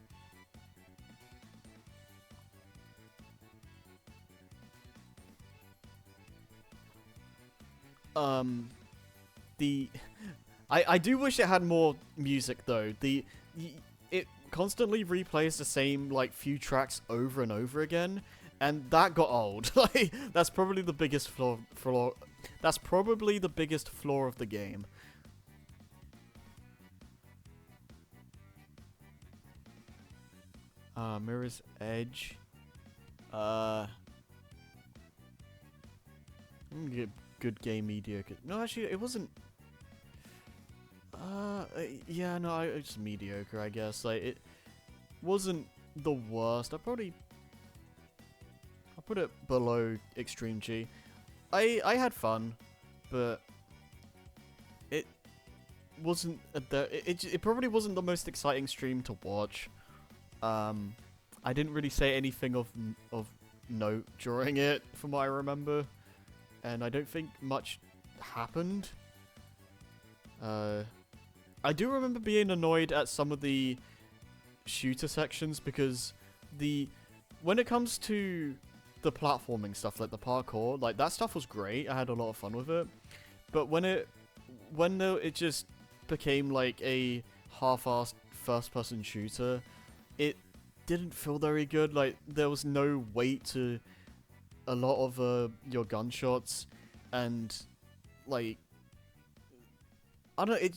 I do wish it had more music though. It constantly replays the same like few tracks over and over again, and that got old. Like, that's probably the biggest flaw. That's probably the biggest flaw of the game. Mirror's Edge. Good game, mediocre. No, actually, it wasn't. Yeah, no, it's mediocre, I guess. Like, it wasn't the worst. I'll put it below Extreme G. I had fun, but it wasn't it probably wasn't the most exciting stream to watch. I didn't really say anything of note during it, from what I remember, and I don't think much happened. I do remember being annoyed at some of the shooter sections, because when it comes to the platforming stuff, like the parkour, like that stuff was great. I had a lot of fun with it. But when it just became like a half-assed first-person shooter, it didn't feel very good. Like, there was no weight to a lot of your gunshots, and like, I don't know,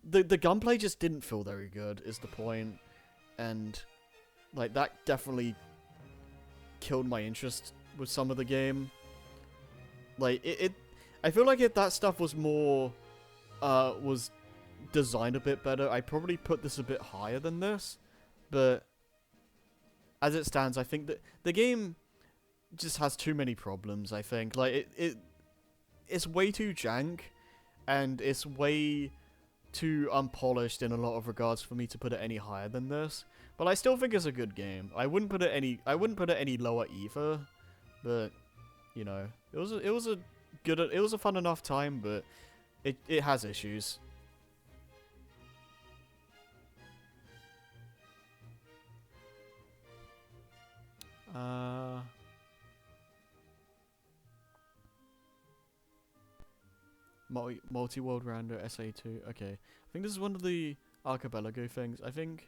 the gunplay just didn't feel very good, is the point. And like, that definitely killed my interest with some of the game. Like, I feel like if that stuff was more was designed a bit better, I'd probably put this a bit higher than this. But as it stands, I think that the game just has too many problems. I think, like, it's way too jank, and it's way too unpolished in a lot of regards for me to put it any higher than this. But I still think it's a good game. I wouldn't put it any lower either. But, you know, it was a fun enough time, but it has issues. Multi-world rounder SA2. Okay, I think this is one of the Archipelago things. I think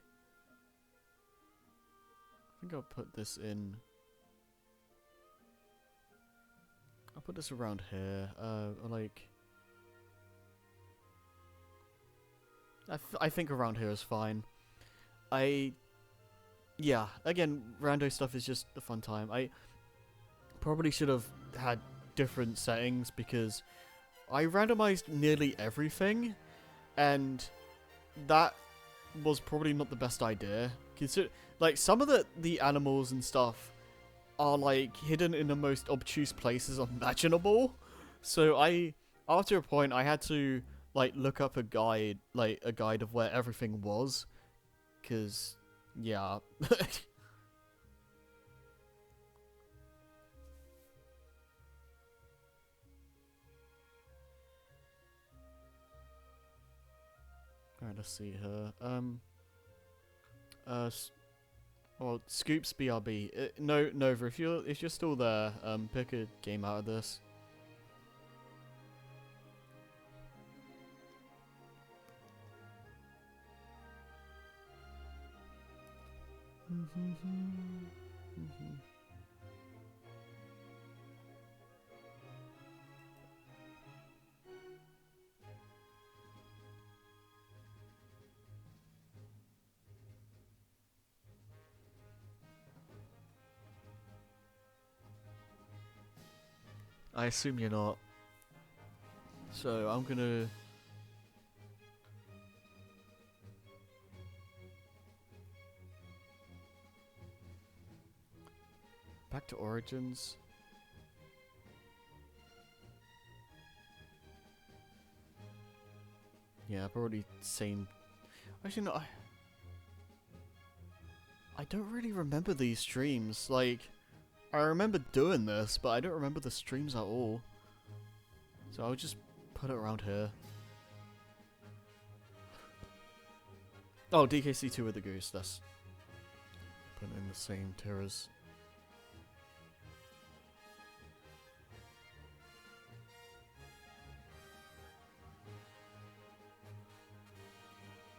I'll put this in. I'll put this around here. Like, I think around here is fine. Yeah, again, rando stuff is just a fun time. I probably should have had different settings because I randomized nearly everything, and that was probably not the best idea. Consider, like, some of the animals and stuff are, like, hidden in the most obtuse places imaginable. So after a point, I had to, like, look up a guide of where everything was. Because, yeah. Alright, let's see here. Well, Scoops BRB. No, Nova, if you're still there, pick a game out of this. I assume you're not. So I'm gonna. Back to Origins. Yeah, probably same. Actually, no. I don't really remember these streams. Like, I remember doing this, but I don't remember the streams at all. So I'll just put it around here. Oh, DKC2 with the goose. That's put it in the same tier as.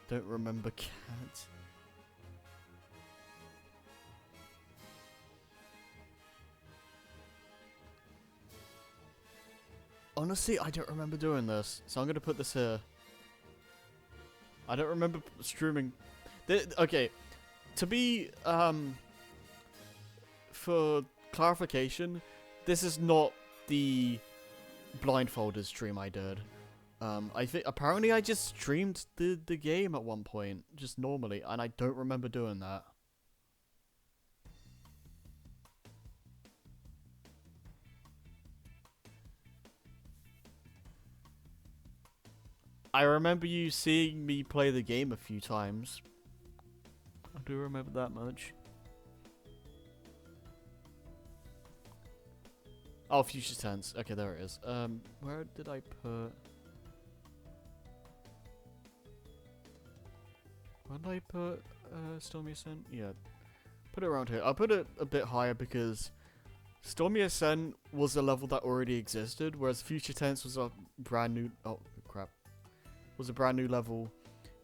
Don't remember cat. Honestly, I don't remember doing this, so I'm gonna put this here. I don't remember streaming. Okay, to be for clarification, this is not the blindfolded stream I did. I think apparently I just streamed the game at one point, just normally, and I don't remember doing that. I remember you seeing me play the game a few times. I do remember that much. Oh, future tense. Okay, there it is. Where did I put? Where did I put Stormy Ascent? Yeah, put it around here. I'll put it a bit higher because Stormy Ascent was a level that already existed, whereas Future Tense was a brand new. Oh crap! Was a brand new level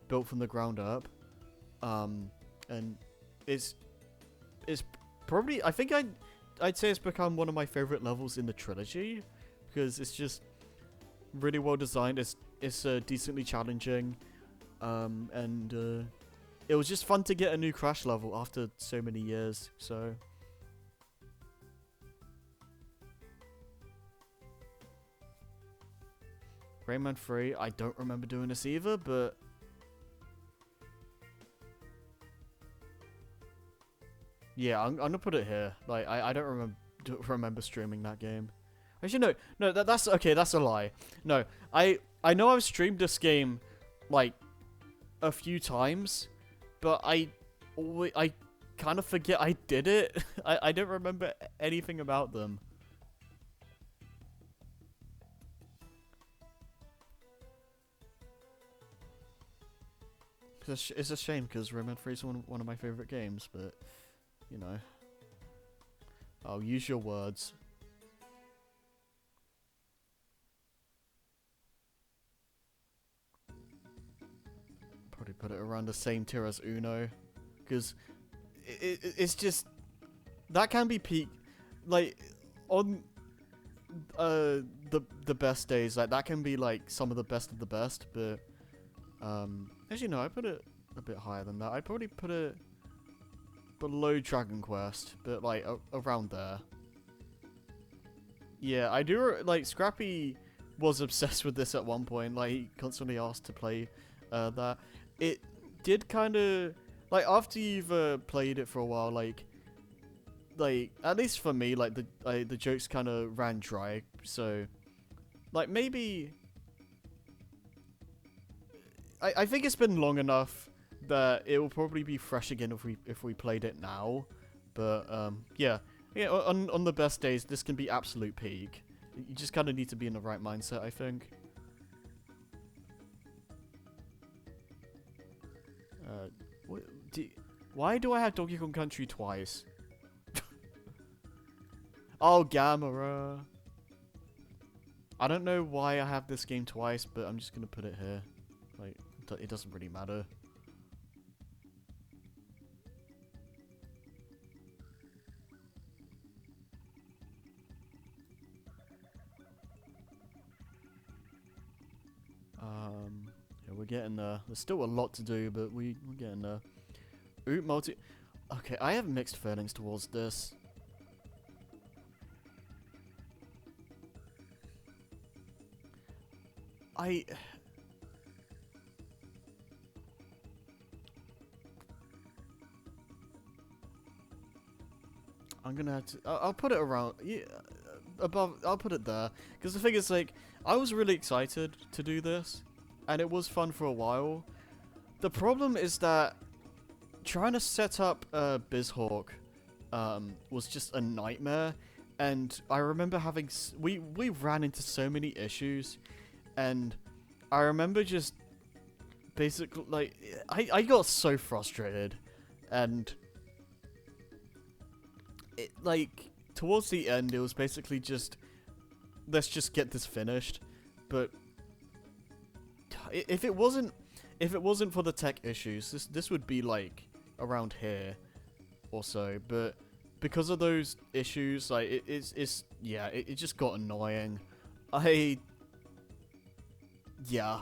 built from the ground up, and it's probably, I think I'd say it's become one of my favorite levels in the trilogy because it's just really well designed. It's decently challenging, and it was just fun to get a new Crash level after so many years. So. Rayman 3, I don't remember doing this either, but yeah, I'm gonna put it here. Like, I don't remember streaming that game. Actually, no, that's okay. That's a lie. No, I know I've streamed this game like a few times, but I kind of forget I did it. I don't remember anything about them. It's a shame because Rayman 3 is one of my favorite games, but you know, I'll use your words. Probably put it around the same tier as Uno, because it's just that can be peak, like on the best days, like that can be like some of the best of the best, but Actually, no, I put it a bit higher than that. I'd probably put it below Dragon Quest, but like around there. Yeah, I do like Scrappy was obsessed with this at one point. Like he constantly asked to play that. It did kind of like after you've played it for a while, like at least for me, like the jokes kind of ran dry. So like maybe I think it's been long enough that it will probably be fresh again if we played it now. But yeah, on the best days, this can be absolute peak. You just kind of need to be in the right mindset, I think. Why do I have Donkey Kong Country twice? Oh, Gamera. I don't know why I have this game twice, but I'm just gonna put it here. Like, it doesn't really matter. Yeah, we're getting there. There's still a lot to do, but we're getting there. Ooh, multi... Okay, I have mixed feelings towards this. I'm gonna have to... I'll put it around... Yeah, above... I'll put it there. Because the thing is, like, I was really excited to do this. And it was fun for a while. The problem is that trying to set up BizHawk was just a nightmare. And I remember having... We ran into so many issues. And I remember just... Basically, like... I got so frustrated. And... like, towards the end, it was basically just... Let's just get this finished. But... If it wasn't for the tech issues, this would be like around here or so. But because of those issues, like it just got annoying. Yeah.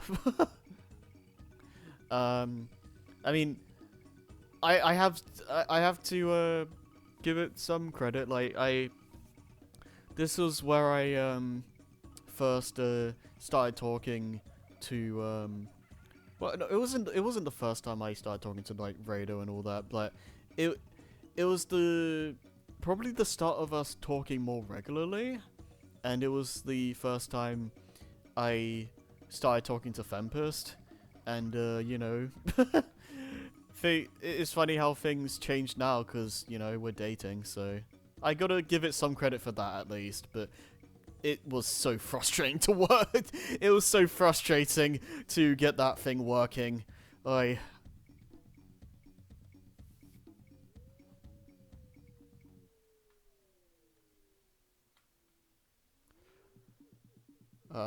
I mean, I have to give it some credit. Like this was where I first started talking to well, no, it wasn't the first time I started talking to like Rado and all that, but it was probably the start of us talking more regularly, and it was the first time I started talking to Fempest, and you know, it's funny how things change now because you know we're dating, so I gotta give it some credit for that at least, but. It was so frustrating to work. It was so frustrating to get that thing working.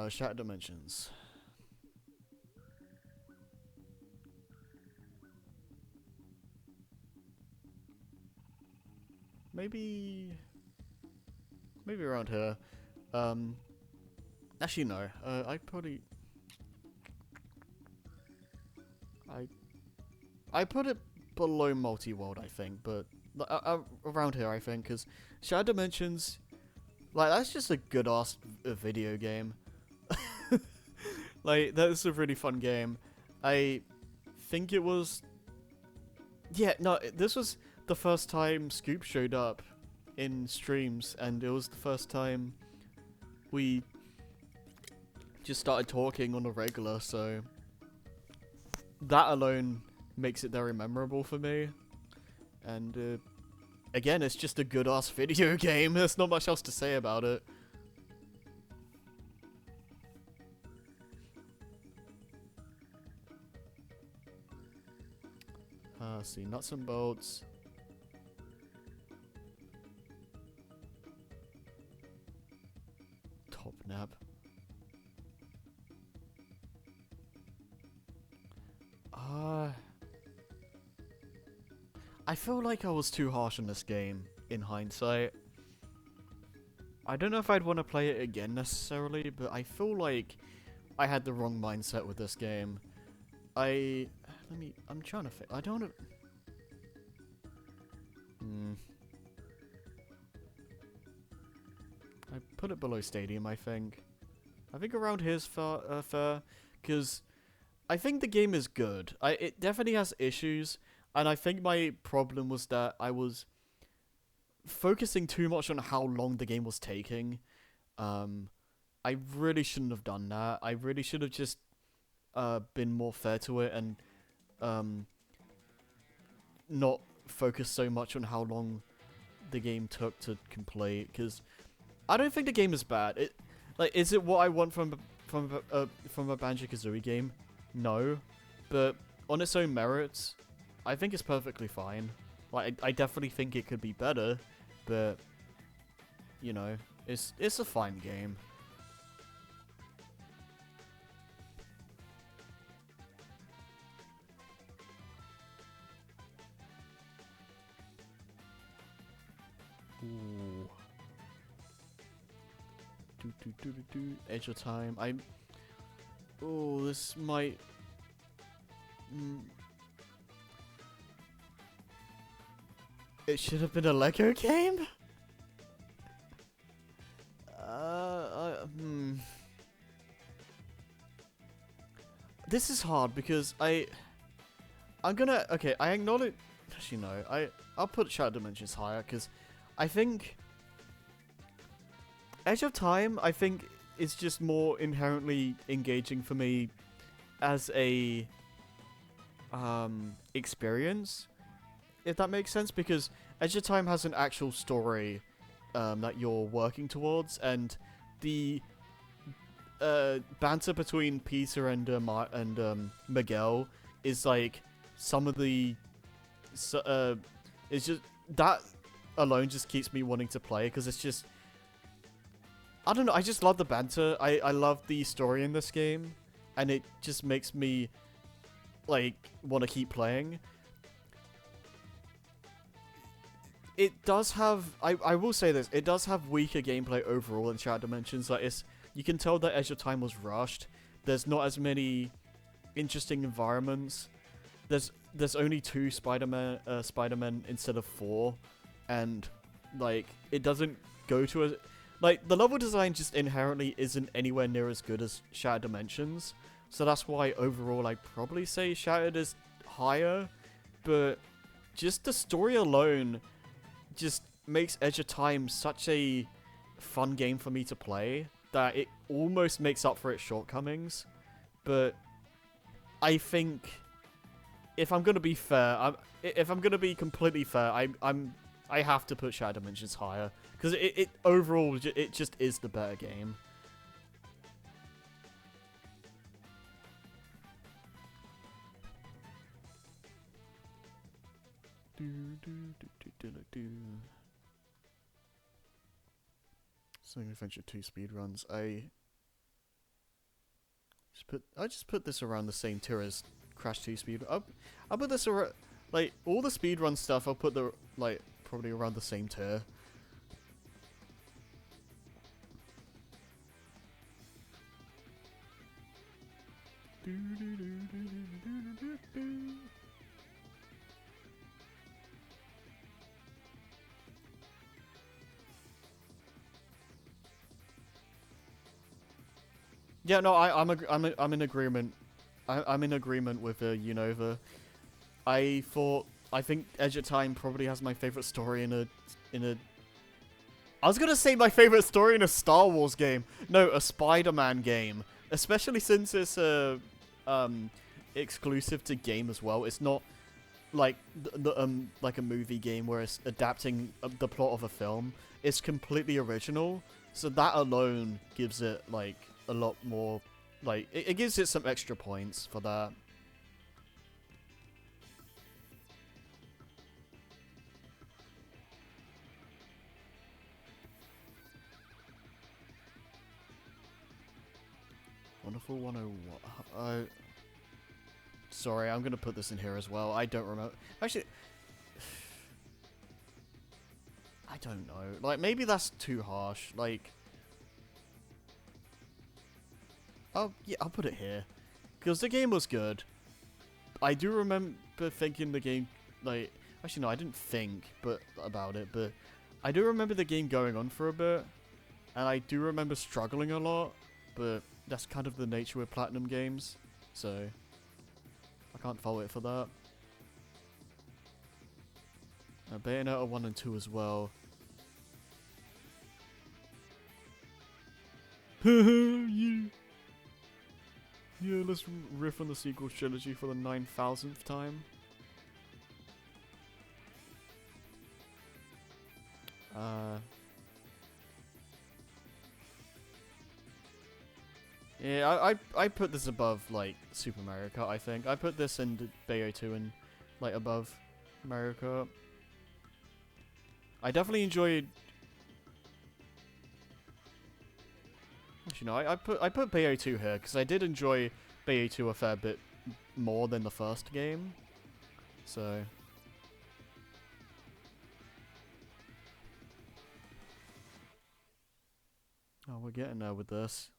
Shattered Dimensions. Maybe around here. Actually no. I'd probably... I put it below Multi-World, I think, but around here, I think, because Shattered Dimensions, like, that's just a good-ass video game. Like, that's a really fun game. I think it was... Yeah, no, this was the first time Scoop showed up in streams, and it was the first time we just started talking on a regular, so that alone makes it very memorable for me. And again, it's just a good-ass video game. There's not much else to say about it. Let's see, Nuts and Bolts. Top Nap. I feel like I was too harsh on this game, in hindsight. I don't know if I'd want to play it again necessarily, but I feel like I had the wrong mindset with this game. I'm trying to think. I don't know. I put it below Stadium, I think. I think around here's fair, because I think the game is good. It definitely has issues, and I think my problem was that I was focusing too much on how long the game was taking. I really shouldn't have done that. I really should have just been more fair to it and not focus so much on how long the game took to complete, because I don't think the game is bad. Is it what I want from a Banjo-Kazooie game? No, but on its own merits, I think it's perfectly fine. Like, I definitely think it could be better, but you know, it's a fine game. Ooh. Edge of Time. Oh, this might. It should have been a Lego game. This is hard because I'm gonna. Okay, I acknowledge. Actually, no. I'll put Shadow Dimensions higher because I think Edge of Time, I think, is just more inherently engaging for me as a experience, if that makes sense, because Edge of Time has an actual story that you're working towards, and the banter between Peter and Miguel is like some of the it's just that alone just keeps me wanting to play, because it's just, I don't know, I just love the banter. I love the story in this game, and it just makes me like want to keep playing. It does have, I will say this, it does have weaker gameplay overall in Shadow Dimensions. Like, you can tell that Edge of Time was rushed. There's not as many interesting environments. There's only 2 Spider-Men instead of 4, and like it doesn't go to a, like, the level design just inherently isn't anywhere near as good as Shattered Dimensions. So that's why overall I'd probably say Shattered is higher, but just the story alone just makes Edge of Time such a fun game for me to play that it almost makes up for its shortcomings. But I think if I'm gonna be fair, if I'm gonna be completely fair, I have to put Shadow Dimensions higher, because it overall it just is the better game. Sonic Adventure 2 speedruns. I just put this around the same tier as Crash 2 speed. I'll put this around, like, all the speedrun stuff. I'll put the, like, probably around the same tier. Yeah, no, I'm in agreement. I'm in agreement with Unova. I think Edge of Time probably has my favorite story in a. I was gonna say my favorite story in a Star Wars game. No, a Spider-Man game. Especially since it's exclusive to game as well. It's not like like a movie game where it's adapting the plot of a film. It's completely original. So that alone gives it like a lot more, like, it gives it some extra points for that. Wonderful 101. Sorry, I'm gonna put this in here as well. I don't remember. Actually, I don't know. Like, maybe that's too harsh. Like, oh yeah, I'll put it here because the game was good. I do remember thinking the game, like, actually no, I didn't think about it, but I do remember the game going on for a bit, and I do remember struggling a lot, but that's kind of the nature with Platinum games, so I can't fault it for that. Bayonetta 1 and 2 as well. Yeah. Yeah, let's riff on the sequel trilogy for the 9,000th time. Yeah, I put this above, like, Super Mario Kart, I think. I put this and Bayo 2 and, like, above Mario Kart. I definitely enjoyed... Actually, no, I put Bayo 2 here, because I did enjoy Bayo 2 a fair bit more than the first game. So... Oh, we're getting there with this.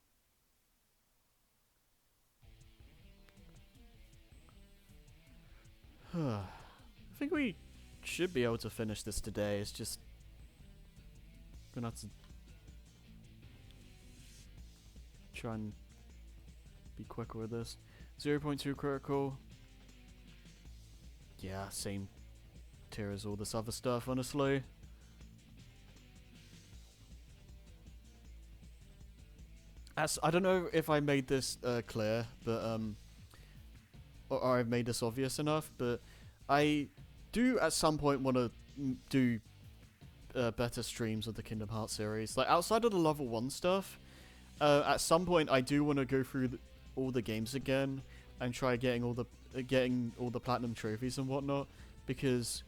I think we should be able to finish this today. It's just gonna have to try and be quicker with this. 0.2 critical. Yeah, same tier as all this other stuff, honestly. I don't know if I made this clear, but or I've made this obvious enough, but I do at some point want to do better streams of the Kingdom Hearts series. Like, outside of the level 1 stuff, at some point I do want to go through all the games again and try getting all the platinum trophies and whatnot, because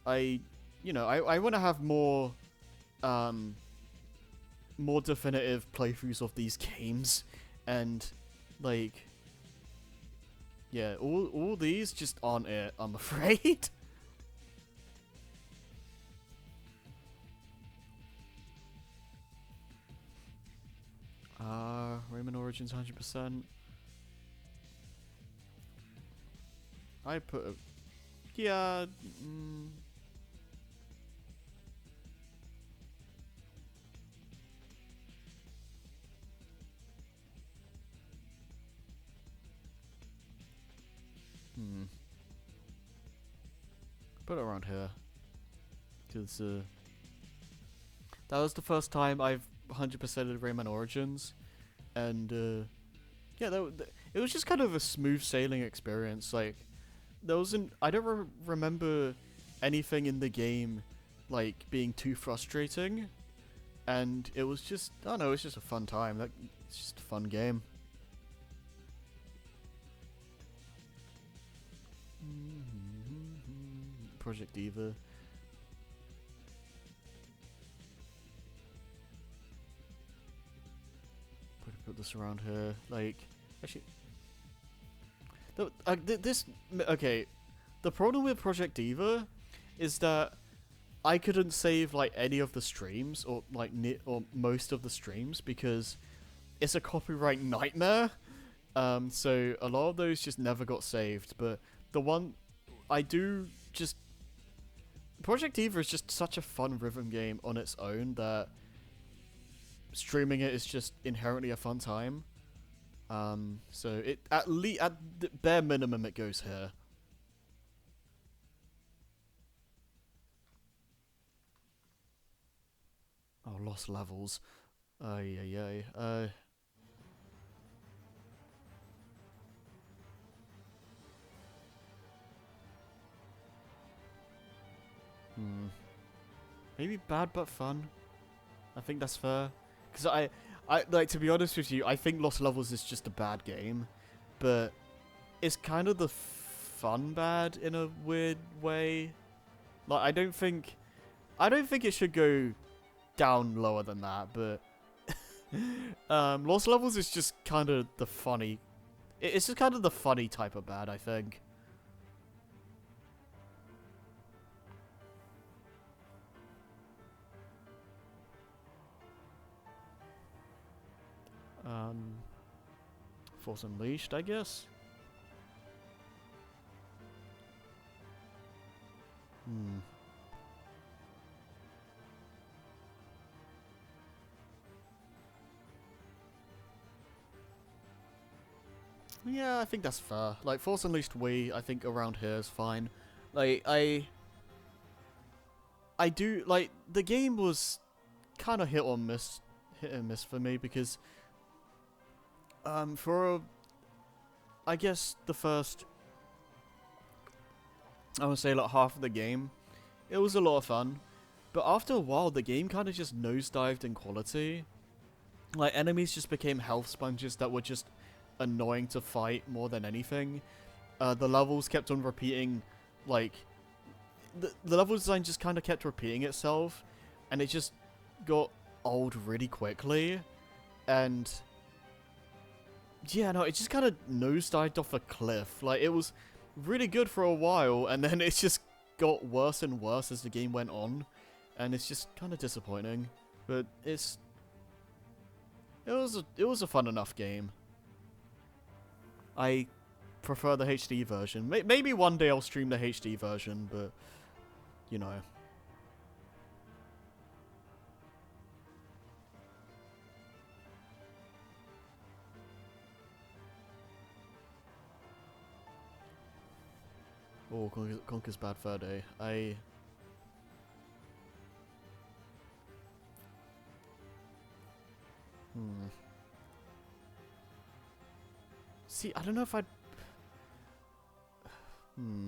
I want to have more more definitive playthroughs of these games, and like, yeah, all these just aren't it, I'm afraid. Rayman Origins 100%. I put a... Yeah... Put it around here. Because, that was the first time I've 100%ed Rayman Origins. And, yeah, it was just kind of a smooth sailing experience. Like, there wasn't... I don't remember anything in the game, like, being too frustrating. And it was just... I don't know, it's just a fun time. It's just a fun game. Project Diva. Put this around here. Like, actually, okay. The problem with Project Diva is that I couldn't save like any of the streams, or like or most of the streams, because it's a copyright nightmare. So a lot of those just never got saved. But the one I do just... Project Diva is just such a fun rhythm game on its own that streaming it is just inherently a fun time. So it at the bare minimum it goes here. Oh, lost levels. Ay. Maybe bad but fun. I think that's fair. Because I like, to be honest with you, I think Lost Levels is just a bad game, but it's kind of the fun bad in a weird way. Like, I don't think it should go down lower than that, but Lost Levels is just kind of the funny. It's just kind of the funny type of bad, I think. Force Unleashed, I guess. Hmm. Yeah, I think that's fair. Like, Force Unleashed Wii, I think around here is fine. Like, I do, like, the game was kind of hit and miss for me because, for, I guess, the first, I would say, like, half of the game, it was a lot of fun. But after a while, the game kind of just nosedived in quality. Like, enemies just became health sponges that were just annoying to fight more than anything. The levels kept on repeating, like, the level design just kind of kept repeating itself, and it just got old really quickly. And yeah, no, it just kind of nosedived off a cliff. Like, it was really good for a while, and then it just got worse and worse as the game went on, and it's just kind of disappointing. But it was a fun enough game. I prefer the HD version. Maybe one day I'll stream the HD version, but you know. Oh, Conker's Bad Fur Day. Hmm. See, I don't know if I'd... Hmm.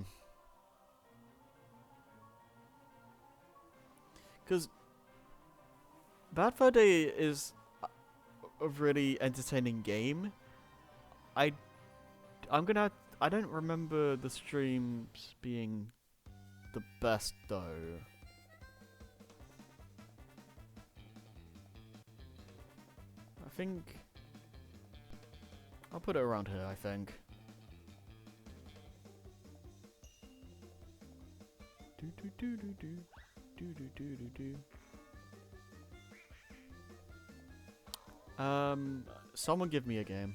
Because Bad Fur Day is a really entertaining game. I... I'm gonna... I don't remember the streams being the best, though. I think... I'll put it around here, I think. Do do do do do. Do do do do do. Someone give me a game.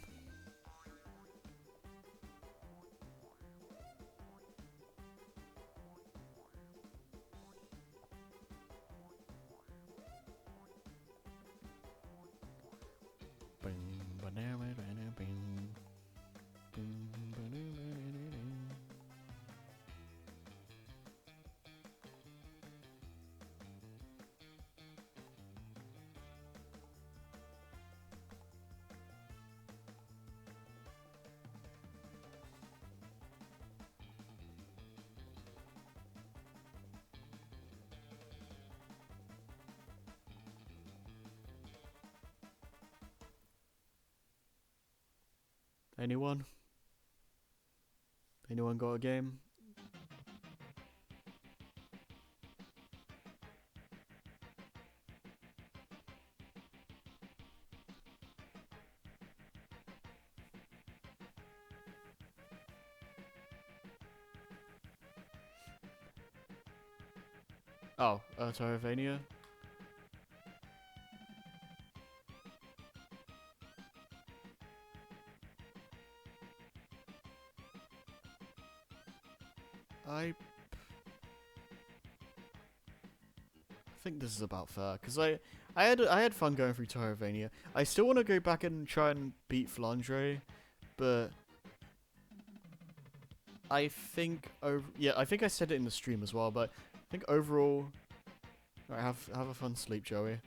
Anyone? Anyone got a game? Oh, Terravania? I think this is about fair, because I had fun going through Terravania. I still want to go back and try and beat Flandre, but I think I think I said it in the stream as well, but I think overall, alright, have a fun sleep, Joey.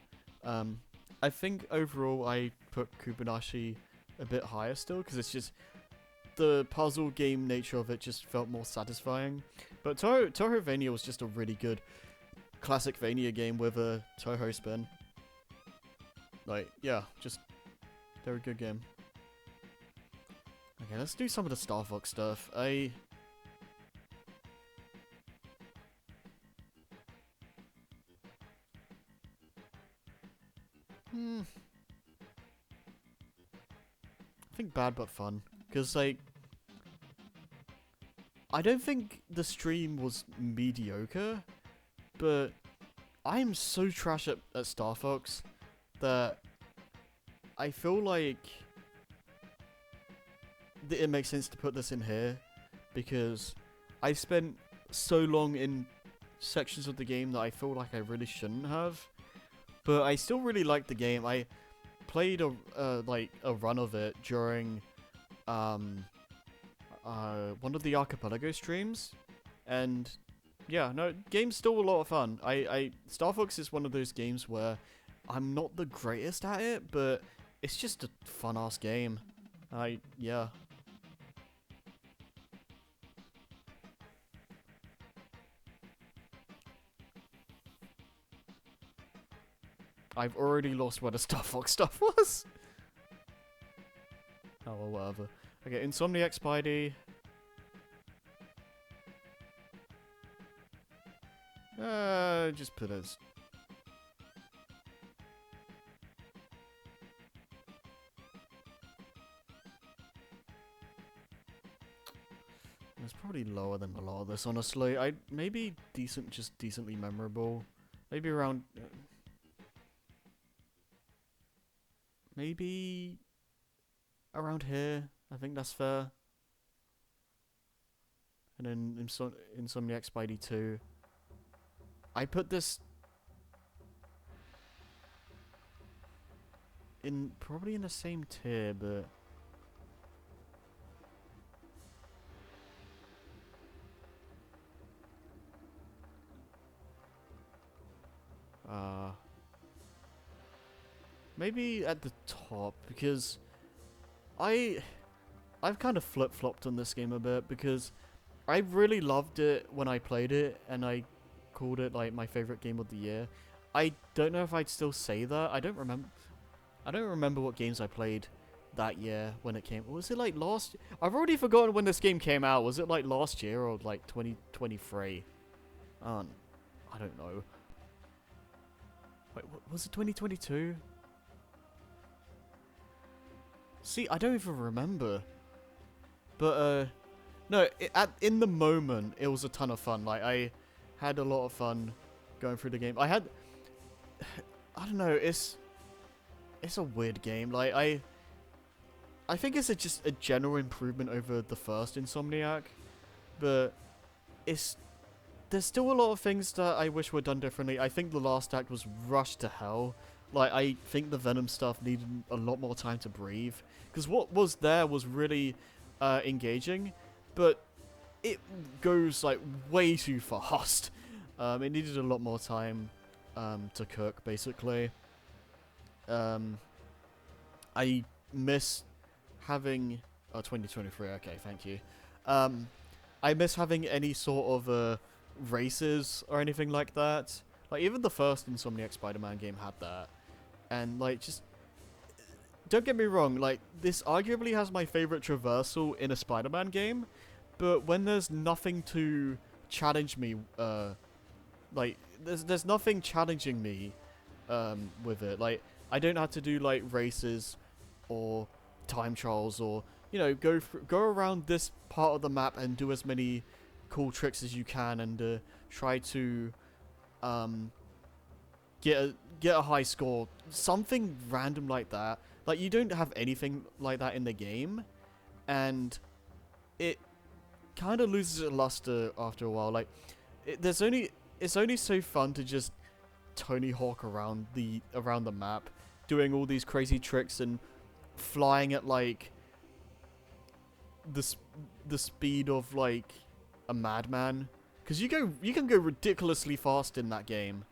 I think overall I put Kubanashi a bit higher still, because it's just the puzzle game nature of it just felt more satisfying. But Touhovania was just a really good classic Vania game with a Touhou spin. Like, yeah, just they're a good game. Okay, let's do some of the Star Fox stuff. I think bad but fun, because like I don't think the stream was mediocre, but I'm so trash at Star Fox that I feel like it makes sense to put this in here, because I spent so long in sections of the game that I feel like I really shouldn't have. But I still really like the game. I played a run of it during one of the Archipelago streams, and yeah, no, game's still a lot of fun. Star Fox is one of those games where I'm not the greatest at it, but it's just a fun-ass game. Yeah. I've already lost where the Star Fox stuff was. Oh, well, whatever. Okay, Insomniac Spidey. Just put as... It's probably lower than a lot of this, honestly. Maybe decent, just decently memorable. Maybe around... maybe... around here. I think that's fair. And then Insomniac Spidey 2. I put this... probably in the same tier, but... maybe at the top, because I've kind of flip-flopped on this game a bit, because I really loved it when I played it, and I called it like my favorite game of the year. I don't know if I'd still say that. I don't remember what games I played that year when it came. Was it like last? I've already forgotten when this game came out. Was it like last year or like 2023? I don't know. Wait, was it 2022? See, I don't even remember. But, no, in the moment, it was a ton of fun. Like, I had a lot of fun going through the game. I don't know, it's a weird game. Like, I think it's just a general improvement over the first Insomniac. But, there's still a lot of things that I wish were done differently. I think the last act was rushed to hell. Like, I think the Venom stuff needed a lot more time to breathe. Because what was there was really engaging, but it goes, like, way too fast. It needed a lot more time to cook, basically. I miss having... Oh, 2023, okay, thank you. I miss having any sort of races or anything like that. Like, even the first Insomniac Spider-Man game had that. And, like, just... Don't get me wrong, like, this arguably has my favorite traversal in a Spider-Man game, but when there's nothing to challenge me, like, there's nothing challenging me, with it. Like, I don't have to do, like, races or time trials or, you know, go around this part of the map and do as many cool tricks as you can and, try to, get a high score. Something random like that. Like, you don't have anything like that in the game, and it kind of loses its luster after a while. Like, it's only so fun to just Tony Hawk around the map, doing all these crazy tricks and flying at like the speed of like a madman, because you can go ridiculously fast in that game.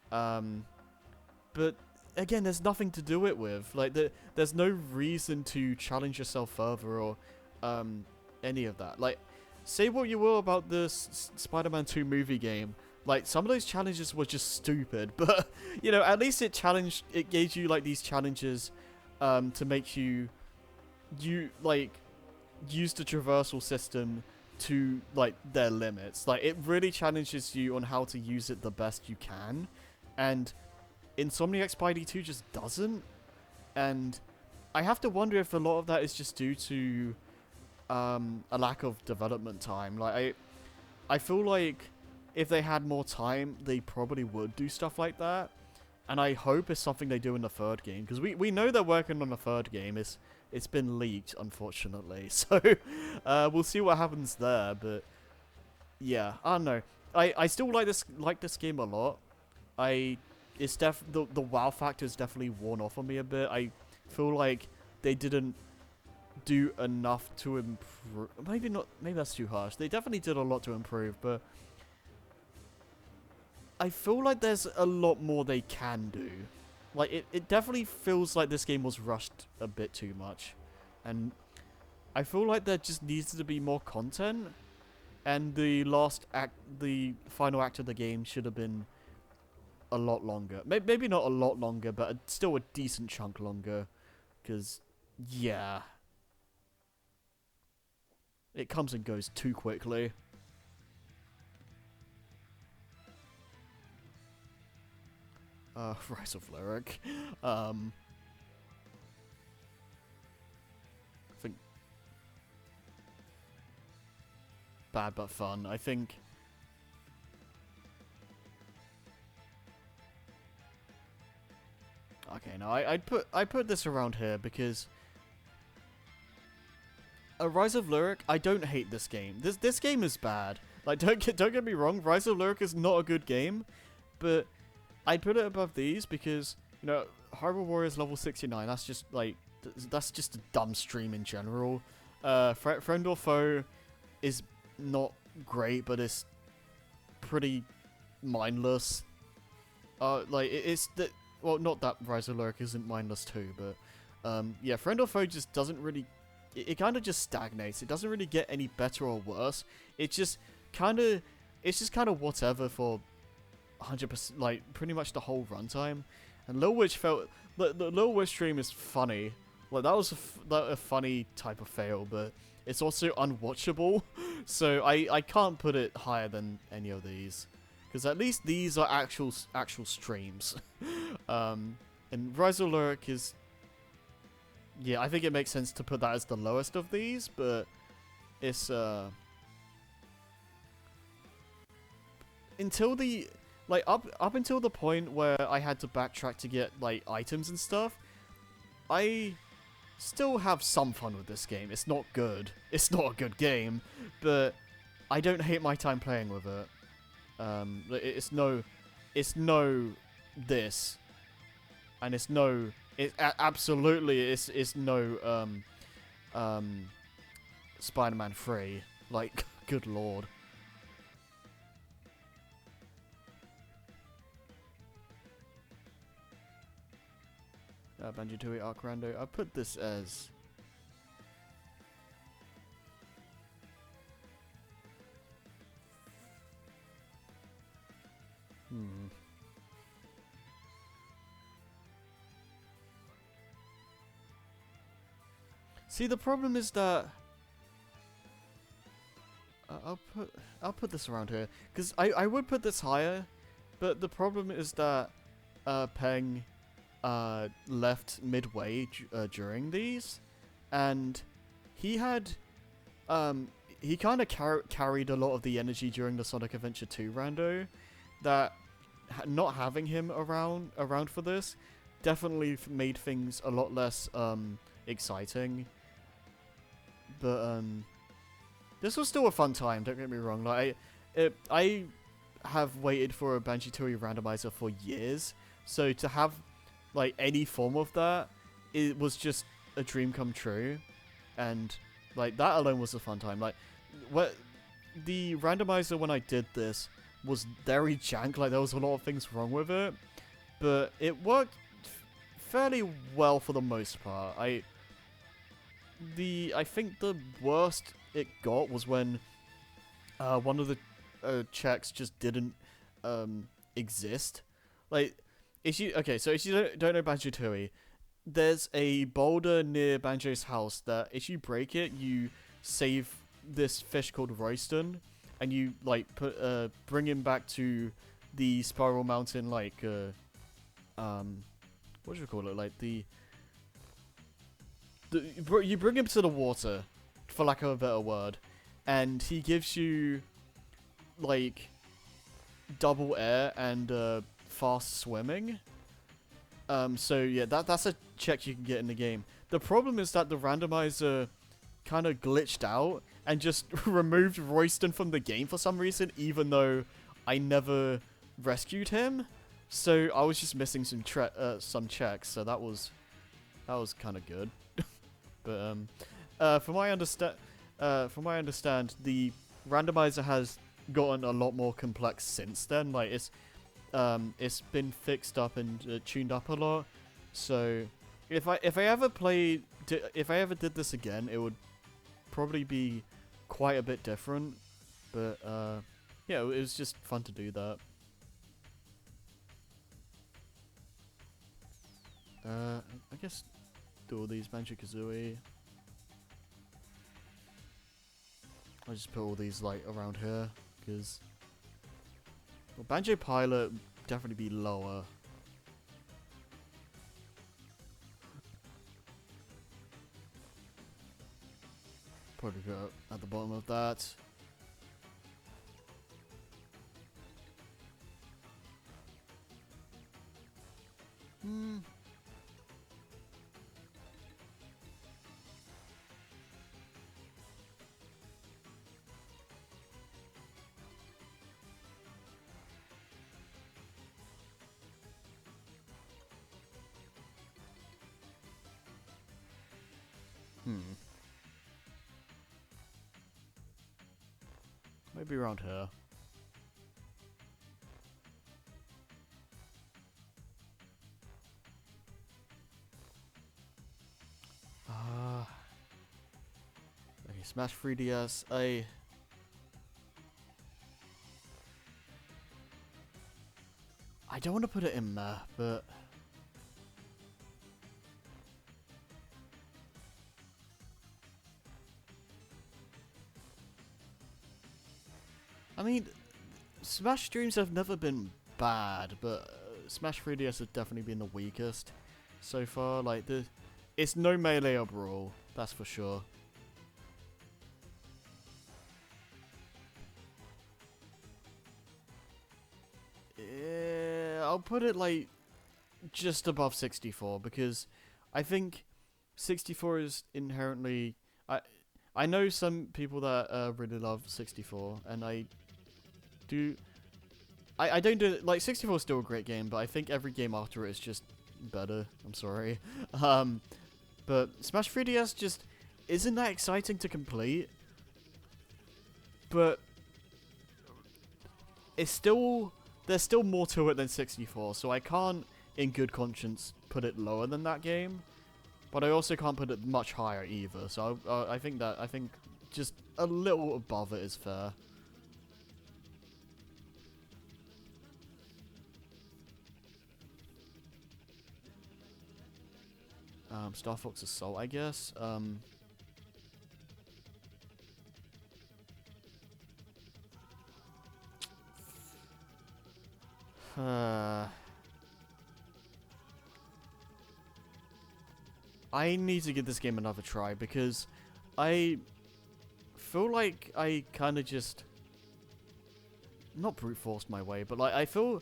But again, there's nothing to do it with. Like, there's no reason to challenge yourself further or any of that. Like, say what you will about the Spider-Man 2 movie game. Like, some of those challenges were just stupid, but, you know, at least it gave you, like, these challenges to make you like, use the traversal system to, like, their limits. Like, it really challenges you on how to use it the best you can, and Insomniac Spidey 2 just doesn't, and I have to wonder if a lot of that is just due to a lack of development time. Like, I feel like if they had more time, they probably would do stuff like that, and I hope it's something they do in the third game, because we know they're working on a third game. It's been leaked, unfortunately, so we'll see what happens there. But yeah, I don't know. I still like this game a lot. The wow factor is definitely worn off on me a bit. I feel like they didn't do enough to improve. Maybe not. Maybe that's too harsh. They definitely did a lot to improve, but I feel like there's a lot more they can do. Like it definitely feels like this game was rushed a bit too much, and I feel like there just needs to be more content. And the final act of the game should have been a lot longer. Maybe not a lot longer, but still a decent chunk longer. Because, yeah. It comes and goes too quickly. Rise of Lyric. I think... Bad but fun. I think... Okay, no, I put this around here because Rise of Lyric, I don't hate this game. This game is bad. Like don't get me wrong, Rise of Lyric is not a good game, but I put it above these because Hyrule Warriors level 69. That's just like that's just a dumb stream in general. Friend or Foe is not great, but it's pretty mindless. Like it's the well, not that Rise of Lyric isn't mindless too, but yeah, Friend or Foe just doesn't really. It kind of just stagnates. It doesn't really get any better or worse. It's just kind of whatever for 100%, like pretty much the whole runtime. And Lil Witch felt the Lil Witch stream is funny. Like that was a funny type of fail, but it's also unwatchable. So I can't put it higher than any of these. Because at least these are actual streams. And Rise of Lyric is... Yeah, I think it makes sense to put that as the lowest of these, but it's... Until the... Like, up until the point where I had to backtrack to get, like, items and stuff, I still have some fun with this game. It's not good. It's not a good game, but I don't hate my time playing with it. It's no this, and it's no, absolutely it's no Spider-Man 3. Like, good lord. Banjo-Tooie Arc Rando. I put this as... See, the problem is that... I'll put this around here. Because I would put this higher, but the problem is that Peng left midway during these, and he had... he kind of carried a lot of the energy during the Sonic Adventure 2 rando, that not having him around for this definitely made things a lot less exciting. But this was still a fun time, don't get me wrong. Like I have waited for a Banjo-Tooie randomizer for years, so to have like any form of that, it was just a dream come true, and like that alone was a fun time. Like the randomizer when I did this was very jank, like there was a lot of things wrong with it, but it worked fairly well for the most part. I think the worst it got was when one of the checks just didn't exist. Like, if you don't know Banjo-Tooie, there's a boulder near Banjo's house that if you break it, you save this fish called Royston, and you like bring him back to the Spiral Mountain, like what do you call it? Like you bring him to the water, for lack of a better word, and he gives you like double air and fast swimming. So yeah, that's a check you can get in the game. The problem is that the randomizer kind of glitched out, and just removed Royston from the game for some reason, even though I never rescued him. So I was just missing some checks, so that was kind of good. But from my understand, the randomizer has gotten a lot more complex since then. Like it's been fixed up and tuned up a lot. So if I ever did this again, it would probably be quite a bit different. But yeah, it was just fun to do that. I guess do all these Banjo-Kazooie. I'll just put all these like around here, because well, Banjo Pilot definitely be lower. Probably put at the bottom of that. Hmm. Maybe around here. Okay, Smash 3DS. I don't want to put it in there, but I mean, Smash streams have never been bad, but Smash 3DS has definitely been the weakest so far. Like it's no Melee or Brawl, that's for sure. I'll put it like just above 64, because I think 64 is inherently. I know some people that really love 64, and I don't do it. Like 64 is still a great game, but I think every game after it is just better. I'm sorry. But Smash 3DS just isn't that exciting to complete. But it's still, there's still more to it than 64, so I can't in good conscience put it lower than that game. But I also can't put it much higher either. So I think just a little above it is fair. Star Fox Assault, I guess. I need to give this game another try, because I feel like I kind of just not brute forced my way, but like I feel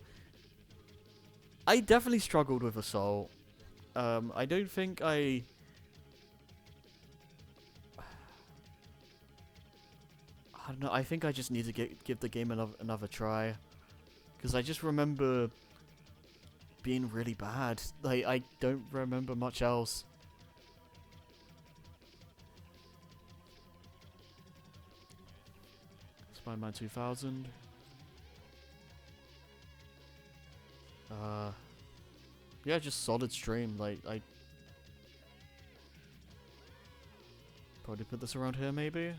I definitely struggled with Assault. I don't think I don't know. I think I just need to give the game another try, because I just remember being really bad. Like I don't remember much else. Spider-Man 2000. Yeah, just solid stream. Like I probably put this around here, maybe.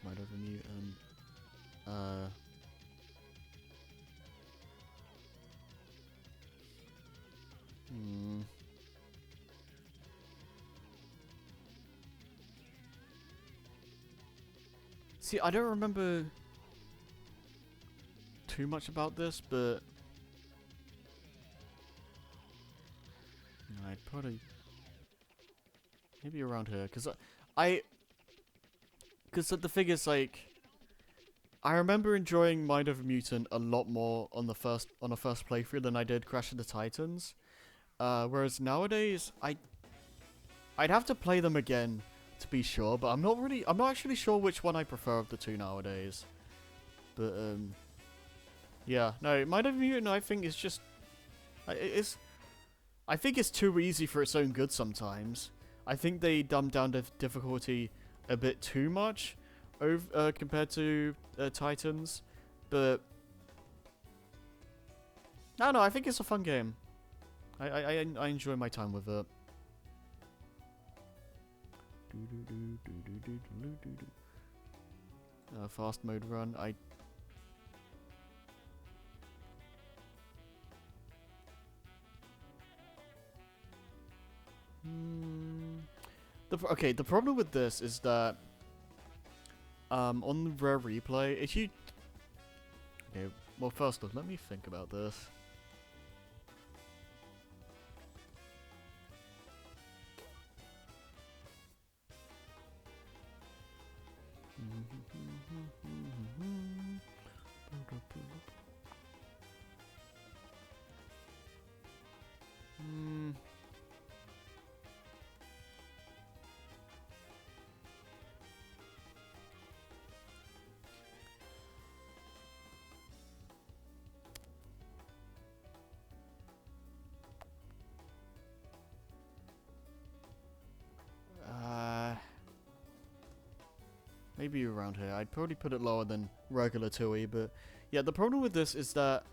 Might have a mutant. See, I don't remember too much about this, but I'd probably maybe around here, because the thing is, like, I remember enjoying Mind of a Mutant a lot more on the first playthrough than I did Crash of the Titans. Whereas nowadays, I'd have to play them again to be sure, but I'm not actually sure which one I prefer of the two nowadays. But yeah, no, Mind of a Mutant I think is just, I think it's too easy for its own good sometimes. I think they dumb down the difficulty a bit too much over compared to Titans, but I don't know. I think it's a fun game. I enjoy my time with it. Fast mode run. Okay, the problem with this is that on the Rare Replay, if you... Okay, well first off, let me think about this. Maybe around here. I'd probably put it lower than regular TUI, but yeah, the problem with this is that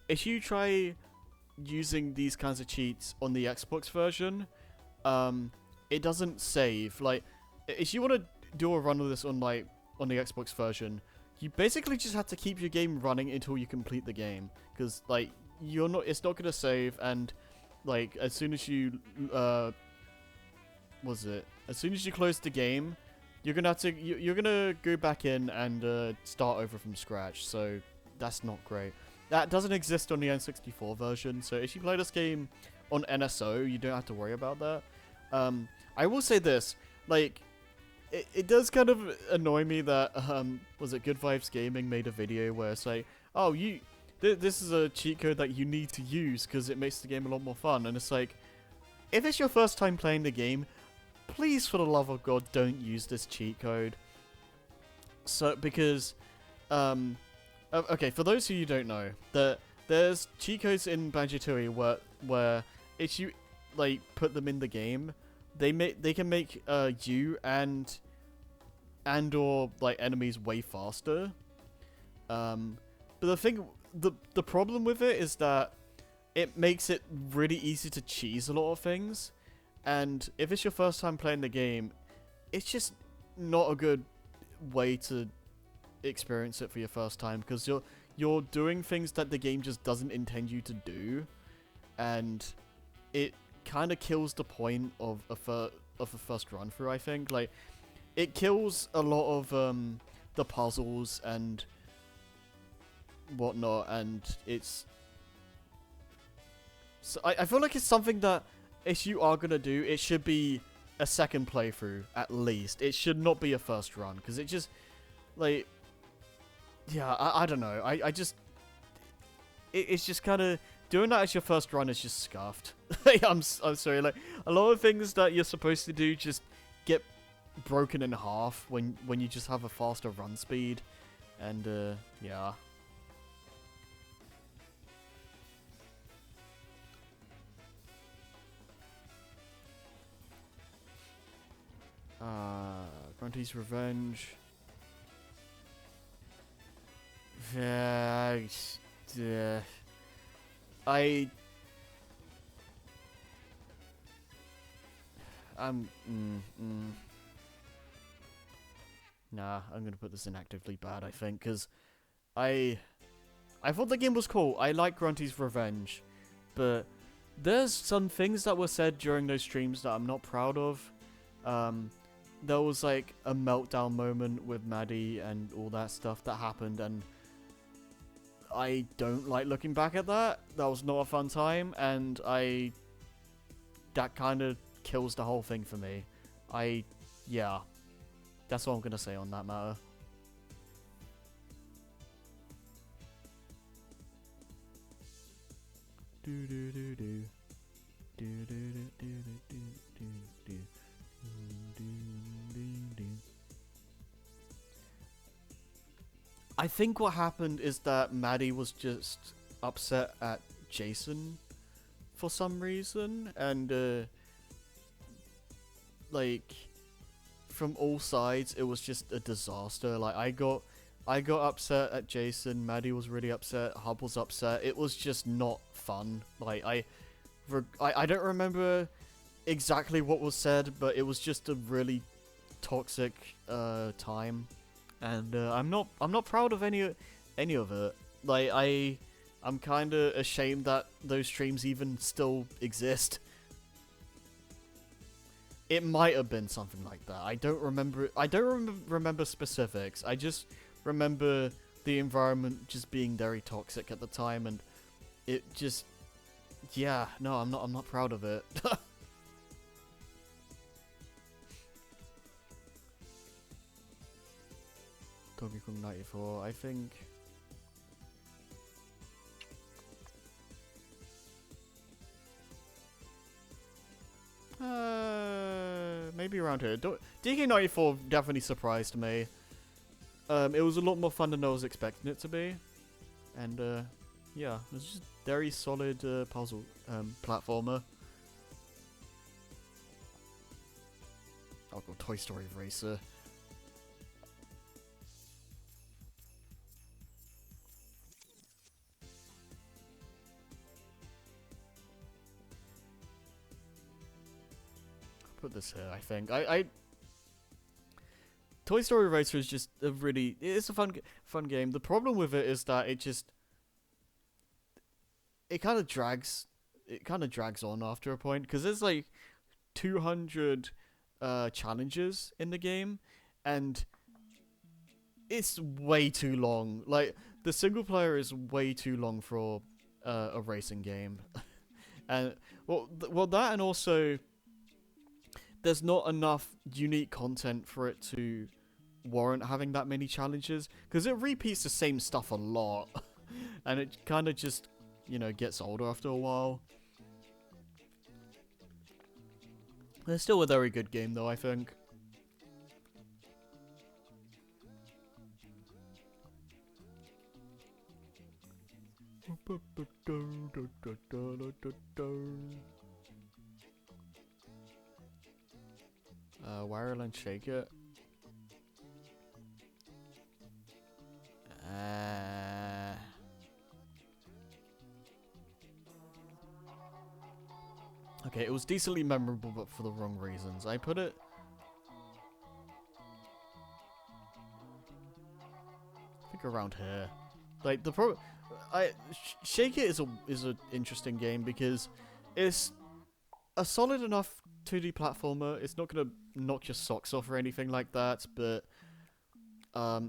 if you try using these kinds of cheats on the Xbox version, it doesn't save. Like, if you want to do a run of this on the Xbox version, you basically just have to keep your game running until you complete the game, because like it's not gonna save, and like as soon as you as soon as you close the game, you're gonna have to you're gonna go back in and start over from scratch. So that's not great. That doesn't exist on the N64 version. So if you play this game on NSO, you don't have to worry about that. I will say this, like, it does kind of annoy me that was it Good Vibes Gaming made a video where it's like, oh, this is a cheat code that you need to use because it makes the game a lot more fun. And it's like, if it's your first time playing the game, please, for the love of God, don't use this cheat code. So, because, okay, for those who you don't know, there's cheat codes in Banjo-Tooie where if you, like, put them in the game, they can make you and or like enemies way faster. But the problem with it is that it makes it really easy to cheese a lot of things. And if it's your first time playing the game, it's just not a good way to experience it for your first time, because you're doing things that the game just doesn't intend you to do, and it kind of kills the point of a first run through. I think, like, it kills a lot of the puzzles and whatnot, and it's. So I feel like it's something that, if you are gonna do, it should be a second playthrough at least. It should not be a first run, because it just, like, yeah, I don't know. I just, it's just kind of doing that as your first run is just scuffed. I'm sorry. Like, a lot of things that you're supposed to do just get broken in half when you just have a faster run speed, and yeah. Grunty's Revenge. Yeah, Nah, I'm gonna put this in actively bad, I think, because I thought the game was cool. I like Grunty's Revenge, but there's some things that were said during those streams that I'm not proud of. There was like a meltdown moment with Maddie and all that stuff that happened, and I don't like looking back at that. That was not a fun time, and that kind of kills the whole thing for me. Yeah, that's all I'm gonna say on that matter. Do do do do. Do do do do do do do do do do. I think what happened is that Maddie was just upset at Jason for some reason, and like from all sides, it was just a disaster. Like I got upset at Jason. Maddie was really upset. Hub was upset. It was just not fun. Like I don't remember exactly what was said, but it was just a really toxic time, and I'm not proud of any of it. Like I'm kind of ashamed that those streams even still exist. It might have been something like that. I don't remember. I don't remember specifics. I just remember the environment just being very toxic at the time, and it just, yeah, no, I'm not proud of it. Donkey Kong 94, I think. Maybe around here. DK94 definitely surprised me. It was a lot more fun than I was expecting it to be. And, yeah, it was just very solid puzzle platformer. I'll go Toy Story Racer. I'll put this here, I think. Toy Story Racer is just a really... It's a fun game. The problem with it is that it kind of drags... It kind of drags on after a point. Because there's like 200 challenges in the game. And it's way too long. Like, the single player is way too long for a racing game. And, well, that and also... There's not enough unique content for it to warrant having that many challenges, because it repeats the same stuff a lot, and it kind of just, you know, gets older after a while. It's still a very good game, though, I think. Wireland Shake It. Okay, it was decently memorable, but for the wrong reasons. I put it... I think around here. Like, the Shake It is a interesting game because it's a solid enough 2D platformer. It's not gonna knock your socks off or anything like that, but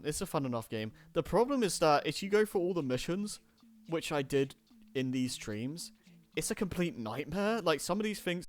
it's a fun enough game. The problem is that if you go for all the missions, which I did in these streams, it's a complete nightmare. Like, some of these things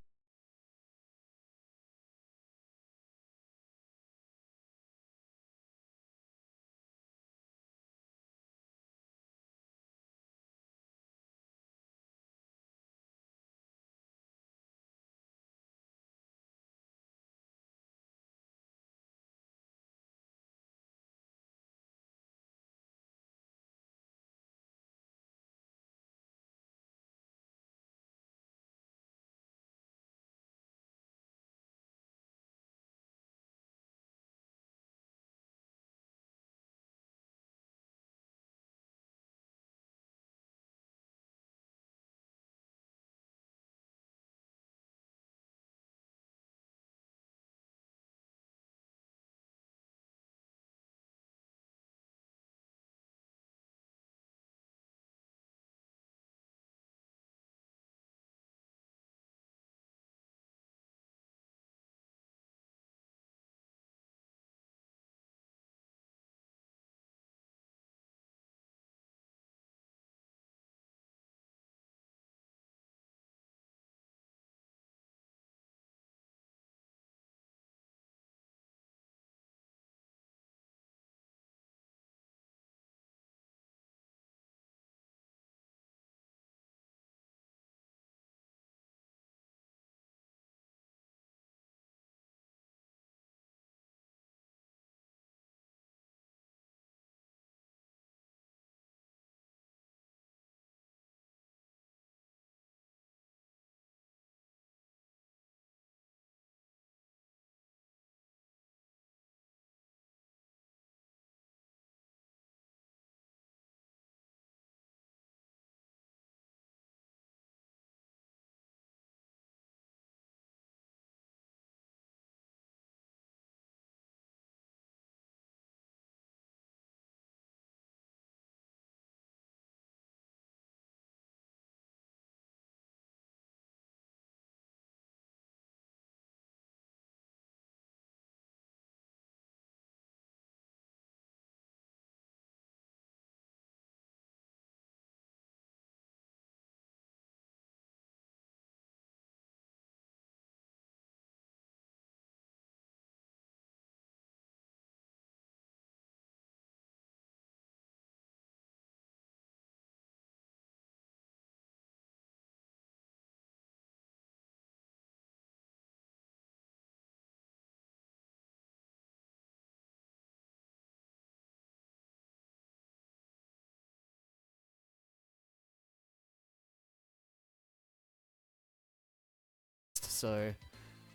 so,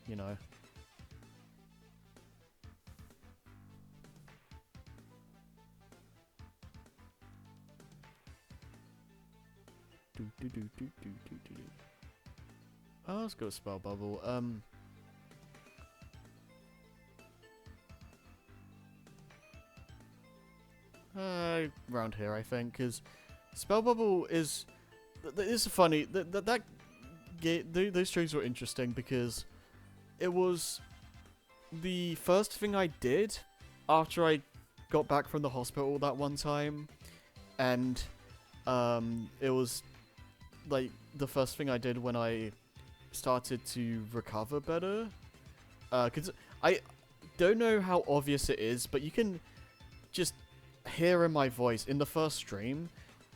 you know. Oh, let's go spell bubble. Around here, I think, because spell bubble is. It's funny those streams were interesting because it was the first thing I did after I got back from the hospital that one time, and it was like the first thing I did when I started to recover better. Cause I don't know how obvious it is, but you can just hear in my voice in the first stream.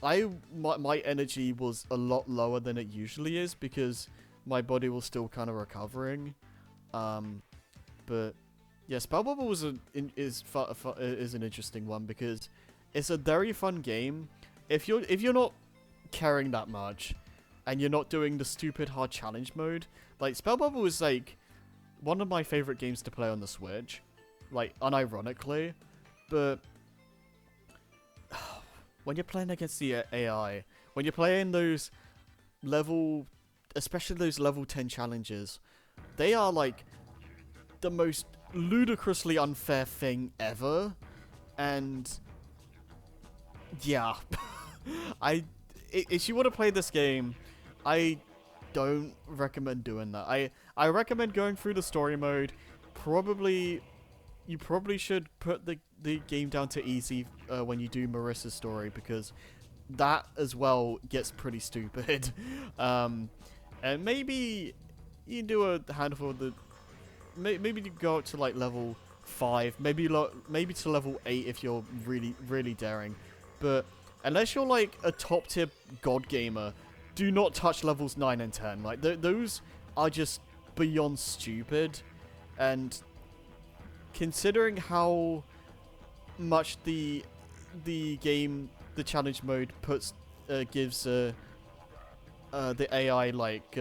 My energy was a lot lower than it usually is because my body was still kind of recovering. But yeah, Spell Bubble is an interesting one because it's a very fun game. If you're not caring that much, and you're not doing the stupid hard challenge mode, like Spell Bubble is like one of my favorite games to play on the Switch, like unironically, but when you're playing against the AI, when you're playing those especially those level 10 challenges, they are like the most ludicrously unfair thing ever, and yeah, if you want to play this game, I don't recommend doing that. I recommend going through the story mode. You probably should put the game down to easy when you do Marissa's story, because that as well gets pretty stupid. And maybe you do a handful of the. Maybe you go up to like level 5, maybe to level 8 if you're really daring. But unless you're like a top tier god gamer, do not touch levels 9 and 10. Like those are just beyond stupid, and considering how much the challenge mode gives the AI like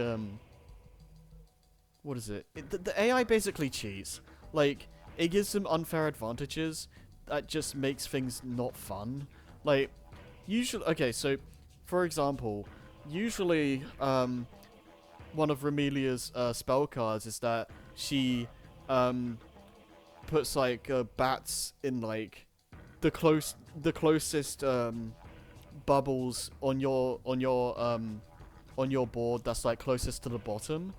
what is it? The AI basically cheats. Like it gives them unfair advantages that just makes things not fun. Like usually, okay, so for example, usually one of Remelia's spell cards is that she puts like bats in like the closest bubbles on your board that's like closest to the bottom.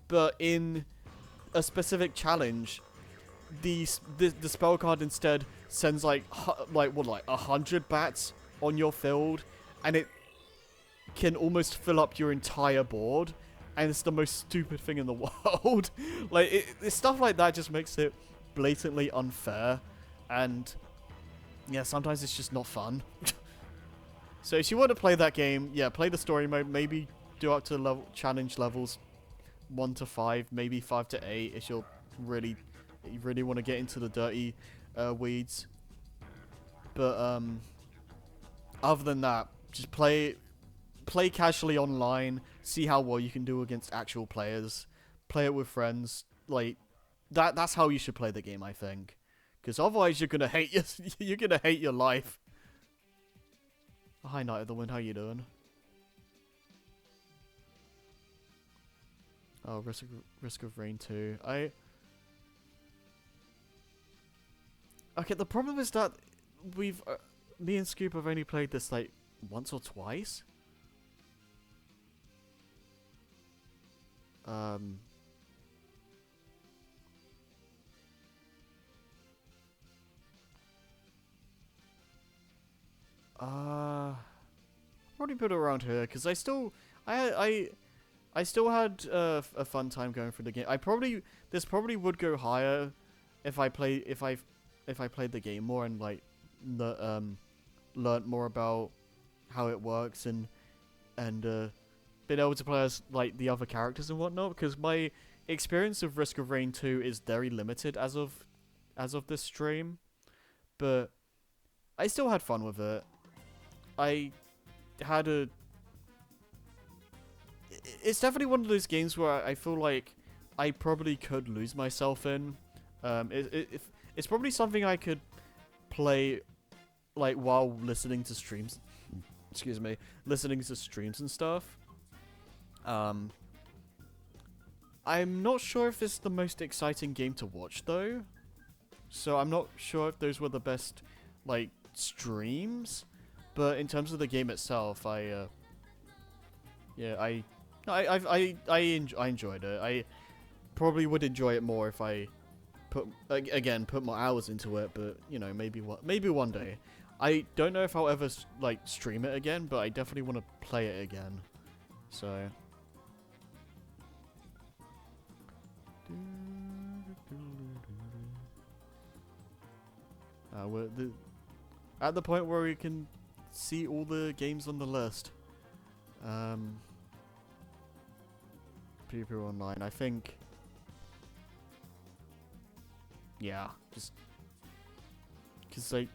But in a specific challenge, the spell card instead sends like 100 bats on your field, and it can almost fill up your entire board, and it's the most stupid thing in the world. Like stuff like that just makes it blatantly unfair, and yeah, sometimes it's just not fun. So if you want to play that game, yeah, play the story mode. Maybe do up to challenge levels 1 to 5, maybe 5 to 8 if you really want to get into the dirty weeds. But other than that, just play casually online, see how well you can do against actual players, play it with friends. Like that's how you should play the game, I think, because otherwise you're gonna hate your life. Hi, Night of the Wind, how you doing? Oh, Risk of Rain 2. Okay, the problem is that me and Scoop have only played this like once or twice. Probably put it around here because I still had a fun time going through the game. This probably would go higher if I played the game more and like learned more about how it works and been able to play as like the other characters and whatnot, because my experience of Risk of Rain 2 is very limited as of this stream, but I still had fun with it. it's definitely one of those games where I feel like I probably could lose myself in. It's probably something I could play like while listening to streams. Excuse me, listening to streams and stuff. I'm not sure if it's the most exciting game to watch though, so I'm not sure if those were the best like streams. But in terms of the game itself, I enjoyed it. I probably would enjoy it more if I put more hours into it. But you know, maybe one day. I don't know if I'll ever like stream it again, but I definitely want to play it again. So. We're at the point where we can see all the games on the list. PvP Online, I think. Yeah, just because like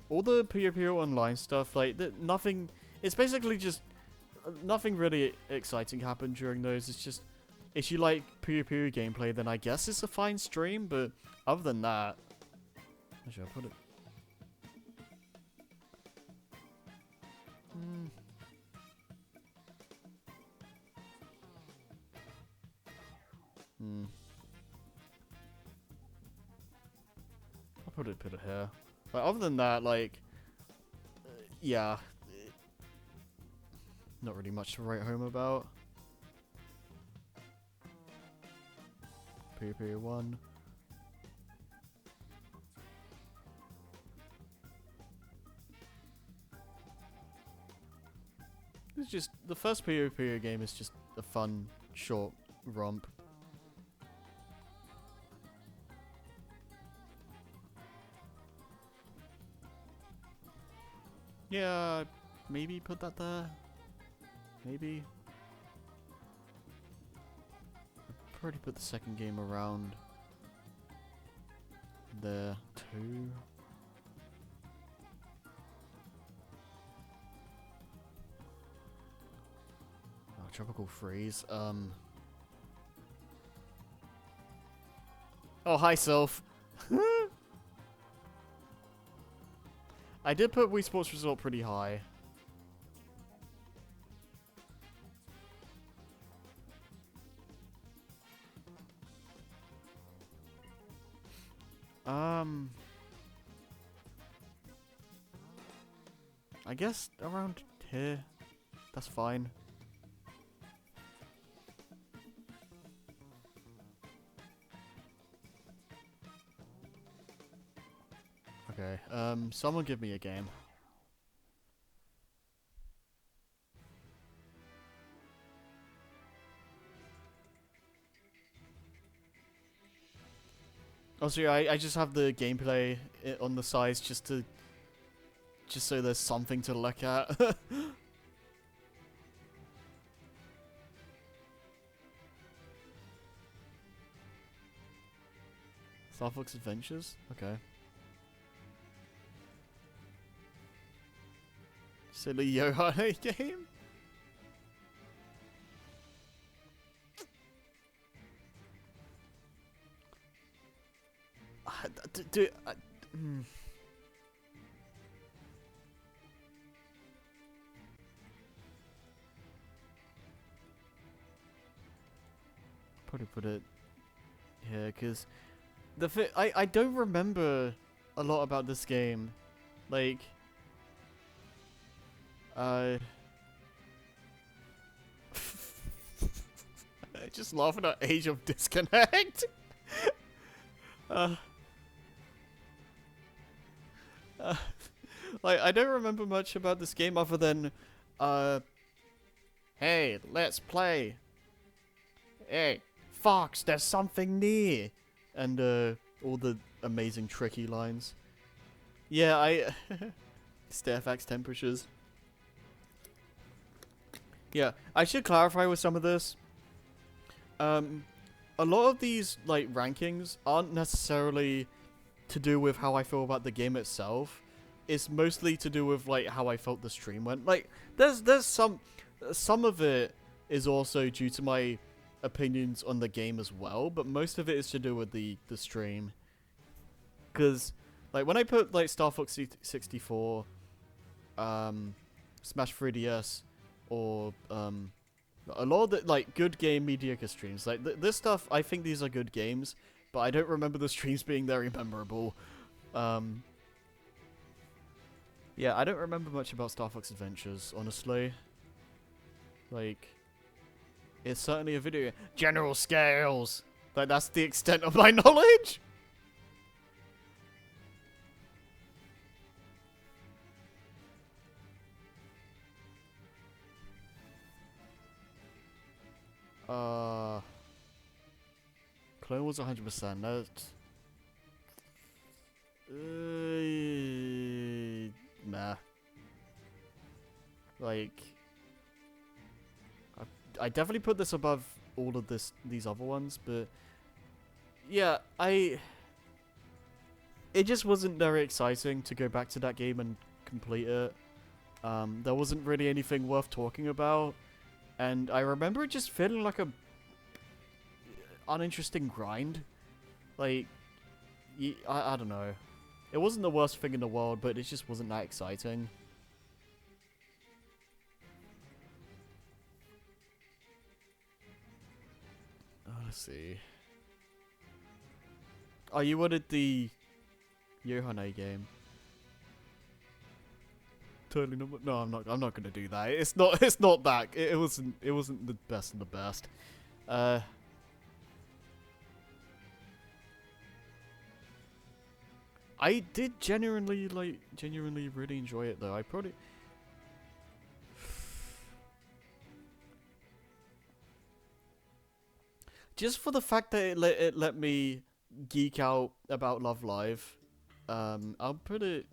all the PvP Online stuff, like nothing. It's basically just nothing really exciting happened during those. It's just if you like PvP gameplay, then I guess it's a fine stream. But other than that, where should I put it? I'll put it here. But other than that, like, yeah, not really much to write home about. PvP 1. It's just the first PvP game is just a fun, short romp. Yeah, maybe put that there. Maybe. I'd probably put the second game around there too. Oh, Tropical Freeze. Oh, hi, Sylph. I did put Wii Sports Resort pretty high. I guess around here. That's fine. Okay, someone give me a game. Also, yeah, I just have the gameplay on the sides just so there's something to look at. Star Fox Adventures? Okay. Silly Yo-Ho game? Probably put it here, because I don't remember a lot about this game. Like, just laughing at Age of Disconnect. Like, I don't remember much about this game other than, hey, let's play. Hey, Fox, there's something near. And, all the amazing tricky lines. Yeah, Stairfax temperatures. Yeah, I should clarify with some of this. A lot of these, like, rankings aren't necessarily to do with how I feel about the game itself. It's mostly to do with, like, how I felt the stream went. Like, there's some of it is also due to my opinions on the game as well, but most of it is to do with the stream. Because, like, when I put, like, Star Fox 64, Smash 3DS, or, a lot of the, like, good game mediocre streams, like, this stuff, I think these are good games, but I don't remember the streams being very memorable. Yeah, I don't remember much about Star Fox Adventures, honestly. Like, it's certainly a video. General Scales! Like, that's the extent of my knowledge! Clone Wars 100%. That's... nah. Like... I definitely put this above all of these other ones, but... Yeah, it just wasn't very exciting to go back to that game and complete it. There wasn't really anything worth talking about. And I remember it just feeling like a uninteresting grind. Like, I don't know. It wasn't the worst thing in the world, but it just wasn't that exciting. Let's see. Oh, you wanted the Yohane game. Totally not. No, I'm not gonna do that. It's not that. It wasn't the best of the best. I did genuinely really enjoy it though. I probably... Just for the fact that it let me geek out about Love Live, I'll put it...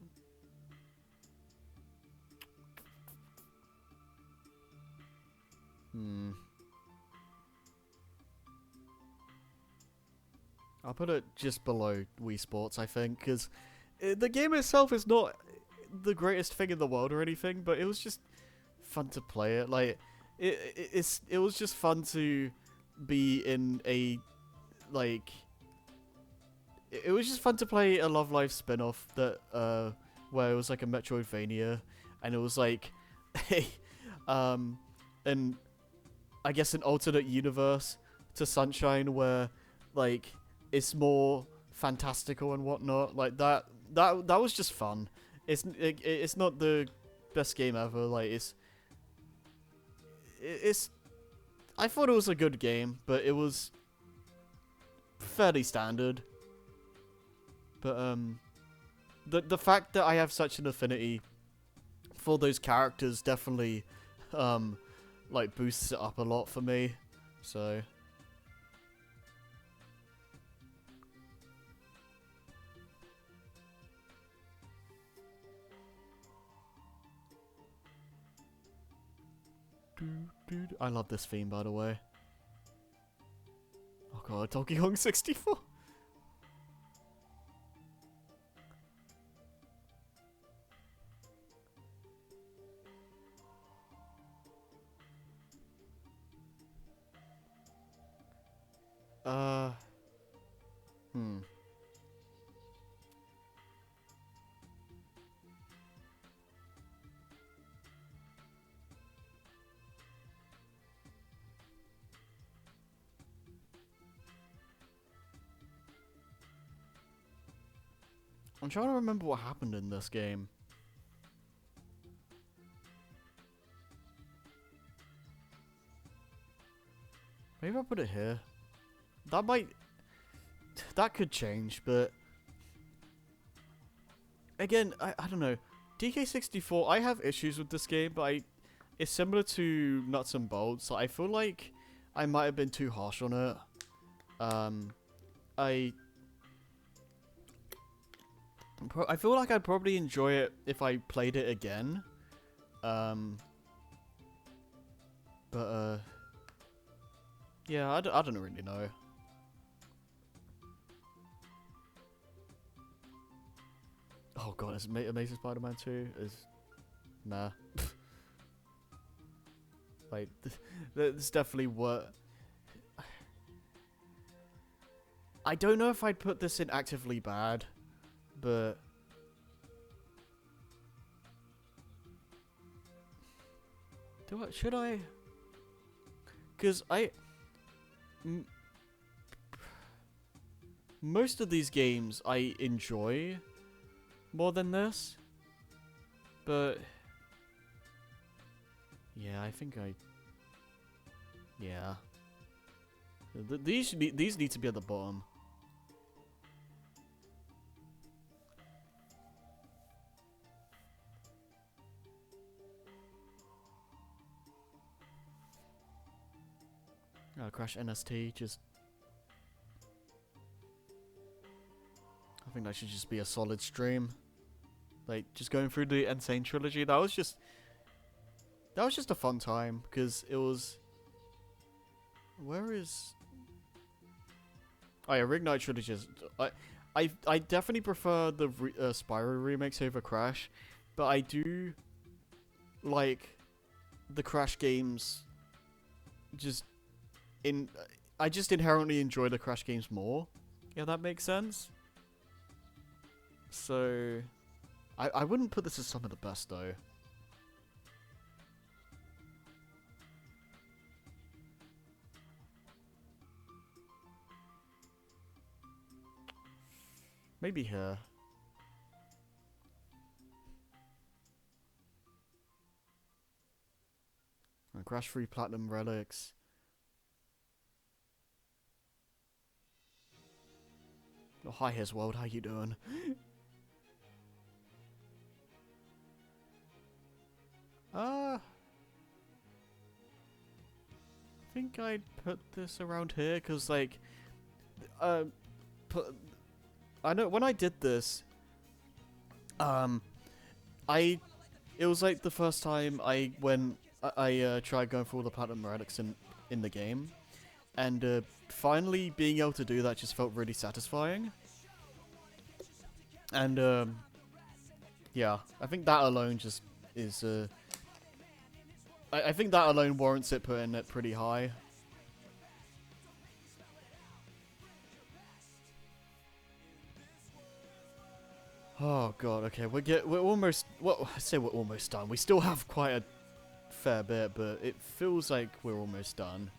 I'll put it just below Wii Sports, I think, because the game itself is not the greatest thing in the world or anything, but it was just fun to play it. Like, it was just fun to be in a, like... It was just fun to play a Love Live spin-off that, where it was like a Metroidvania, and it was like, and I guess an alternate universe to Sunshine where, like, it's more fantastical and whatnot. Like, that was just fun. It's not the best game ever. Like, it's I thought it was a good game, but it was fairly standard. But the fact that I have such an affinity for those characters definitely like boosts it up a lot for me. So dude, I love this theme, by the way. Oh god, Donkey Kong 64. I'm trying to remember what happened in this game. Maybe I'll put it here. That could change, but... Again, I don't know. DK64, I have issues with this game, but it's similar to Nuts and Bolts. I feel like I might have been too harsh on it. I feel like I'd probably enjoy it if I played it again. Yeah, I don't really know. Oh god, is Amazing Spider-Man 2? Nah. Like, that's definitely what... I don't know if I'd put this in actively bad, but... Should I? Because most of these games I enjoy more than this, but yeah, I think yeah. These need to be at the bottom. Crash NST, just... I think that should just be a solid stream. Like, just going through the Insane Trilogy, that was just a fun time, because it was... Where is... Oh yeah, Reignite Trilogy is... I definitely prefer the Spyro remakes over Crash, but I do like the Crash games just... I just inherently enjoy the Crash games more. Yeah, that makes sense. So, I wouldn't put this as some of the best though. Maybe here. Crash 3 Platinum Relics. Oh, hi, His World. How you doing? I think I'd put this around here, because, like, I know when I did this, it was, like, the first time I tried going through all the Platinum Relics in the game, and, finally being able to do that just felt really satisfying. And, yeah, I think that alone just is, I think that alone warrants it putting it pretty high. Oh god, okay, we're almost, well, I say we're almost done. We still have quite a fair bit, but it feels like we're almost done.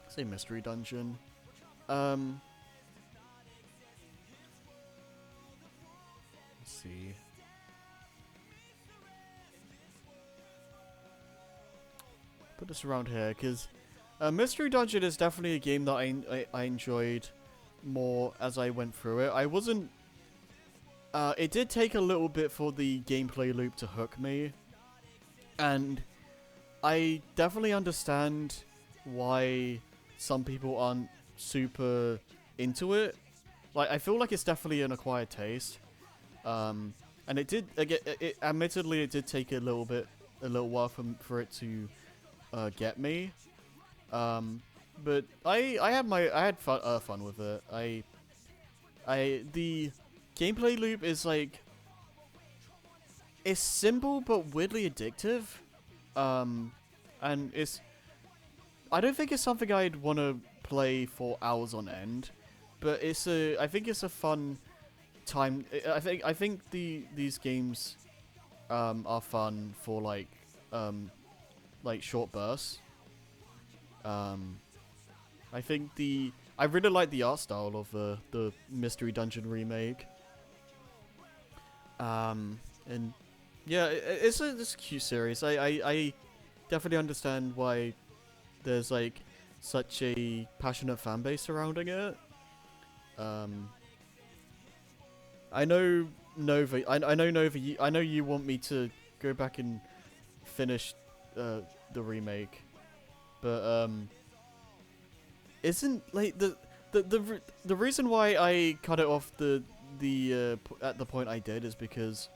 Say Mystery Dungeon. Let's see. Put this around here, because Mystery Dungeon is definitely a game that I enjoyed more as I went through it. I wasn't... it did take a little bit for the gameplay loop to hook me, and I definitely understand why some people aren't super into it. Like, I feel like it's definitely an acquired taste. And it did, again, admittedly, it did take a little while for it to get me. But I had fun with it. The gameplay loop is like, it's simple but weirdly addictive. And I don't think it's something I'd want to play for hours on end, but I think it's a fun time. I think these games are fun for like short bursts. I think I really like the art style of the Mystery Dungeon remake. And yeah, it's a cute series. I definitely understand why there's like such a passionate fan base surrounding it. I know Nova. I know Nova. I know you want me to go back and finish the remake, but isn't like the reason why I cut it off at the point I did is because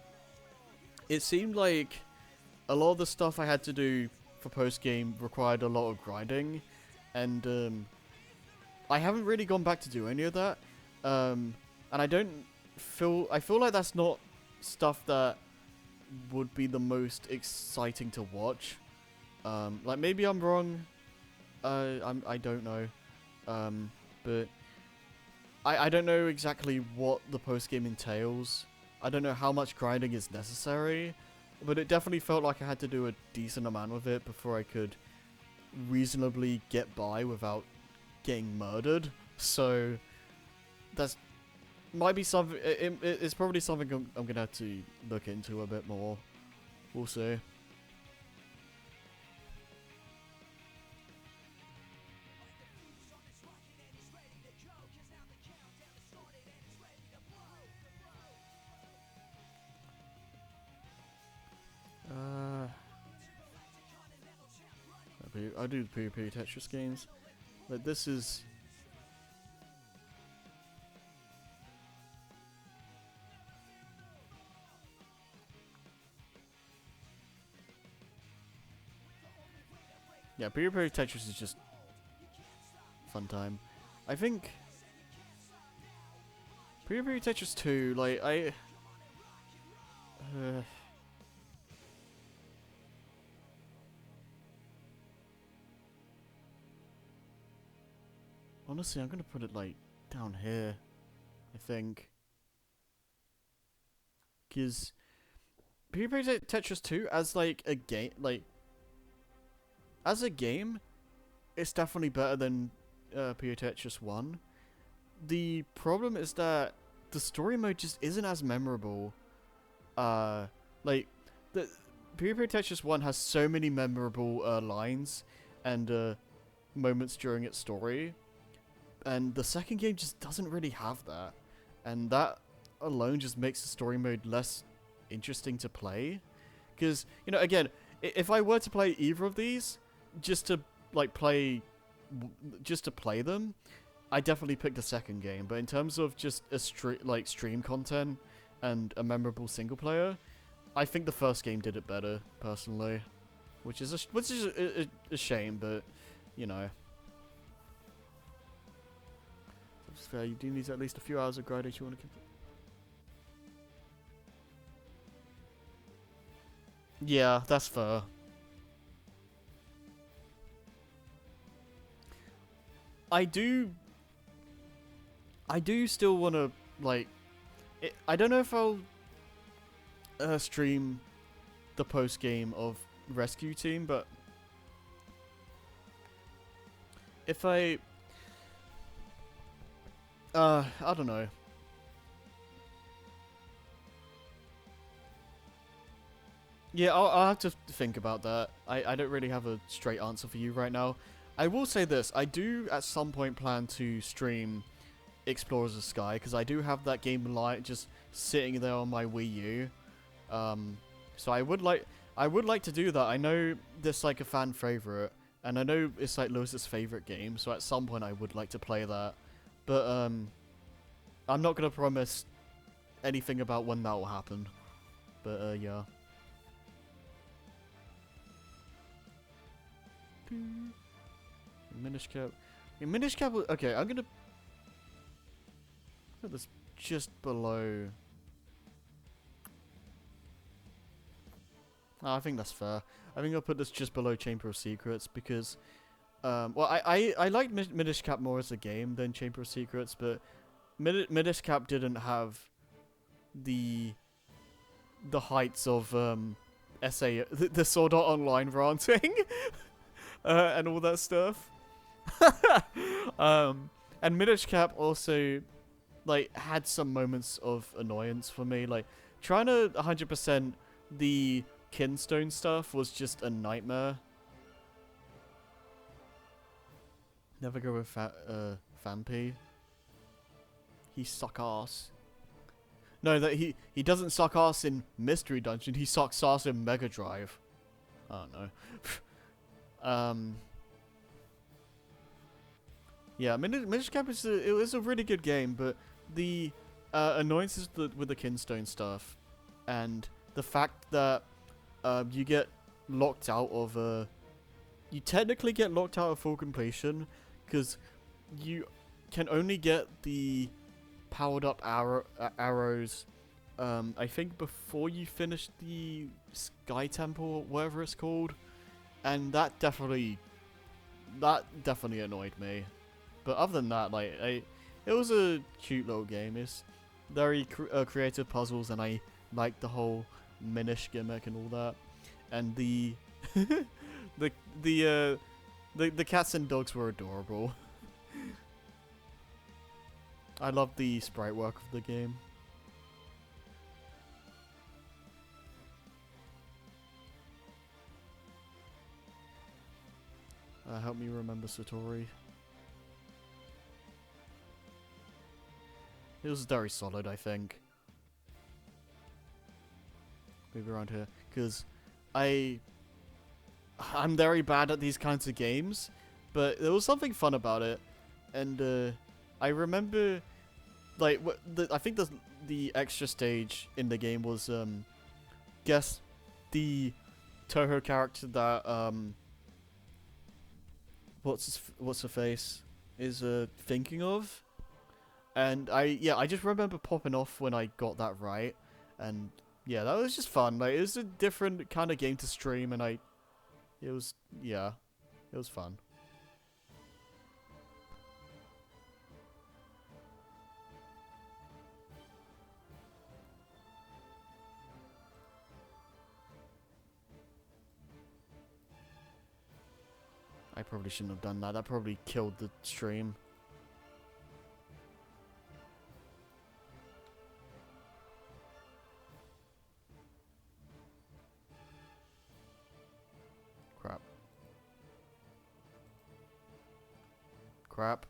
it seemed like a lot of the stuff I had to do for post game required a lot of grinding, and I haven't really gone back to do any of that. And I feel like that's not stuff that would be the most exciting to watch. Like maybe I'm wrong. I don't know. But I don't know exactly what the post game entails. I don't know how much grinding is necessary, but it definitely felt like I had to do a decent amount of it before I could reasonably get by without getting murdered. So that's might be something. It's probably something I'm gonna have to look into a bit more. We'll see. I do the PvP Tetris games. Like this is. Yeah, PvP Tetris is just fun time. I think PvP Tetris 2, like honestly, I'm gonna put it like down here. I think, because PvP Tetris 2 as like a game, as a game, it's definitely better than PvP Tetris 1. The problem is that the story mode just isn't as memorable. Like the PvP Tetris 1 has so many memorable lines and moments during its story, and the second game just doesn't really have that, and that alone just makes the story mode less interesting to play. Because, you know, again, if I were to play either of these just to like play them, I definitely pick the second game. But in terms of just a stream content and a memorable single player, I think the first game did it better personally, which is a shame, but you know. It's fair. You do need at least a few hours of grinding if you want to keep it. Yeah, that's fair. I do still want to, like, I don't know if I'll stream the post game of Rescue Team, but if I don't know. Yeah, I'll have to think about that. I don't really have a straight answer for you right now. I will say this, I do at some point plan to stream Explorers of Sky, because I do have that game just sitting there on my Wii U. So I would like to do that. I know this like a fan favorite, and I know it's like Lewis's favorite game, so at some point I would like to play that. But I'm not gonna promise anything about when that will happen. But yeah. Minish cap. Minish cap. Okay, I'm gonna put this just below. Oh, I think that's fair. I think I'll put this just below Chamber of Secrets because, well, I like Minish Cap more as a game than Chamber of Secrets, but Minish Cap didn't have the heights of SA the Sword Art Online ranting and all that stuff. And Minish Cap also like had some moments of annoyance for me, like trying to 100% the Kinstone stuff was just a nightmare. Never go with Fampi. He suck ass. No, that he doesn't suck ass in Mystery Dungeon. He sucks ass in Mega Drive. I don't know. Yeah, Minish Cap is a really good game, but the annoyances with the Kinstone stuff, and the fact that you get locked out of you technically get locked out of full completion because you can only get the powered up arrows I think before you finish the Sky Temple, whatever it's called, and that definitely annoyed me. But other than that, like, it was a cute little game. It's very creative puzzles, and I like the whole Minish gimmick and all that. And the the the cats and dogs were adorable. I love the sprite work of the game. Help me remember Satori. It was very solid, I think. Maybe around here, because I'm very bad at these kinds of games, but there was something fun about it, and I remember, like, I think the extra stage in the game was guess the Toho character that what's her face is thinking of. And I just remember popping off when I got that right, and yeah, that was just fun. Like, it was a different kind of game to stream, and it was fun. I probably shouldn't have done that. That probably killed the stream. Crap. Crap.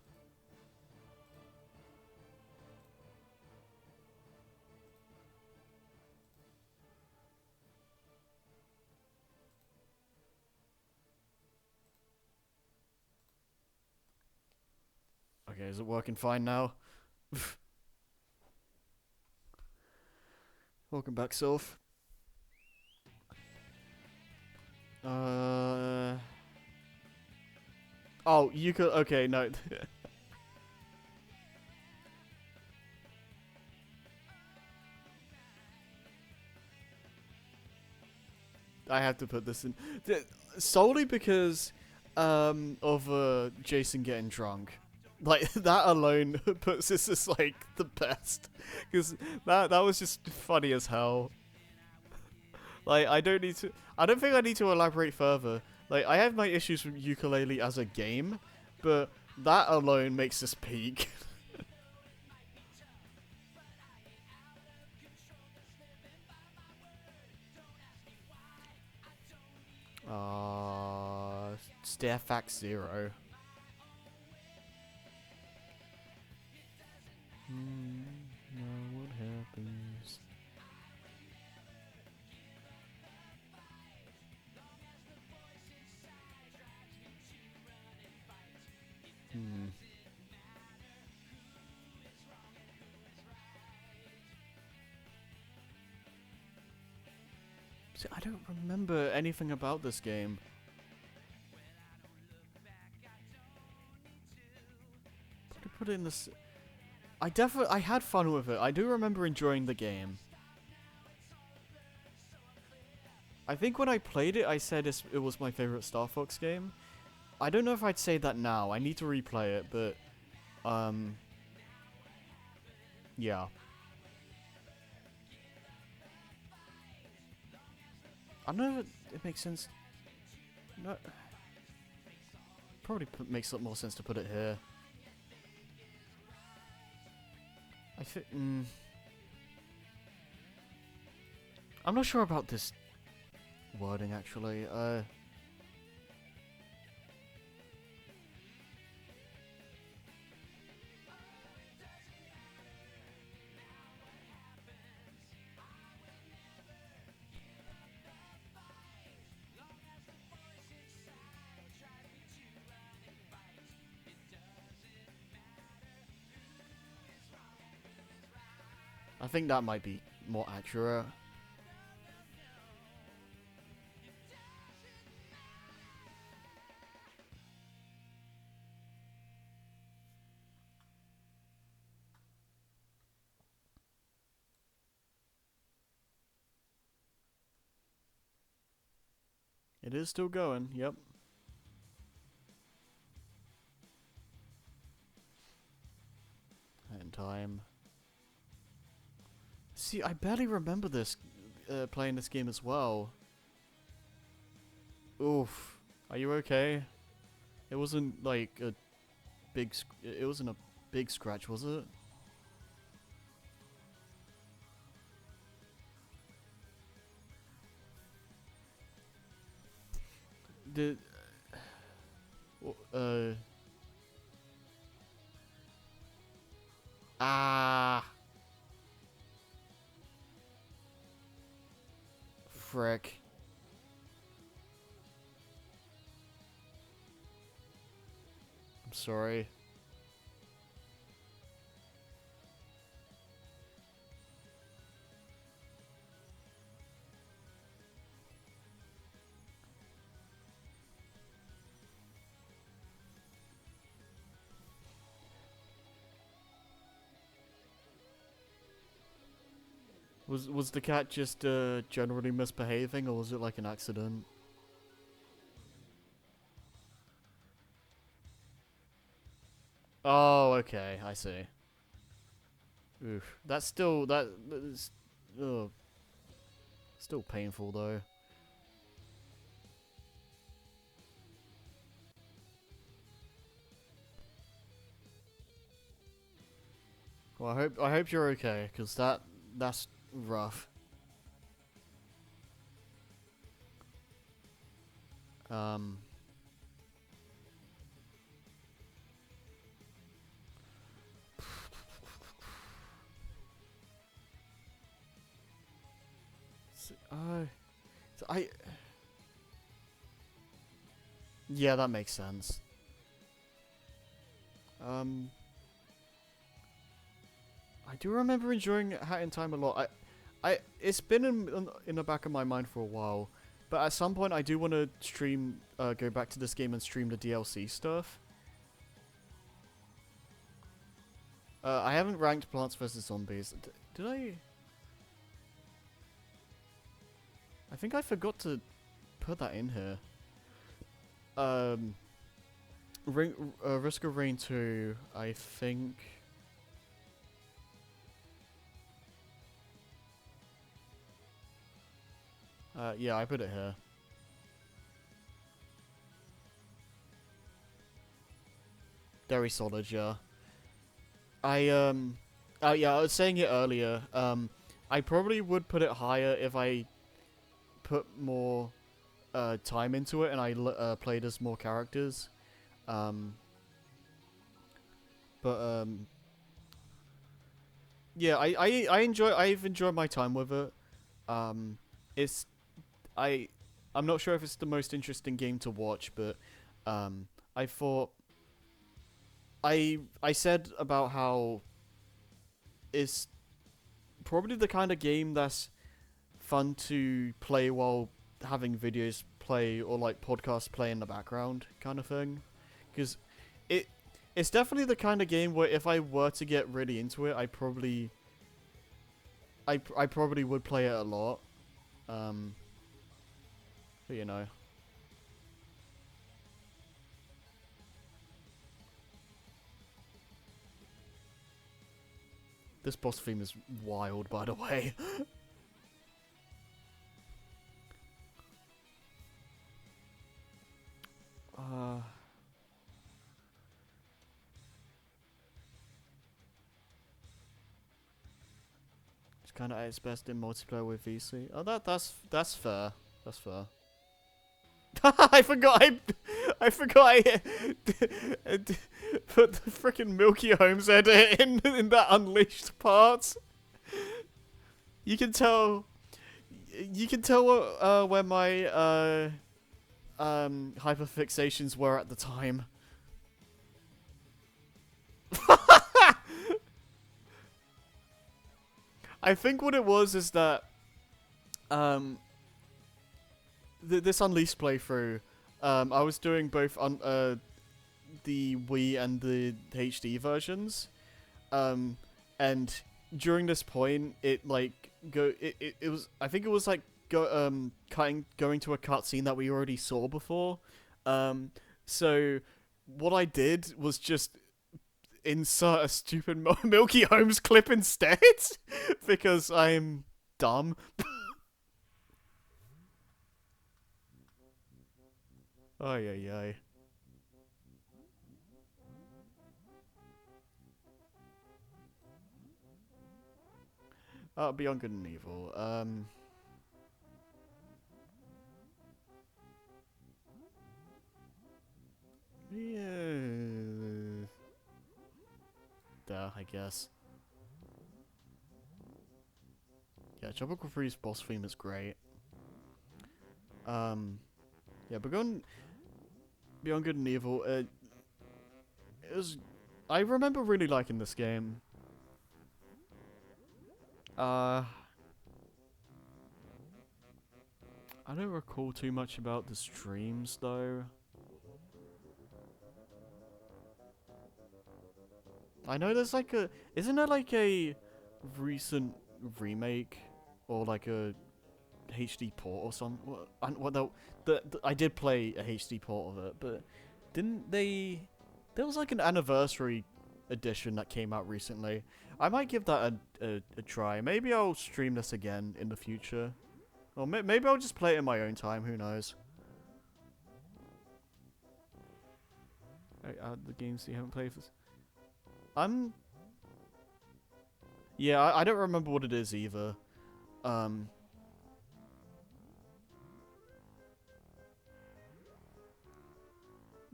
Okay, is it working fine now? Welcome back, Soph. Oh, you could. Okay, no. I have to put this in solely because of Jason getting drunk. Like, that alone puts this as like the best, because that was just funny as hell. Like, I don't think I need to elaborate further. Like, I have my issues with Yooka-Laylee as a game, but that alone makes this peak. Stairfax Zero. Now what happens? See, I don't remember anything about this game. Put it in this. I had fun with it. I do remember enjoying the game. I think when I played it, I said it was my favorite Star Fox game. I don't know if I'd say that now. I need to replay it, but yeah. I don't know if it makes sense. No, probably makes a lot more sense to put it here. I think. I'm not sure about this wording actually. I think that might be more accurate. It is still going, yep. In time. See, I barely remember this, playing this game as well. Oof. Are you okay? It wasn't like a big, it wasn't a big scratch, was it? Did, ah. Frick. I'm sorry. Was the cat just generally misbehaving, or was it like an accident? Oh, okay, I see. Oof, that's ugh, still painful though. Well, I hope you're okay, cause that's rough. Um. So yeah, that makes sense. I do remember enjoying Hat in Time a lot. It's been in the back of my mind for a while, but at some point I do want to stream, go back to this game and stream the DLC stuff. I haven't ranked Plants vs Zombies. Did I? I think I forgot to put that in here. Risk of Rain 2, I think. Yeah, I put it here. Very solid, yeah. Yeah, I was saying it earlier. I probably would put it higher if I put more time into it and I played as more characters. Yeah, I've enjoyed my time with it. It's I'm not sure if it's the most interesting game to watch, but I thought I said about how it's probably the kind of game that's fun to play while having videos play or like podcasts play in the background kind of thing, because it's definitely the kind of game where if I were to get really into it, I probably would play it a lot. But you know. This boss theme is wild, by the way. It's kind of at its best in multiplayer with VC. Oh, that's fair. That's fair. I forgot. I forgot. I put the freaking Milky Holmes edit in that Unleashed part. You can tell. You can tell where my hyperfixations were at the time. I think what it was is that this Unleashed playthrough, I was doing both on the Wii and the HD versions, and during this point, it like it was, I think it was like going to a cutscene that we already saw before. Um, so what I did was just insert a stupid Milky Holmes clip instead because I'm dumb. Ay ay ay. Beyond Good and Evil. Yeah. Duh, I guess. Yeah, Tropical Freeze boss theme is great. Yeah, Beyond Good and Evil. It was. I remember really liking this game. I don't recall too much about the streams though. I know there's like a. Isn't there like a recent remake or like a HD port or something? I did play a HD port of it, but didn't they? There was like an anniversary edition that came out recently. I might give that a try. Maybe I'll stream this again in the future. Or maybe I'll just play it in my own time. Who knows? The games you haven't played. I'm. Yeah, I don't remember what it is either. Um.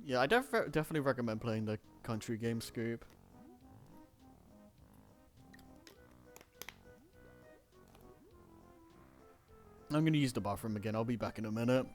Yeah, I definitely recommend playing the Country Game Scoop. I'm gonna use the bathroom again. I'll be back in a minute.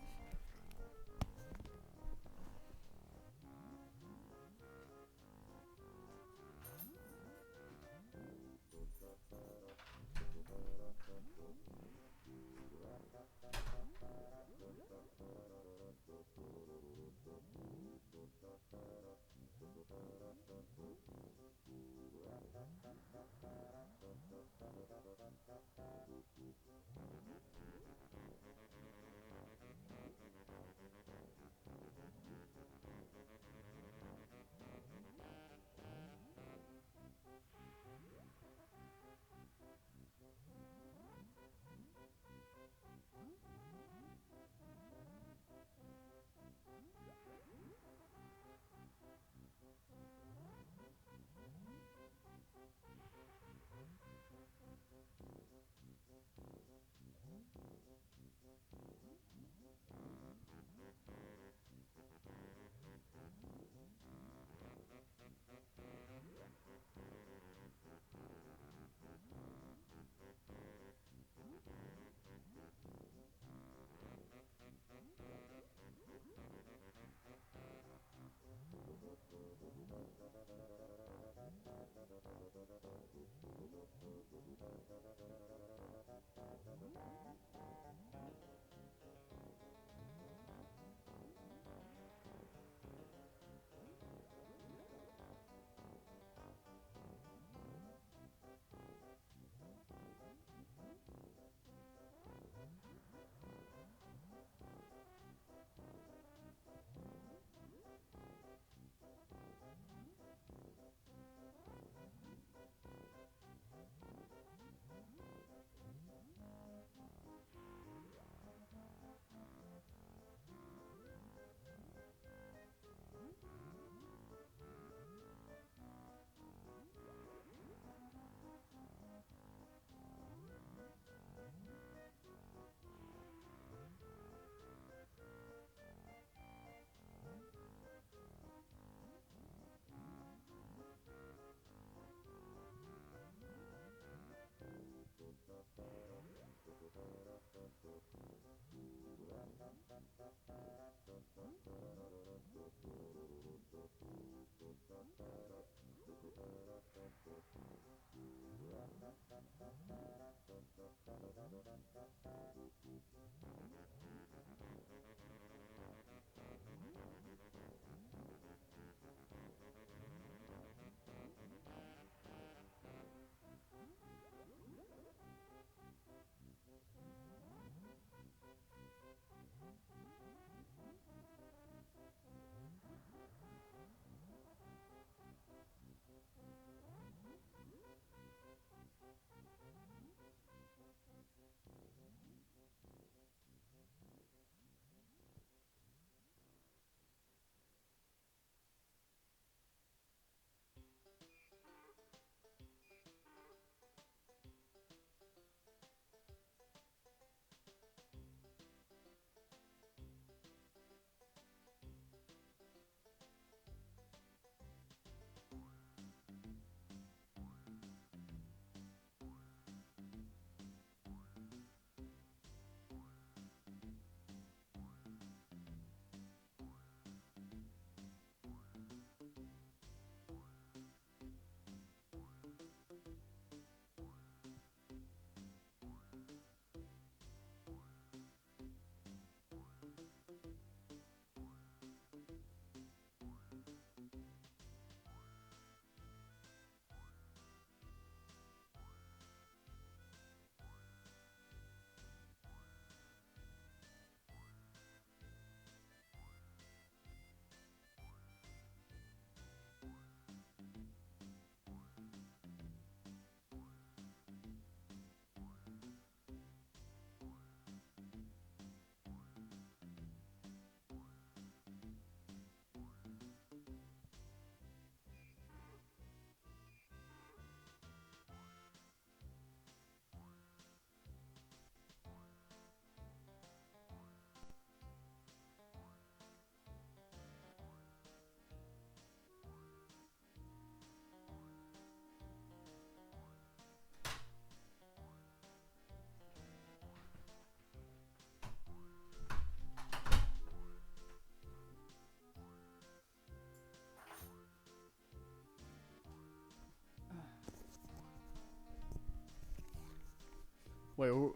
Wait, what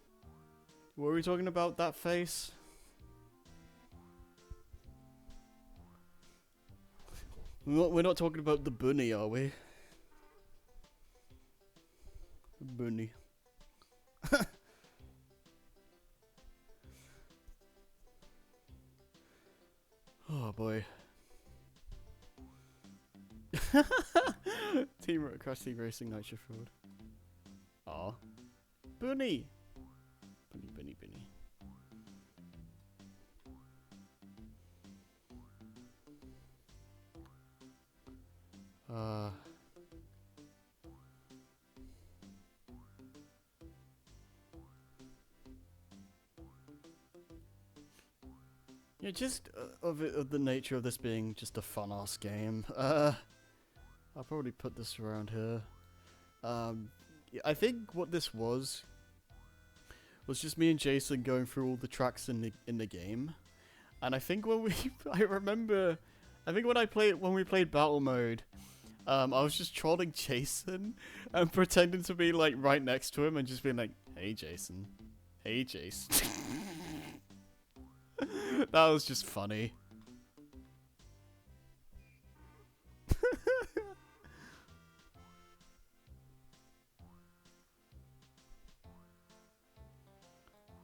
were we talking about? That face? We're not talking about the bunny, are we? Bunny. Oh boy. Crash Team Racing Nitro Field. Aw. Bunny! Bunny, bunny, bunny. Yeah, just of the nature of this being just a fun-ass game. I'll probably put this around here. Yeah, I think what this was just me and Jason going through all the tracks in the game, and I think when we, when we played battle mode, I was just trolling Jason and pretending to be like right next to him and just being like, "Hey Jason, hey Jason." That was just funny.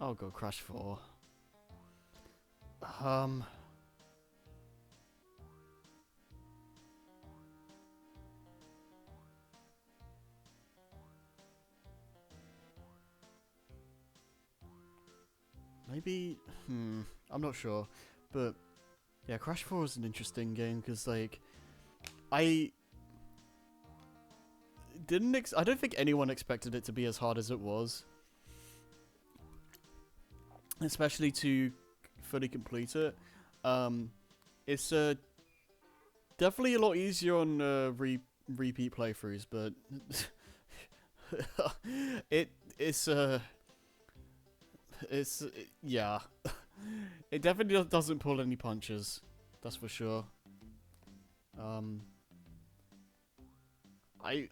I'll go Crash 4. Maybe, I'm not sure, but yeah, Crash 4 is an interesting game because like, I don't think anyone expected it to be as hard as it was, especially to fully complete it. It's definitely a lot easier on repeat playthroughs, but yeah. It definitely doesn't pull any punches, that's for sure. I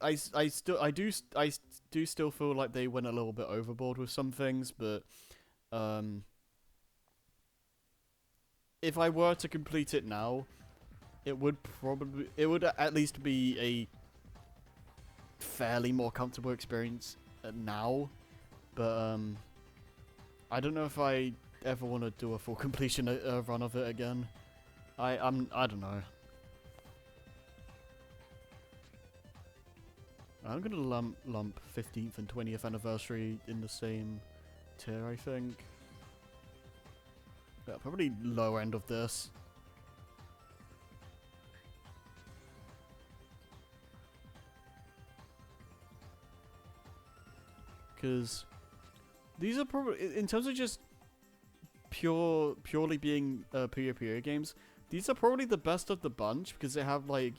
do still feel like they went a little bit overboard with some things, but if I were to complete it now, it would at least be a fairly more comfortable experience now, but I don't know if I ever want to do a full completion run of it again. I don't know. I'm gonna lump 15th and 20th anniversary in the same tier, I think. Yeah, probably low end of this. Because these are probably, in terms of just purely being Puyo games, these are probably the best of the bunch because they have like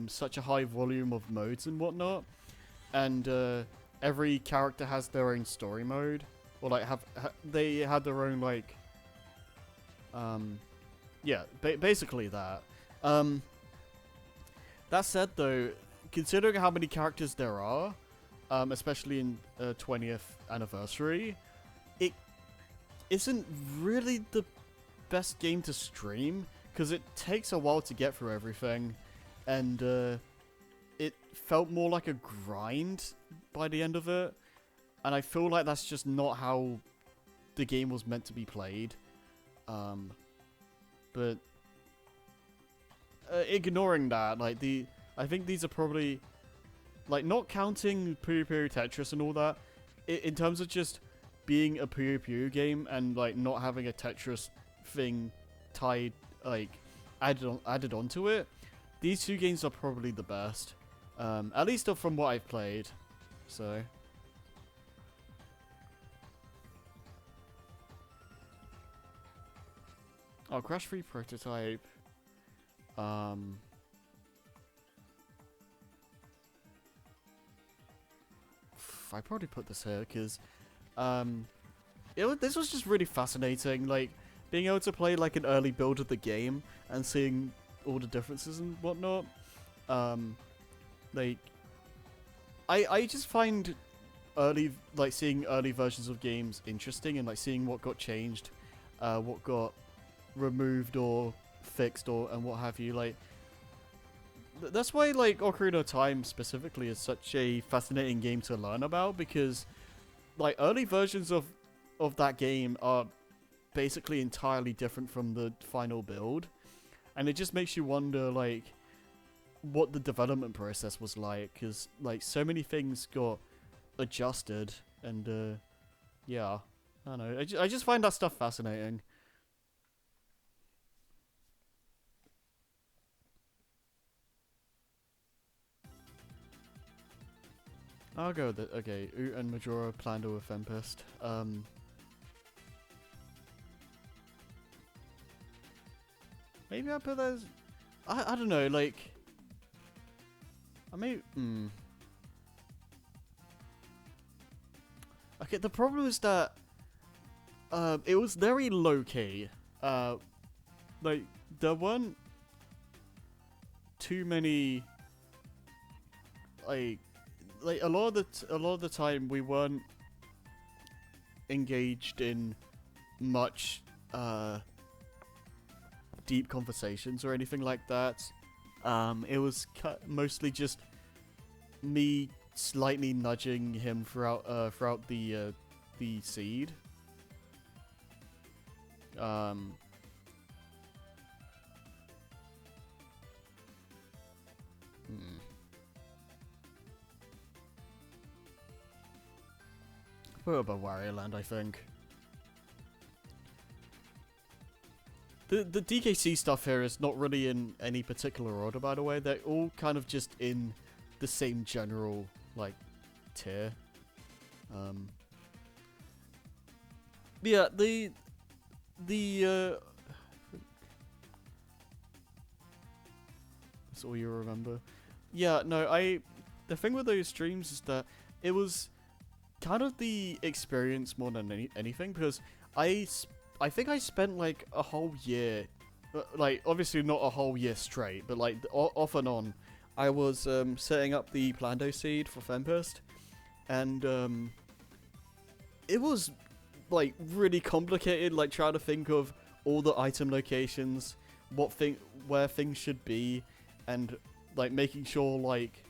such a high volume of modes and whatnot, and every character has their own story mode, or like they had their own like yeah, basically that. That said though, considering how many characters there are, especially in 20th anniversary, it isn't really the best game to stream because it takes a while to get through everything, and it felt more like a grind by the end of it, and I feel like that's just not how the game was meant to be played. But ignoring that, like I think these are probably, like, not counting Puyo Puyo Tetris and all that, in terms of just being a Puyo Puyo game and like not having a Tetris thing tied, like added onto it, these two games are probably the best, at least from what I've played. So Crash 3 Prototype. I probably put this here because this was just really fascinating, like being able to play like an early build of the game and seeing all the differences and whatnot. Like I just find seeing early versions of games interesting and like seeing what got changed, what got removed or fixed or and what have you. Like that's why like Ocarina of Time specifically is such a fascinating game to learn about, because like early versions of that game are basically entirely different from the final build, and it just makes you wonder like what the development process was like, because like so many things got adjusted, and yeah, I don't know. I just find that stuff fascinating. I'll go with it. Okay, Oot and Majora planned with Tempest. Maybe I put those. I don't know. Like I may. Okay, the problem is that it was very low key. Like there weren't too many like a lot of the time we weren't engaged in much deep conversations or anything like that. It was mostly just me slightly nudging him throughout the seed. Um, hmm. Put above Wario Land, I think. The DKC stuff here is not really in any particular order, by the way. They're all kind of just in the same general, like, tier. Yeah, that's all you remember. Yeah, no, the thing with those streams is that it was kind of the experience more than anything, because I think I spent like a whole year, like obviously not a whole year straight, but like off and on, I was setting up the Plando seed for Tempest, and it was like really complicated, like trying to think of all the item locations, where things should be, and like making sure like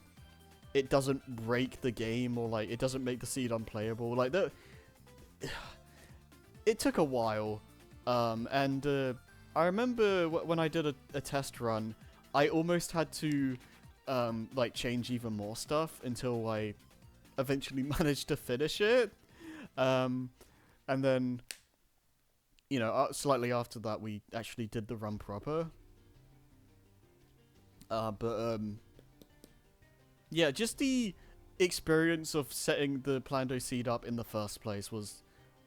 it doesn't break the game or like it doesn't make the seed unplayable. Like that, it took a while, and I remember when I did a test run, I almost had to like change even more stuff until I eventually managed to finish it. And then, you know, slightly after that, we actually did the run proper. But yeah, just the experience of setting the Plando seed up in the first place was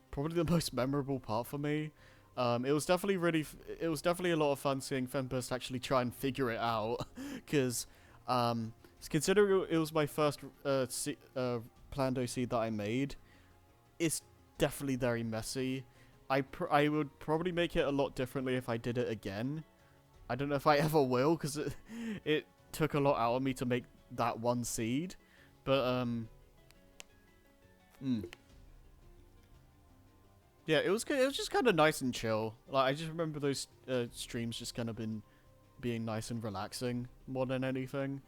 probably the most memorable part for me. It was definitely it was definitely a lot of fun seeing Tempest actually try and figure it out, because considering it was my first Plando seed that I made, it's definitely very messy. I would probably make it a lot differently if I did it again. I don't know if I ever will, because it took a lot out of me to make that one seed, but yeah, it was good. It was just kind of nice and chill. Like I just remember those streams just kind of being nice and relaxing more than anything.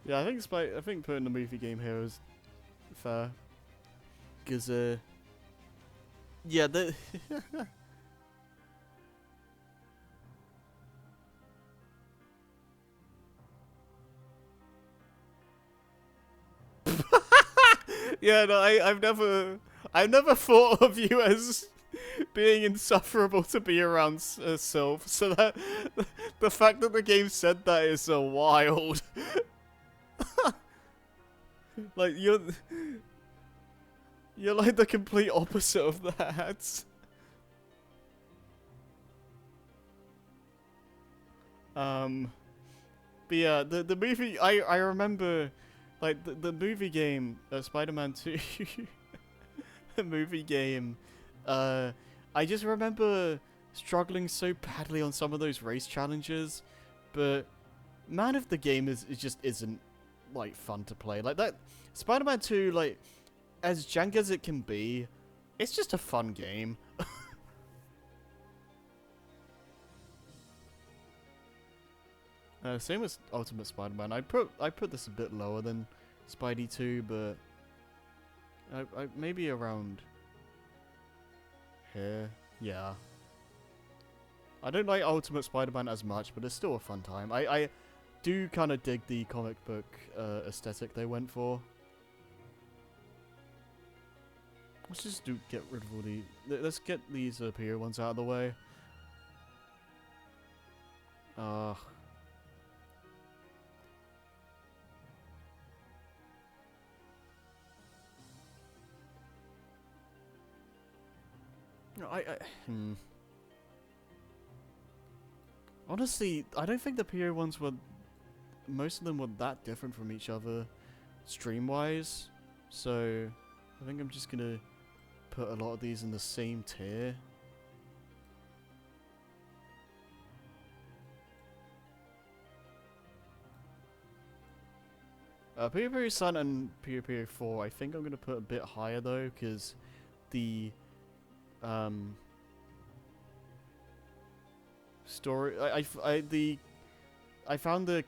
Yeah, I think putting the movie game here is fair. Cause yeah, the yeah, no, I've never thought of you as being insufferable to be around, Sylph. So that the fact that the game said that is so wild. Like you're like the complete opposite of that. But yeah, the movie I remember, like the movie game, Spider-Man 2, the movie game. I just remember struggling so badly on some of those race challenges, but man, if the game is it just isn't like fun to play like that. Spider-Man 2, like as jank as it can be, it's just a fun game. Same as Ultimate Spider-Man. I put this a bit lower than Spidey 2, but I maybe around here. Yeah. I don't like Ultimate Spider-Man as much, but it's still a fun time. I do kind of dig the comic book aesthetic they went for. Let's just get rid of all the... Let's get these here ones out of the way. Honestly, I don't think the PO ones were... Most of them were that different from each other, stream-wise. So, I think I'm just gonna put a lot of these in the same tier. Puyo Puyo Sun and Puyo Puyo 4, I think I'm gonna put a bit higher though, because the story I found the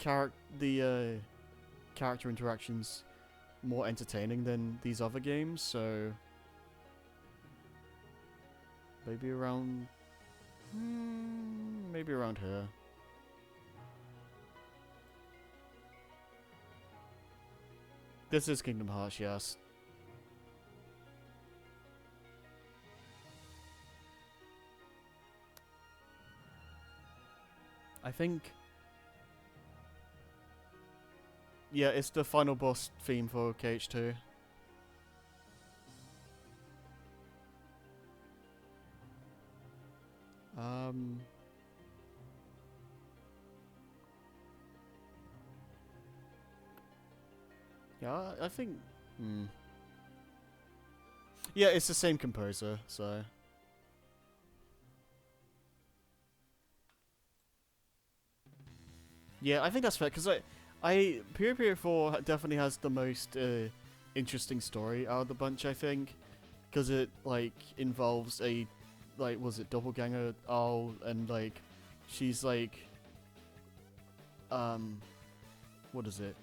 character interactions more entertaining than these other games, so maybe around here. This is Kingdom Hearts, yes. I think... Yeah, it's the final boss theme for KH2. Yeah, I think... Yeah, it's the same composer, so... Yeah, I think that's fair, because Puyo Puyo 4 definitely has the most interesting story out of the bunch, I think. Because it, like, involves a, like, was it doppelganger owl, and, like, she's, like, what is it?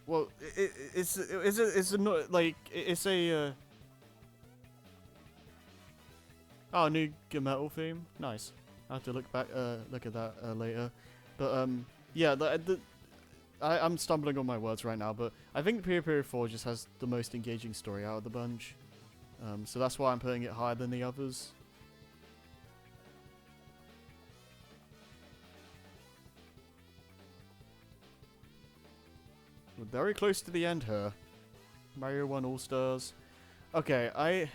Well, it's a oh, new Metal theme. Nice. I will have to look at that later. But yeah, I'm stumbling on my words right now, but I think Puyo Puyo 4 just has the most engaging story out of the bunch. So that's why I'm putting it higher than the others. We're very close to the end here. Mario 1 All-Stars. Okay,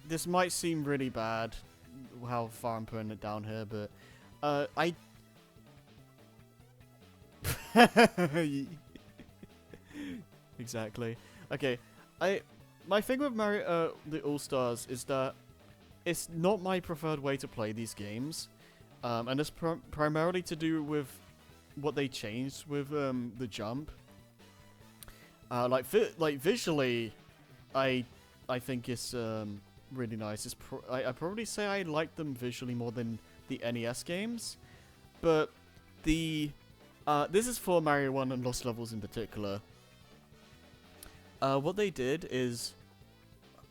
this might seem really bad, how far I'm putting it down here, but exactly. Okay, my thing with Mario the All-Stars is that it's not my preferred way to play these games, and it's primarily to do with what they changed with the jump. Like visually, I think it's really nice. It's I probably say I like them visually more than the NES games, but the this is for Mario 1 and Lost Levels in particular. What they did is,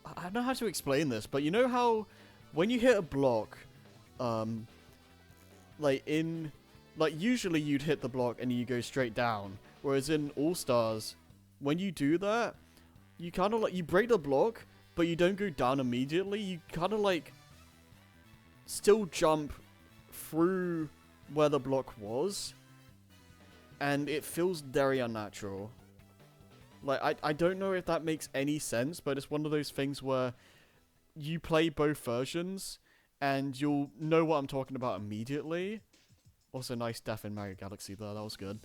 I don't know how to explain this, but you know how when you hit a block, like usually you'd hit the block and you go straight down, whereas in All Stars, when you do that, you kind of like, you break the block, but you don't go down immediately. You kind of like still jump through where the block was, and it feels very unnatural. Like, I don't know if that makes any sense, but it's one of those things where you play both versions, and you'll know what I'm talking about immediately. Also, nice death in Mario Galaxy there, that was good.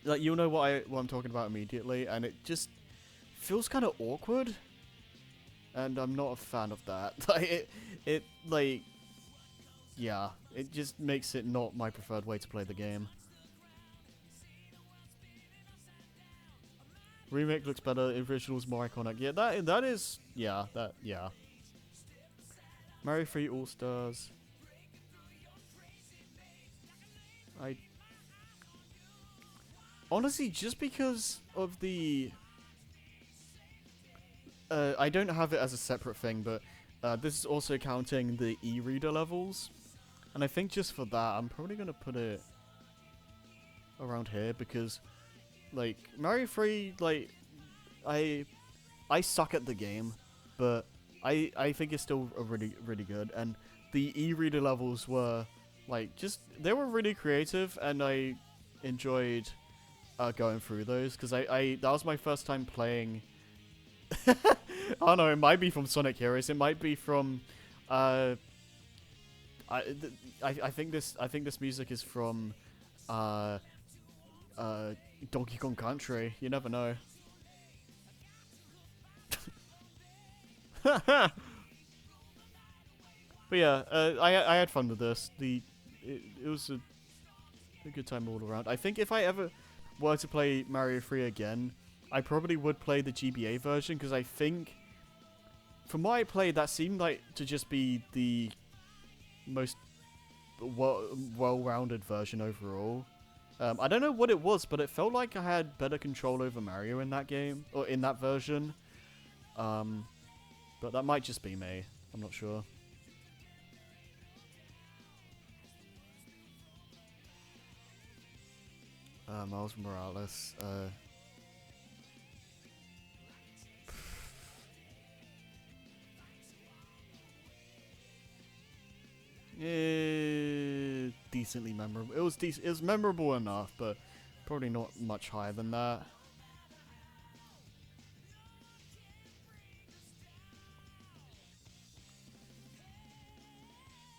Like, you'll know what I'm talking about immediately, and it just feels kind of awkward. And I'm not a fan of that. Like, like, yeah, it just makes it not my preferred way to play the game. Remake looks better, original's more iconic. Yeah, that is, yeah. Mario 3 All-Stars. Honestly, just because of the... I don't have it as a separate thing, but this is also counting the e-reader levels. And I think just for that, I'm probably going to put it around here, because, like, Mario 3, like, I suck at the game, but I think it's still really, really good. And the e-reader levels were, like, they were really creative, and I enjoyed going through those, because that was my first time playing... I don't know, it might be from Sonic Heroes, it might be from... I think this music is from Donkey Kong Country. You never know. But yeah, I had fun with this. It was a good time all around. I think if I ever were to play Mario 3 again, I probably would play the GBA version, because I think from what I played, that seemed like to just be the most well-rounded version overall. I don't know what it was, but it felt like I had better control over Mario in that game, or in that version. But that might just be me. I'm not sure. Miles Morales. Decently memorable. It was memorable enough, but probably not much higher than that.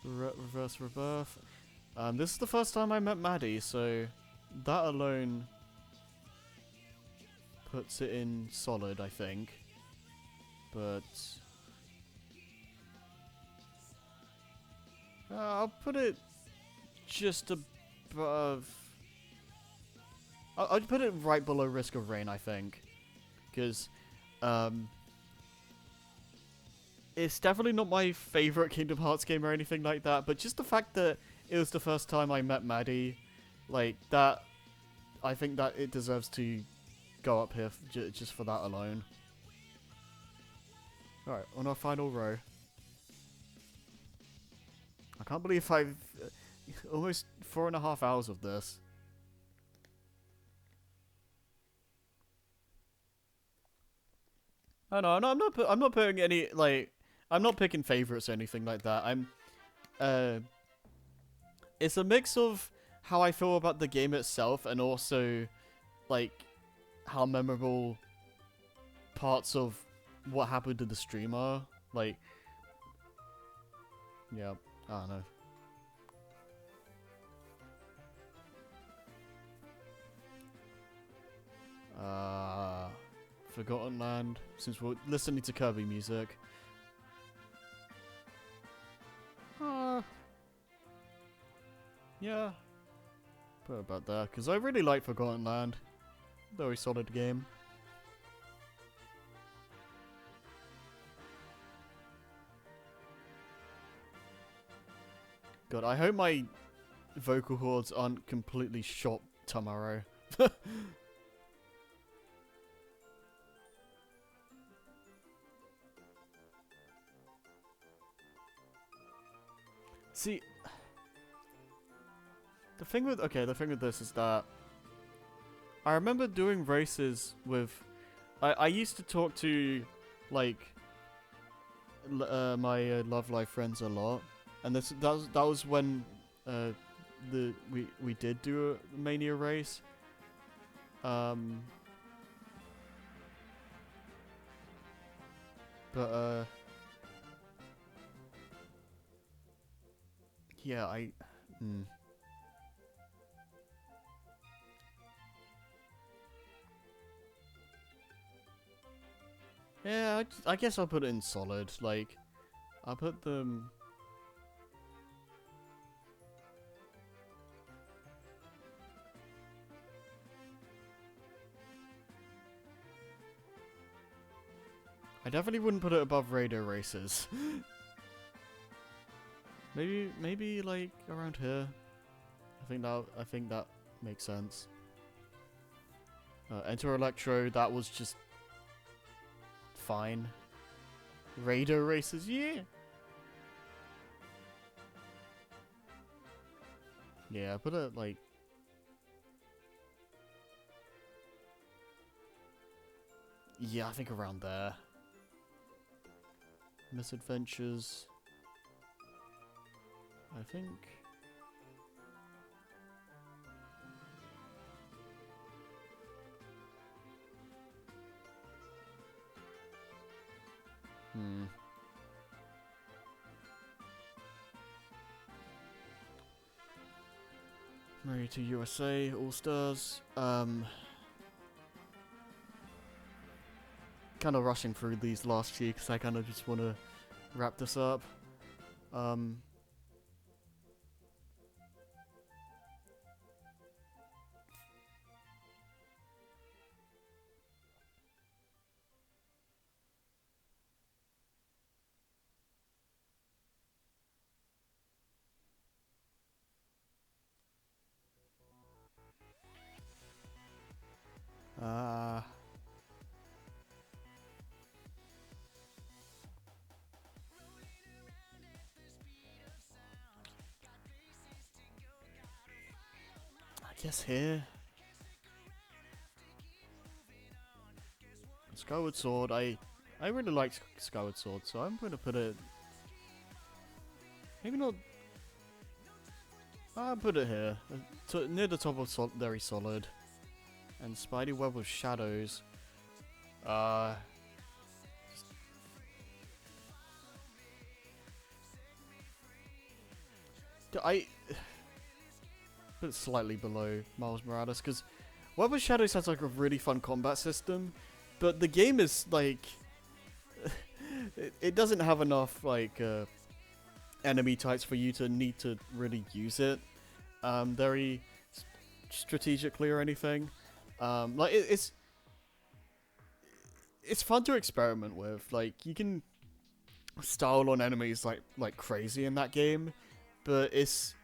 Reverse Rebirth. This is the first time I met Maddie, so that alone puts it in solid, I think. But I'll put it just above. I'd put it right below Risk of Rain, I think, because it's definitely not my favorite Kingdom Hearts game or anything like that. But just the fact that it was the first time I met Maddie, like that, I think that it deserves to go up here just for that alone. All right, on our final row. I can't believe I've almost 4.5 hours of this. Oh no, I'm not putting any, like, I'm not picking favorites or anything like that. It's a mix of how I feel about the game itself, and also, like, how memorable parts of what happened to the stream are. Like, yeah, I don't know. Forgotten Land, since we're listening to Kirby music. Yeah. Put it about there, because I really like Forgotten Land. Very solid game. God, I hope my vocal cords aren't completely shot tomorrow. See, the thing with this is that I remember doing races with. I used to talk to like my Love Life friends a lot, and that was when we did do a Mania race. But yeah, Yeah, I guess I'll put it in solid. Like, I'll put them. I definitely wouldn't put it above radio races. maybe like around here. I think that makes sense. Enter Electro, that was just fine. Radar races, yeah. Yeah, put it like. Yeah, I think around there. Misadventures. I think. Mario 2 USA All Stars. Kind of rushing through these last few because I kind of just want to wrap this up. I guess here. Skyward Sword, I really like Skyward Sword, so I'm going to put it. Maybe not. I'll put it here, near the top of Very Solid. And Spidey Web with Shadows. I put it slightly below Miles Morales because Web of Shadows has like a really fun combat system, but the game is like it doesn't have enough like enemy types for you to need to really use it very strategically or anything. Like it's fun to experiment with. Like you can style on enemies like crazy in that game, but it's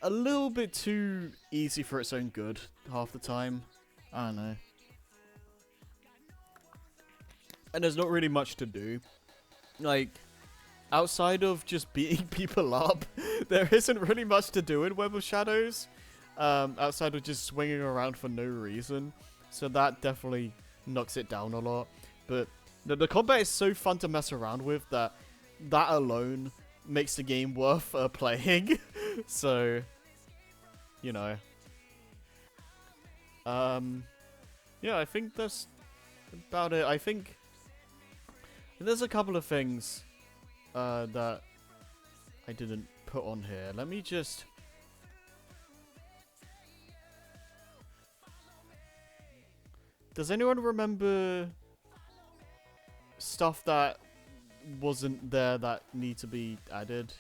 a little bit too easy for its own good half the time. I don't know. And there's not really much to do. Like, outside of just beating people up, there isn't really much to do in Web of Shadows. Outside of just swinging around for no reason. So that definitely knocks it down a lot. But the combat is so fun to mess around with that alone makes the game worth playing. So, you know. Yeah, I think that's about it. I think there's a couple of things that I didn't put on here. Let me just... Does anyone remember stuff that wasn't there that need to be added?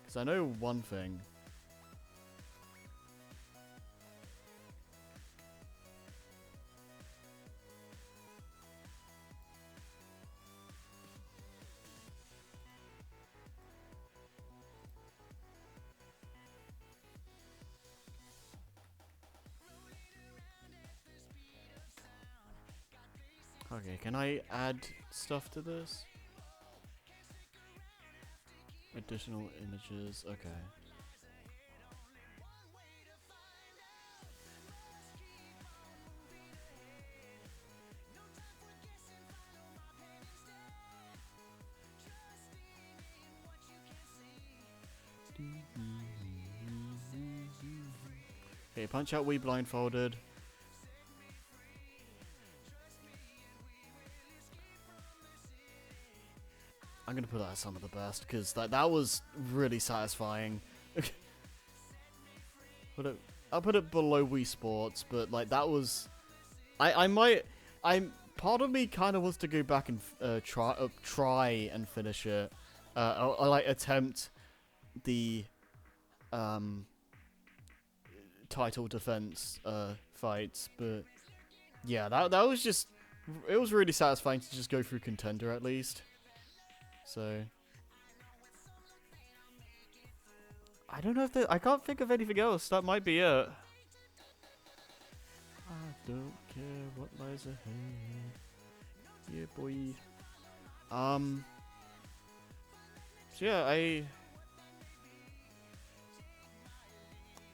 Because I know one thing. Okay, can I add stuff to this? Additional images, okay. Okay, punch out we blindfolded. I'm gonna put that as some of the best, because that was really satisfying. I'll put it below Wii Sports, but like that was, part of me kind of wants to go back and try and finish it. I like attempt the title defense fights, but yeah, that was just, it was really satisfying to just go through Contender at least. So I don't know if I can't think of anything else. That might be it. I don't care what lies ahead. Yeah, boy. So yeah,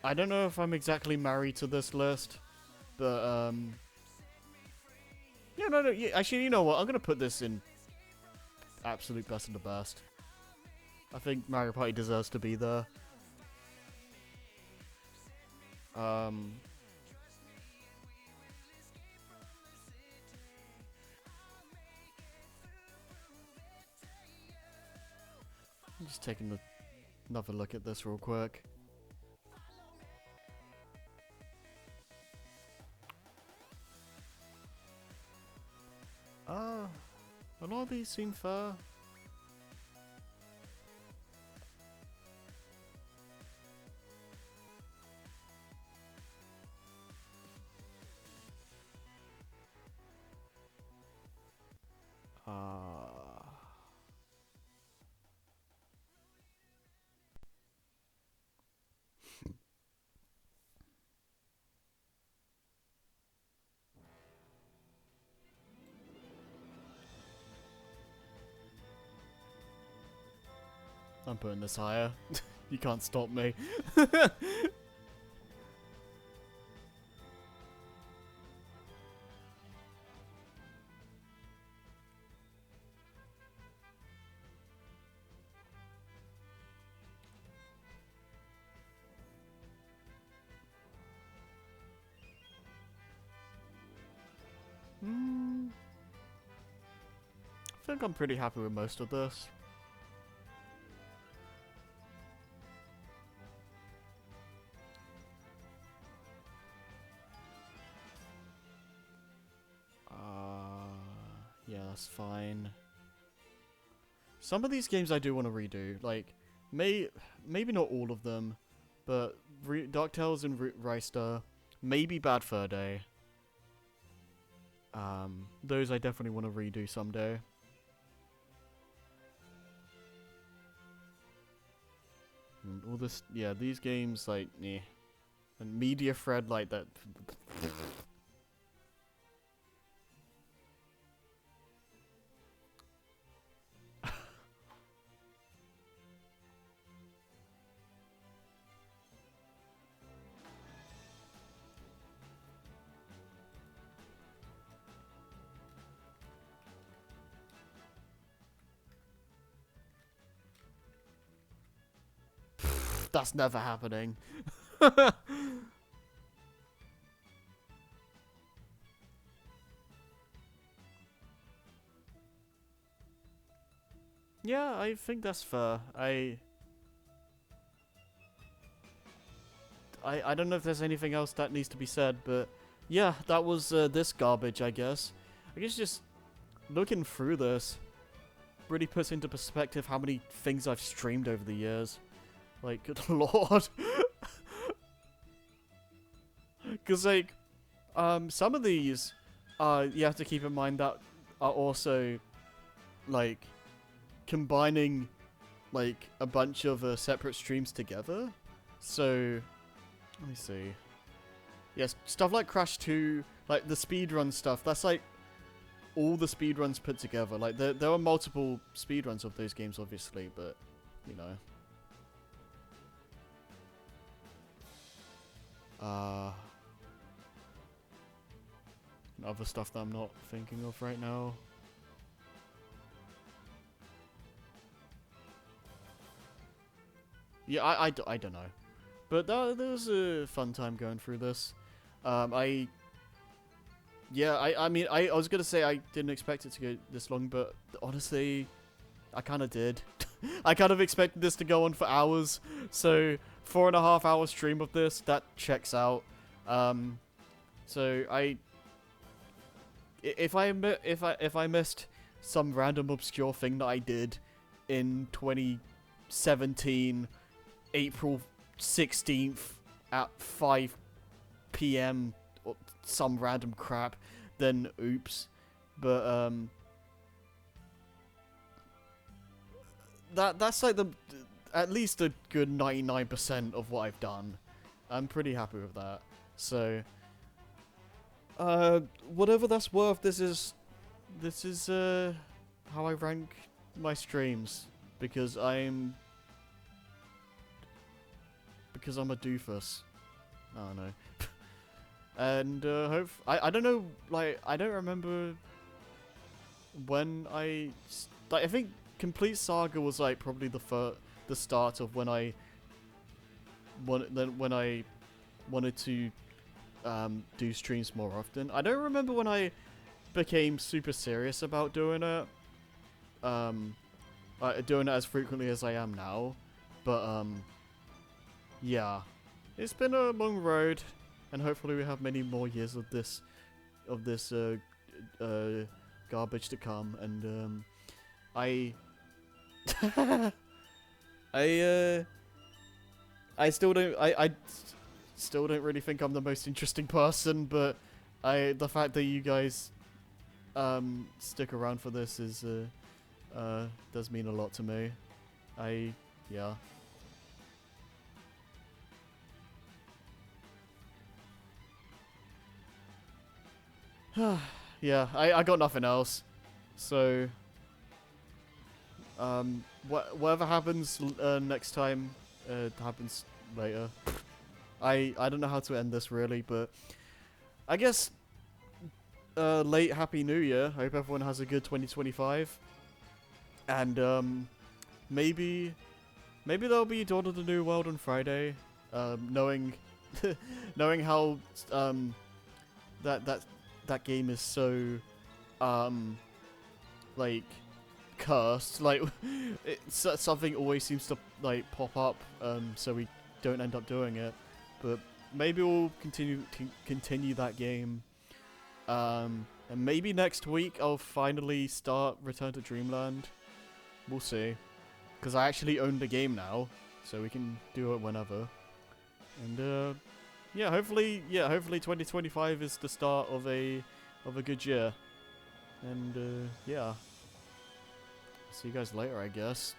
I don't know if I'm exactly married to this list, but yeah, no, yeah, actually, you know what? I'm gonna put this in absolute best of the best. I think Mario Party deserves to be there. I'm just taking another look at this real quick. A lot of these seem fair. I'm putting this higher. You can't stop me. I think I'm pretty happy with most of this. Yeah, that's fine. Some of these games I do want to redo. Like, maybe not all of them, but DuckTales and Reister, maybe Bad Fur Day. Those I definitely want to redo someday. And all this, yeah, these games, like, yeah. And Media Thread, like that. That's never happening. Yeah, I think that's fair. I don't know if there's anything else that needs to be said, but yeah, that was this garbage, I guess. I guess just looking through this really puts into perspective how many things I've streamed over the years. Like, good lord. Because, like, some of these, you have to keep in mind that are also, like, combining, like, a bunch of separate streams together. So, let me see. Yes, stuff like Crash 2, like, the speedrun stuff, that's, like, all the speedruns put together. Like, there are multiple speedruns of those games, obviously, but, you know. Other stuff that I'm not thinking of right now. Yeah, I don't know. But that was a fun time going through this. I mean, I was gonna say I didn't expect it to go this long, but honestly, I kind of did. I kind of expected this to go on for hours, so 4.5 hour stream of this, that checks out. So if I missed some random obscure thing that I did in 2017, April 16th at 5 p.m. or some random crap, then oops. But that's like at least a good 99% of what I've done. I'm pretty happy with that. So whatever that's worth, this is how I rank my streams, because I'm a doofus. I don't know. And I don't know, like, I don't remember when I think Complete Saga was like probably the start of when I wanted to do streams more often. I don't remember when I became super serious about doing it. Doing it as frequently as I am now. But yeah, it's been a long road, and hopefully we have many more years of this garbage to come. And I still don't really think I'm the most interesting person, but the fact that you guys stick around for this is does mean a lot to me. Yeah. Yeah, I got nothing else. So whatever happens next time happens later. I don't know how to end this really, but I guess late Happy New Year. Hope everyone has a good 2025. And maybe there'll be Dawn of the New World on Friday. Knowing knowing how that game is so like cursed, like something always seems to like pop up, so we don't end up doing it. But maybe we'll continue that game, and maybe next week I'll finally start Return to Dreamland. We'll see, because I actually own the game now, so we can do it whenever. And yeah, hopefully 2025 is the start of a good year. And yeah, see you guys later, I guess.